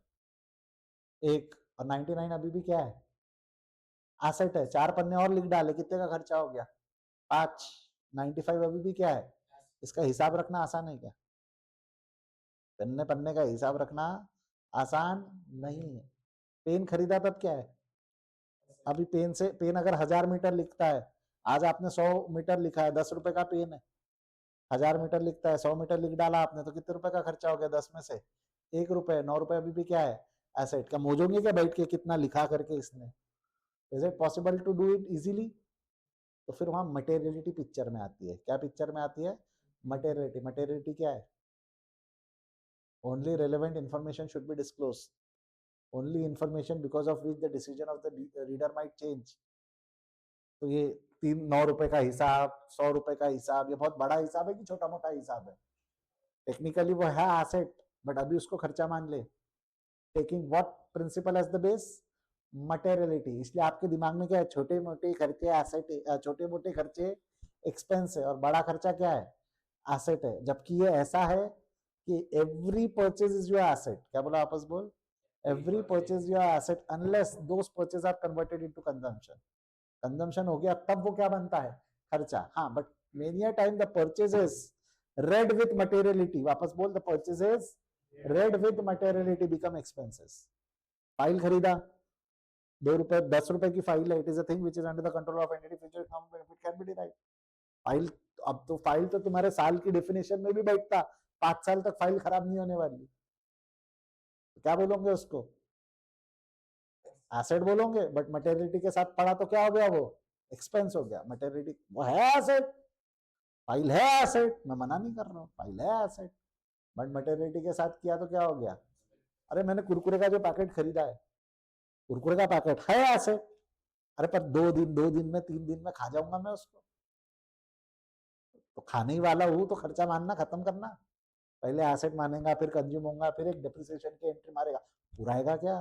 [SPEAKER 1] 1। और 99 अभी भी क्या है? एसेट है। 4 पन्ने और लिख डाले, कितने का खर्चा हो गया? 5। 95 अभी भी क्या है? इसका हिसाब रखना आसान है क्या? पन्ने पन्ने का हिसाब रखना आसान नहीं है। पेन खरीदा तब क्या है, अभी पेन अगर 1000 मीटर लिखता है, आज आपने 100 मीटर लिखा है, 10 रुपए का पेन है। 1000 मीटर लिखता है, 100 मीटर लिख डाला आपने, तो कितने रुपए का खर्चा हो गया, 10 में से 1 रुपए, 9 रुपए अभी भी क्या है, एसेट। का मोजोगे क्या बैठ के कितना लिखा करके इसने, is it possible to do it easily. तो फिर वहां मटेरियलिटी पिक्चर में आती है। क्या पिक्चर में आती है, मटेरियलिटी। मटेरियलिटी क्या है, only relevant information should be disclose, only information because of which the decision of the reader might change. तो ये 9 रुपए का हिसाब, 100 रुपए का हिसाब, ये बहुत बड़ा हिसाब है कि छोटा मोटा हिसाब है, टेक्निकली वो है एसेट, बट अभी उसको खर्चा मान ले। Taking what principle as the base, materiality. इसलिए आपके दिमाग में क्या है, छोटे मोटे खर्चे एसेट, छोटे मोटे खर्चे एक्सपेंस है, और बड़ा खर्चा क्या है, एसेट है। जबकि ये ऐसा है कि every purchase is your asset. क्या बोला आपस बोल, every purchase your asset unless those purchase are converted into consumption. Consumption हो गया तब वो क्या बनता है, खर्चा। हाँ, but many a time the purchases read with materiality, वापस बोल, the purchases read with materiality become expenses. File खरीदा, 2 रुपए 10 रुपए की फाइल है, it is a thing which is under the control of entity, future economic benefit can be derived. File, अब तो फाइल तो तुम्हारे साल की डेफिनेशन में भी बैठता, 5 साल तक फाइल खराब नहीं होने वाली, तो क्या बोलोगे उसको, एसेट बोलोगे। बट मटेरियलिटी के साथ पड़ा तो क्या हो गया, वो एक्सपेंस हो गया। मटेरियलिटी वो है एसेट, फाइल है एसेट, मैं मना नहीं कर रहा हूँ, फाइल है एसेट, बट मटेरियलिटी के साथ किया तो क्या हो गया। अरे मैंने कुरकुरे का जो पैकेट खरीदा है, कुरकुरे का पैकेट है एसेट, अरे पर 2 दिन में 3 दिन में खा जाऊंगा मैं उसको, तो खाने ही वाला हूं तो खर्चा मानना खत्म करना। पहले एसेट मानेगा, फिर कंज्यूम होगा, फिर एक डिप्रिसिएशन की एंट्री मारेगा, पुराएगा क्या,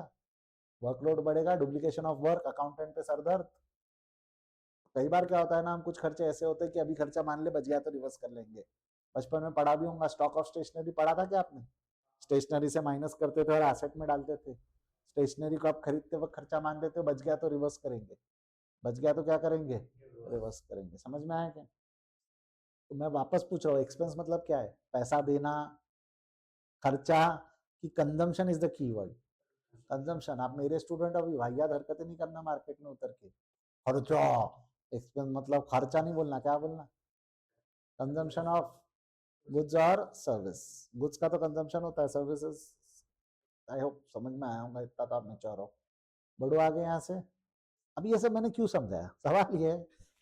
[SPEAKER 1] वर्कलोड बढ़ेगा, डुप्लीकेशन ऑफ वर्क, अकाउंटेंट पे सरदर्द। कई बार क्या होता है ना, हम कुछ खर्चे ऐसे होते हैं कि अभी खर्चा मान ले, बच गया तो रिवर्स कर लेंगे। बचपन में पढ़ा भी होगा, स्टॉक ऑफ स्टेशनरी पढ़ा था क्या आपने, स्टेशनरी से माइनस करते थे और एसेट में डालते थे। स्टेशनरी को आप खरीदते वक्त खर्चा मान देते हो, बच गया तो रिवर्स करेंगे, बच गया तो क्या करेंगे, रिवर्स करेंगे। समझ में आया क्या। तो मैं वापस पूछ रहा हूँ, एक्सपेंस मतलब क्या है, पैसा देना, खर्चा, कि consumption is the keyword. Consumption. आप मेरे स्टूडेंट, अभी वाहियात हरकतें नहीं करना मार्केट में उतर के, खर्चा। एक्सपेंस मतलब खर्चा नहीं बोलना, क्या बोलना, कंजम्पशन ऑफ गुड्स और सर्विस। गुड्स का तो कंजम्पशन होता है, सर्विसेज, आई होप समझ में आया होगा, इतना तो आप मेच्योर हो। बढ़ो आगे यहाँ से। अभी ये सब मैंने क्यों समझाया, सवाल ये है,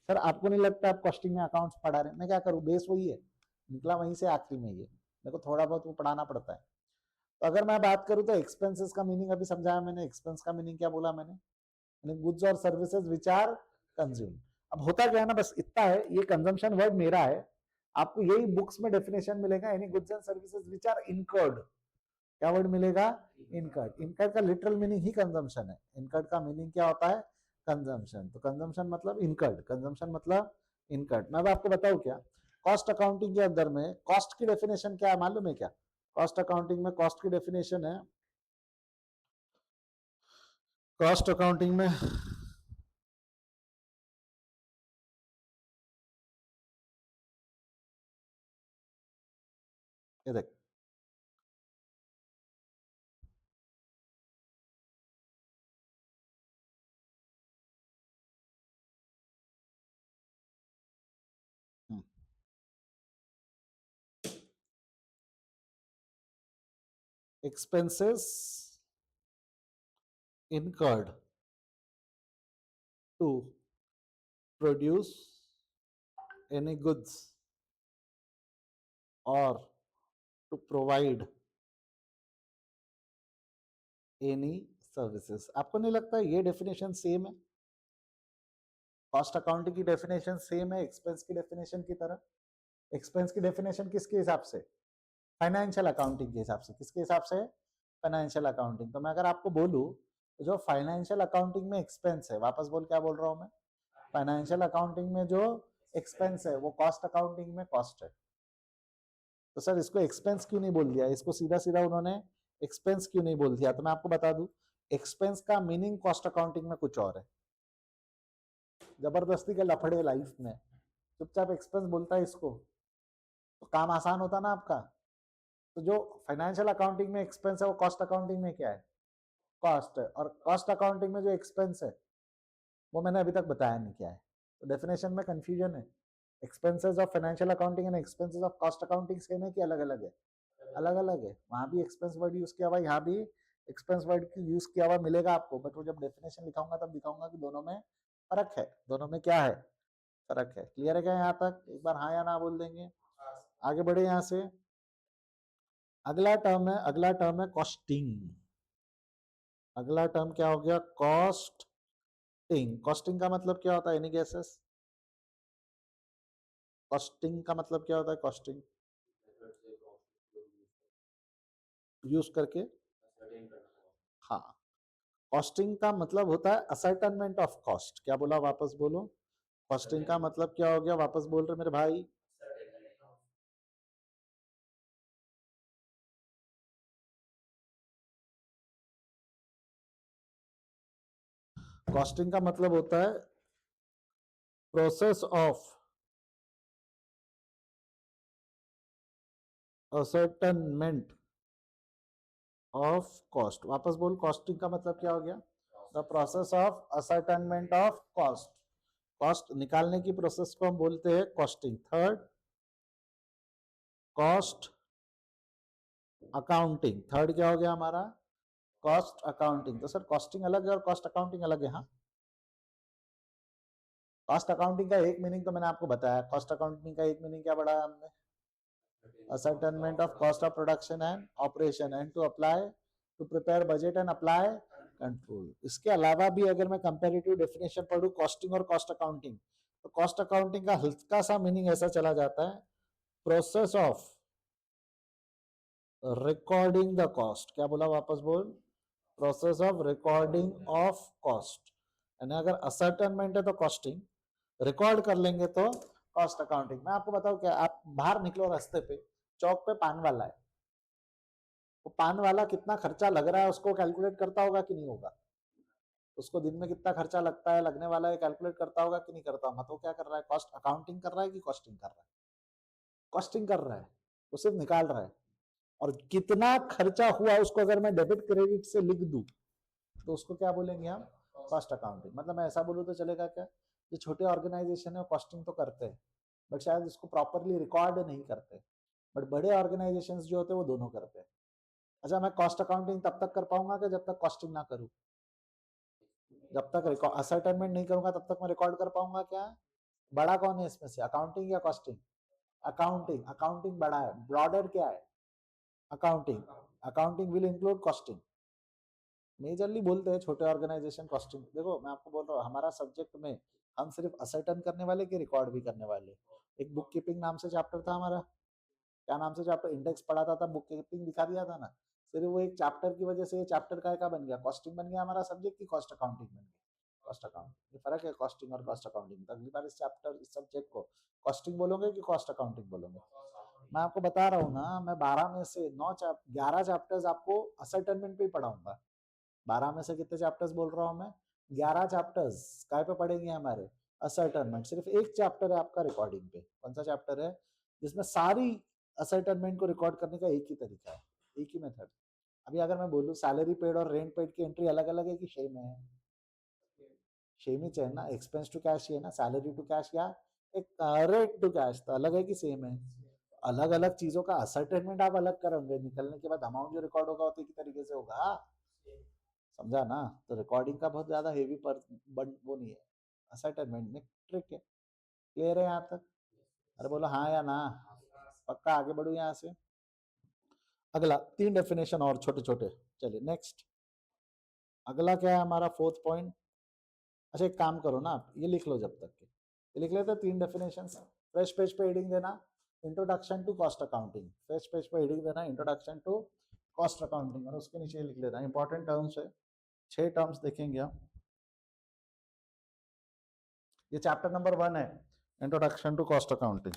[SPEAKER 1] सर आपको नहीं लगता आप कॉस्टिंग में अकाउंट्स पढ़ा रहे हैं, मैं क्या करूँ, बेस वही है, निकला वहीं से आखिरी में, ये मेरे को थोड़ा बहुत वो पढ़ाना पड़ता है। तो अगर मैं बात करूँ तो एक्सपेंसेस का मीनिंग अभी समझाया मैंने। एक्सपेंस का मीनिंग क्या बोला मैंने, गुड्स और सर्विसेज विच आर कंज्यूम। अब होता क्या है ना, बस इतना है, ये कंजम्पशन वर्ड मेरा है, आपको यही बुक्स में डेफिनेशन मिलेगा, any goods and services which are incurred. क्या वर्ड मिलेगा, इनकर्ड। इनकर्ड का लिटरल मीनिंग ही कंजम्पशन है। इनकर्ड का मीनिंग क्या होता है, कंजम्पशन। तो कंजम्पशन मतलब इनकर्ड, कंजम्पशन मतलब इनकर्ड। मैं आपको बताऊं क्या, कॉस्ट अकाउंटिंग के अंदर में कॉस्ट की डेफिनेशन क्या है मालूम है क्या, कॉस्ट अकाउंटिंग में कॉस्ट की डेफिनेशन है, कॉस्ट अकाउंटिंग में ये देख, expenses incurred to produce any goods or to provide any services। आपको नहीं लगता ये डेफिनेशन सेम है, कॉस्ट अकाउंटिंग की डेफिनेशन सेम है एक्सपेंस की डेफिनेशन की तरह। एक्सपेंस की डेफिनेशन किसके हिसाब से, फाइनेंशियल अकाउंटिंग के हिसाब से। किसके हिसाब से, फाइनेंशियल अकाउंटिंग। तो मैं अगर आपको बोलूं, तो जो फाइनेंशियल अकाउंटिंग में एक्सपेंस है, वापस बोल क्या बोल रहा हूं मैं, फाइनेंशियल अकाउंटिंग में जो एक्सपेंस है वो कॉस्ट अकाउंटिंग में कॉस्ट है। तो सर इसको एक्सपेंस क्यों नहीं बोल दिया, इसको सीधा सीधा उन्होंने एक्सपेंस क्यों नहीं बोल दिया। तो मैं आपको बता दूं, एक्सपेंस का मीनिंग कॉस्ट अकाउंटिंग में कुछ और है। जबरदस्ती के लफड़े लाइफ में, चुपचाप एक्सपेंस बोलता है इसको, तो काम आसान होता ना आपका। तो जो फाइनेंशियल अकाउंटिंग में एक्सपेंस है वो कॉस्ट अकाउंटिंग में क्या है, कॉस्ट है, और कॉस्ट अकाउंटिंग में जो एक्सपेंस है वो मैंने अभी तक बताया नहीं क्या है। तो डेफिनेशन में कंफ्यूजन है। Expenses of financial accounting and expenses of cost accounting same है कि अलग अलग है? अलग अलग है। वहां भी एक्सपेंस वर्ड यूज किया हुआ, यहाँ भी एक्सपेंस वर्ड यूज किया हुआ मिलेगा आपको, बट वो जब डेफिनेशन लिखाऊंगा तब दिखाऊंगा कि दोनों में फर्क है, दोनों में क्या है, फर्क है। क्लियर है क्या यहाँ तक? एक बार हाँ या ना बोल देंगे। आगे बढ़े यहाँ से। अगला टर्म है कॉस्टिंग। अगला टर्म क्या हो गया? कॉस्टिंग। कॉस्टिंग का मतलब क्या होता है? Any guesses? कॉस्टिंग का मतलब क्या होता है? कॉस्टिंग यूज करके, हाँ, कॉस्टिंग का मतलब होता है असर्टनमेंट ऑफ कॉस्ट। क्या बोला? वापस बोलो। कॉस्टिंग का मतलब क्या हो गया? वापस बोल रहे मेरे भाई। कॉस्टिंग का मतलब होता है process of ascertainment of cost. वापस बोल, कॉस्टिंग का मतलब क्या हो गया? The process of ascertainment of cost. Cost निकालने की प्रोसेस को हम बोलते हैं costing. Third, cost accounting. Third क्या हो गया हमारा? Cost accounting. तो सर कॉस्टिंग अलग है और कॉस्ट अकाउंटिंग अलग है? हाँ, कॉस्ट अकाउंटिंग का एक मीनिंग तो मैंने आपको बताया। कॉस्ट अकाउंटिंग का एक मीनिंग क्या बढ़ाया हमने? ascertainment of cost of production and operation and to apply to prepare budget and apply control। इसके अलावा भी अगर मैं कंपैरेटिव डेफिनेशन पढ़ूं कॉस्टिंग और कॉस्ट अकाउंटिंग, तो कॉस्ट अकाउंटिंग का हल्का सा मीनिंग ऐसा चला जाता है, process of recording the cost. क्या बोला? वापस बोल। Process of recording of cost. यानी अगर असर्टनमेंट है तो कॉस्टिंग, रिकॉर्ड कर लेंगे तो कॉस्ट अकाउंटिंग। मैं आपको बताऊं क्या, आप बाहर निकलो रास्ते पे, चौक पे पान वाला है, वो पान वाला कितना खर्चा लग रहा है उसको कैलकुलेट करता होगा कि नहीं होगा? उसको दिन में कितना खर्चा लगता है, लगने वाला है, कैलकुलेट करता होगा कि नहीं करता होगा? तो क्या कर रहा है? कॉस्ट अकाउंटिंग कर रहा है कि कॉस्टिंग कर रहा है? कॉस्टिंग कर रहा है। वो सिर्फ निकाल रहा है। और कितना खर्चा हुआ उसको अगर मैं डेबिट क्रेडिट से लिख दूं तो उसको क्या बोलेंगे हम? Cost accounting. मतलब मैं ऐसा बोलूं तो चलेगा क्या? जो छोटे ऑर्गेनाइजेशन है वो कॉस्टिंग तो करते हैं बट शायद इसको प्रॉपरली रिकॉर्ड नहीं करते, बट बड़े ऑर्गेनाइजेशंस जो होते हैं वो दोनों करते हैं। अच्छा, मैं कॉस्ट अकाउंटिंग तब तक कर पाऊंगा कि जब तक कॉस्टिंग ना करूं? जब तक असर्टेनमेंट नहीं करूंगा तब तक मैं रिकॉर्ड कर पाऊंगा क्या? बड़ा कौन है इसमें से, अकाउंटिंग या कॉस्टिंग? अकाउंटिंग। अकाउंटिंग बड़ा है, ब्रॉडर क्या है? Accounting. Accounting will include costing. Majorly बोलते हैं छोटे ऑर्गेनाइजेशन कॉस्टिंग। देखो मैं आपको बोल रहा हूँ हमारा सब्जेक्ट में हम सिर्फ असर्टन करने वाले कि रिकॉर्ड भी करने वाले। एक बुक कीपिंग नाम से चैप्टर था हमारा, क्या नाम से चैप्टर, इंडेक्स पढ़ाता था, बुक कीपिंग दिखा दिया था ना। सिर्फ वो एक चैप्टर की वजह से ये चैप्टर का बन गया, कॉस्टिंग बन गया हमारा सब्जेक्ट की कॉस्ट अकाउंटिंग बन गया? कॉस्ट अकाउंटिंग, ये फर्क है कॉस्टिंग और कॉस्ट अकाउंटिंग। तो अगली बार इस चैप्टर, इस सब्जेक्ट को कॉस्टिंग बोलोगे कि कॉस्ट अकाउंटिंग बोलोगे? मैं आपको बता रहा हूँ ना, मैं 12 में से 11 चैप्टर्स आपको असर्टेनमेंट पे ही पढ़ाऊंगा। 12 में से कितने चैप्टर्स बोल रहा हूँ मैं? 11 चैप्टर्स काय पे पढ़ेंगे हमारे? असर्टनमेंट। सिर्फ एक चैप्टर है आपका रिकॉर्डिंग पे। कौन सा चैप्टर है? जिसमें सारी असर्टनमेंट को रिकॉर्ड करने का एक ही तरीका है, एक ही मेथड। अभी अगर मैं बोलूँ सैलरी पेड और रेंट पेड की एंट्री अलग अलग है कि सेम है? सेम ही चाहिए ना। एक्सपेंस टू कैश है ना, सैलरी टू कैश या एक रेंट टू कैश, तो अलग है कि सेम है? अलग अलग चीजों का असर्टेनमेंट आप अलग करोगे, निकलने के बाद अमाउंट जो रिकॉर्ड होगा वो एक ही तरीके से होगा। समझा ना? तो रिकॉर्डिंग का बहुत ज्यादा हेवी पर वो नहीं है, असर्टेनमेंट में ट्रिक है। क्लियर है यहाँ तक? अरे बोलो हाँ या ना। पक्का? आगे बढ़ू यहाँ से। अगला 3 डेफिनेशन और छोटे छोटे। चलिए नेक्स्ट। अगला क्या है हमारा? Fourth point. अच्छा एक काम करो ना, आप ये लिख लो जब तक के, ये लिख लेते 3 डेफिनेशन। फ्रेश पेज पे हेडिंग देना introduction to cost accounting. Fresh page पे हेडिंग देना इंट्रोडक्शन टू कॉस्ट अकाउंटिंग, और उसके नीचे लिख लेना इंपॉर्टेंट टर्म्स है। 6 टर्म्स देखेंगे हम। ये चैप्टर नंबर 1 है, इंट्रोडक्शन टू कॉस्ट अकाउंटिंग।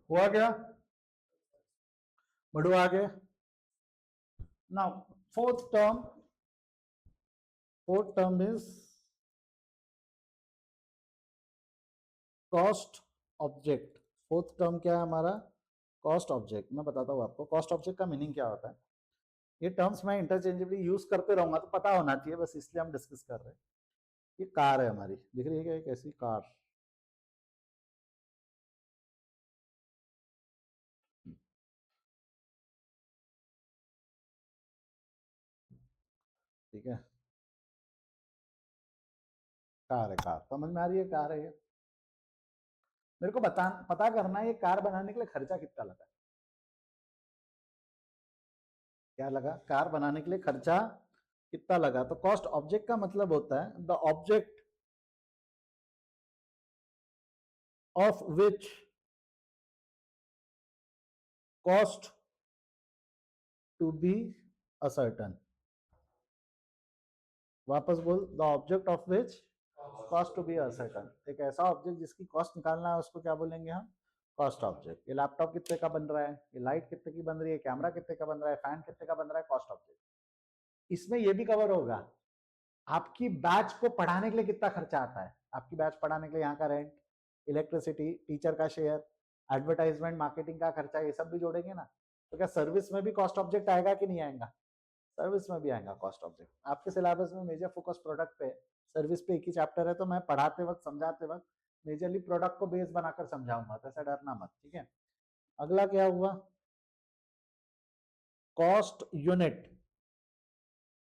[SPEAKER 1] हुआ क्या? बढ़ो आगे। Now fourth term is cost object. Fourth term क्या है हमारा? Cost object. मैं बताता हूँ आपको कॉस्ट ऑब्जेक्ट का मीनिंग क्या होता है। ये टर्म्स मैं इंटरचेंजेबली यूज करते रहूंगा तो पता होना चाहिए, बस इसलिए हम डिस्कस कर रहे हैं। ये कार है हमारी, दिख रही है क्या? एक ऐसी कार, ठीक है, कार है, कार समझ में आ रही है? कार है ये। मेरे को पता करना है ये कार बनाने के लिए खर्चा कितना लगा। क्या लगा? कार बनाने के लिए खर्चा कितना लगा। तो कॉस्ट ऑब्जेक्ट का मतलब होता है the object of which cost to be ascertain. वापस बोल, the object of which cost to be ascertain. एक ऐसा ऑब्जेक्ट जिसकी कॉस्ट निकालना है उसको क्या बोलेंगे हम? Cost object. ये लैपटॉप कितने का बन रहा है, ये लाइट कितने की बन रही है, कैमरा कितने का बन रहा है, फैन कितने का बन रहा है, कॉस्ट ऑब्जेक्ट। इसमें ये भी कवर होगा आपकी बैच को पढ़ाने के लिए कितना खर्चा आता है। आपकी बैच पढ़ाने के लिए यहाँ का रेंट, इलेक्ट्रिसिटी, टीचर का शेयर, एडवर्टाइजमेंट, मार्केटिंग का खर्चा, ये सब भी जोड़ेंगे ना। तो क्या सर्विस में भी कॉस्ट ऑब्जेक्ट आएगा कि नहीं आएगा? सर्विस में भी आएगा कॉस्ट ऑब्जेक्ट। आपके सिलेबस में मेजर फोकस प्रोडक्ट पे, सर्विस पे एक ही चैप्टर है, तो मैं पढ़ाते वक्त समझाते वक्त मेजरली प्रोडक्ट को बेस बनाकर समझाऊंगा, तो ऐसा डरना मत, ठीक है। अगला क्या हुआ? Cost unit.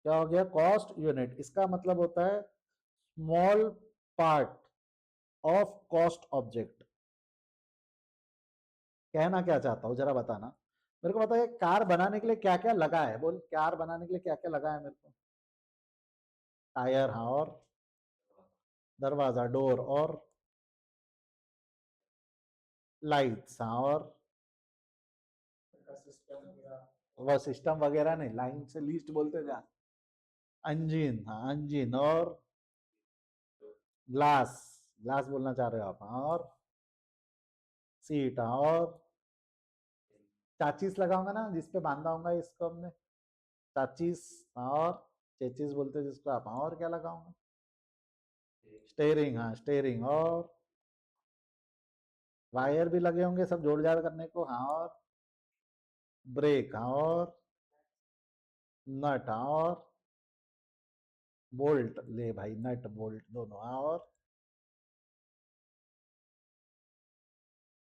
[SPEAKER 1] क्या हो गया? Cost unit. इसका मतलब होता है small part of cost object. कहना क्या चाहता हूं जरा बताना। मेरे को बताइए कार बनाने के लिए क्या क्या लगा है, बोल, कार बनाने के लिए क्या क्या लगा है मेरे को? टायर, हाँ, और दरवाजा, डोर, और लाइट्स, हाँ, और वो सिस्टम वगैरह नहीं, लाइन से लीस्ट बोलते जा। इंजन, हाँ इंजन, और ग्लास, ग्लास बोलना चाह रहे हो आप, हाँ, और सीट, हाँ, और चाचीस लगाऊंगा ना जिसपे बांधा होगा इसको हमने, चाचीस, हाँ, और चेचिस बोलते जिसको आप, हाँ, और क्या लगाऊंगा? स्टेयरिंग, हाँ स्टेयरिंग, और वायर भी लगे होंगे सब जोड़ जाड़ करने को, हाँ, और ब्रेक, हाँ, और नट, हाँ, और बोल्ट, ले भाई नट बोल्ट दोनों, हाँ, और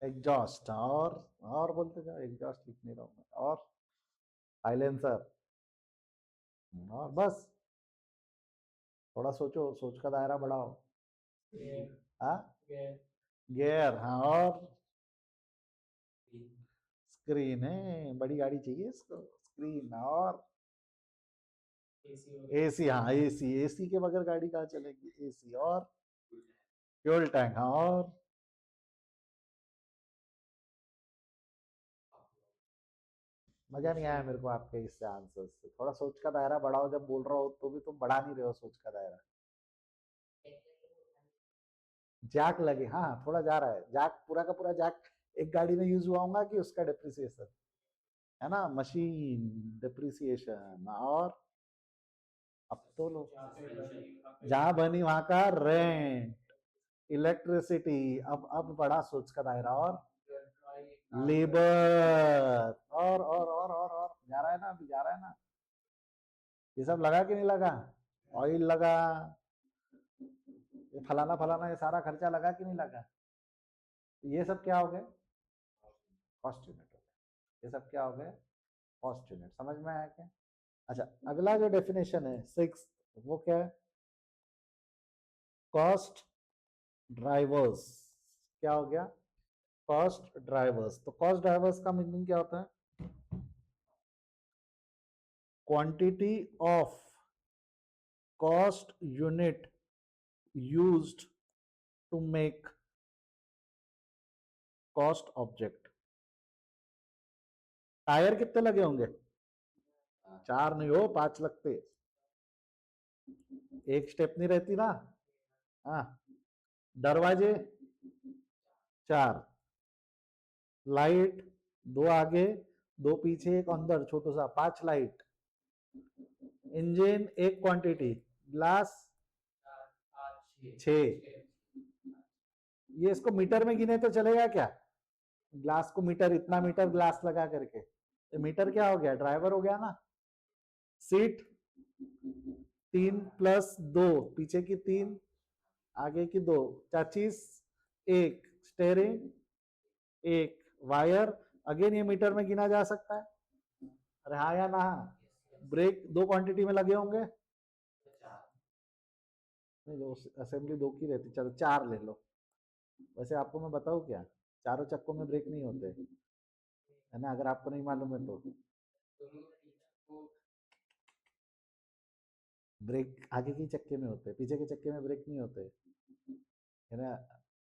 [SPEAKER 1] एग्जॉस्ट, हाँ, और बोलते जाओ, एग्जॉस्ट लिख नहीं रहा हूँ मैं, और साइलेंसर, और बस। थोड़ा सोचो, सोच का दायरा बढ़ाओ। हाँ, गियर, हाँ, और स्क्रीन है, बड़ी गाड़ी चाहिए इसको, स्क्रीन, और एसी, हाँ एसी, एसी के बगैर गाड़ी कहाँ चलेगी? एसी, और फ्यूल टैंक, हाँ, और मजा नहीं आया मेरे को आपके इससे आंसर से। थोड़ा सोच का दायरा बढ़ाओ, जब बोल रहा हो तो भी तुम बढ़ा नहीं रहे हो सोच का दायरा। जैक लगे, हाँ थोड़ा जा रहा है जैक, पूरा का पूरा जैक एक गाड़ी में यूज हुआ होगा कि उसका डिप्रिसिएशन है ना, मशीन डिप्रिसिएशन, और अब तो लोग जहां बनी वहां का रेंट, इलेक्ट्रिसिटी, अब बड़ा सोच का दायरा, और लेबर, और जा रहा है ना, अभी जा रहा है ना। ये सब लगा कि नहीं लगा? ऑयल लगा, ये फलाना फलाना, ये सारा खर्चा लगा कि नहीं लगा? ये सब क्या हो गए? कॉस्ट यूनिट हो गए। ये सब क्या हो गए? Cost unit. समझ में आया क्या? अच्छा, अगला जो डेफिनेशन है सिक्स, वो क्या है? Cost drivers. क्या हो गया? Cost drivers. तो कॉस्ट ड्राइवर्स का मीनिंग क्या होता है? Quantity of cost unit used to make cost object. Tyre कितने लगे होंगे? चार नहीं हो, पांच लगते। एक स्टेपनी रहती ना, हाँ। दरवाजे चार, लाइट, 2 आगे 2 पीछे, एक अंदर छोटा सा, 5 लाइट, इंजन, एक क्वांटिटी, ग्लास 6। ये इसको मीटर में गिने तो चलेगा क्या? ग्लास को मीटर, इतना मीटर ग्लास लगा करके, ये मीटर क्या हो गया? ड्राइवर हो गया ना। सीट 3 प्लस 2, पीछे की 3, आगे की 2, चाचीस 1, स्टेयरिंग 1, वायर, अगेन ये मीटर में गिना जा सकता है। अरे हाँ या ना? ब्रेक 2 क्वांटिटी में लगे होंगे, नहीं दो असेंबली 2 की रहती, चलो 4 ले लो। वैसे आपको मैं बताऊं क्या, चारों चक्कों में ब्रेक नहीं होते, है ना? अगर आपको नहीं मालूम है तो ब्रेक आगे के चक्के में होते, पीछे के चक्के में ब्रेक नहीं होते, है ना?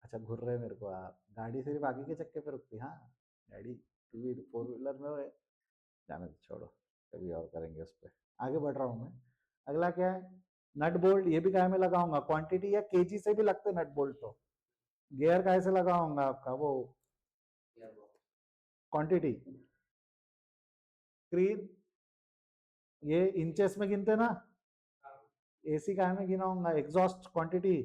[SPEAKER 1] अच्छा घूर रहे मेरे को आप, गाड़ी सिर्फ आगे के चक्के पे रुकती, हाँ गाड़ी 2 व्हीलर 4 व्हीलर में वो जाने दो, छोड़ो, कभी और करेंगे उस पर। आगे बढ़ रहा हूँ मैं। अगला क्या है? नट बोल्ट, ये भी काय में लगाऊंगा? क्वांटिटी या केजी से भी लगते नट बोल्ट तो। गियर काय से लगाऊंगा आपका? वो क्वांटिटी। स्क्रीन, ये इंचेस में गिनते ना? एसी काय में गिनाऊंगा? Exhaust quantity.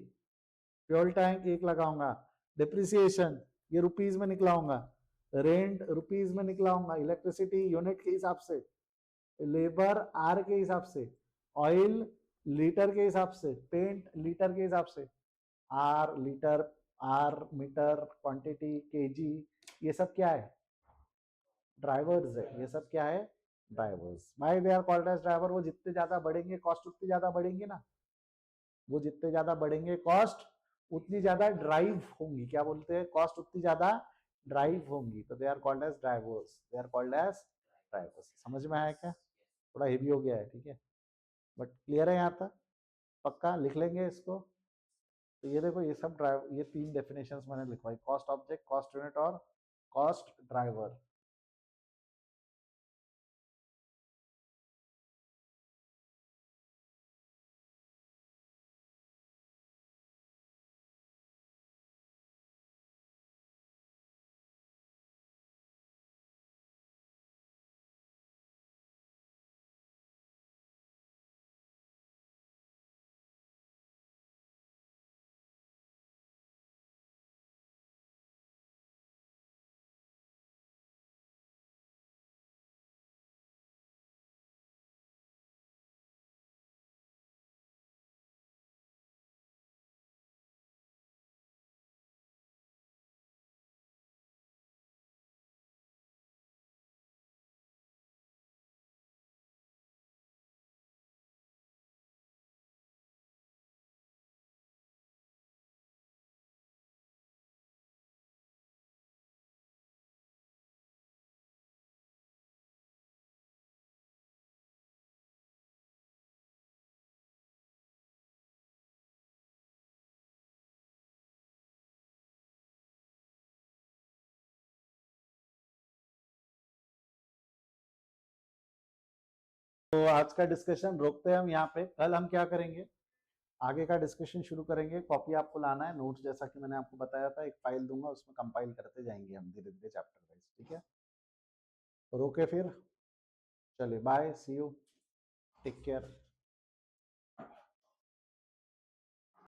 [SPEAKER 1] फ्यूल टैंक 1 लगाऊंगा। डिप्रिसिएशन ये रुपीज में निकलाऊंगा। रेंट रुपीज में निकलाऊंगा। इलेक्ट्रिसिटी यूनिट के हिसाब से, लेबर आर के हिसाब से, ऑयल लीटर के हिसाब से, पेंट लीटर के हिसाब से, or litre, or metre, quantity KG, ये सब क्या है? ड्राइवर्स है। ये सब क्या है? ड्राइवर्स। भाई they are called as driver. वो जितने ज्यादा बढ़ेंगे कॉस्ट उतनी ज्यादा बढ़ेंगी ना, वो जितने ज्यादा बढ़ेंगे कॉस्ट उतनी ज्यादा ड्राइव होंगी। क्या बोलते हैं? कॉस्ट उतनी ज्यादा ड्राइव होंगी, तो they are called as drivers, they are called as drivers. समझ में आया क्या? थोड़ा हेवी हो गया है, ठीक है, बट क्लियर है यहाँ तक? पक्का लिख लेंगे इसको। तो ये देखो, ये सब ड्राइव, ये 3 डेफिनेशंस मैंने लिखवाई, कॉस्ट ऑब्जेक्ट, कॉस्ट यूनिट और कॉस्ट ड्राइवर। तो आज का डिस्कशन रोकते हैं हम यहाँ पे। कल हम क्या करेंगे? आगे का डिस्कशन शुरू करेंगे। कॉपी आपको लाना है, नोट्स जैसा कि मैंने आपको बताया था, एक फाइल दूंगा, उसमें कंपाइल करते जाएंगे हम धीरे धीरे चैप्टर वाइज, ठीक है? तो रोके फिर, चलिए bye, see you, take care.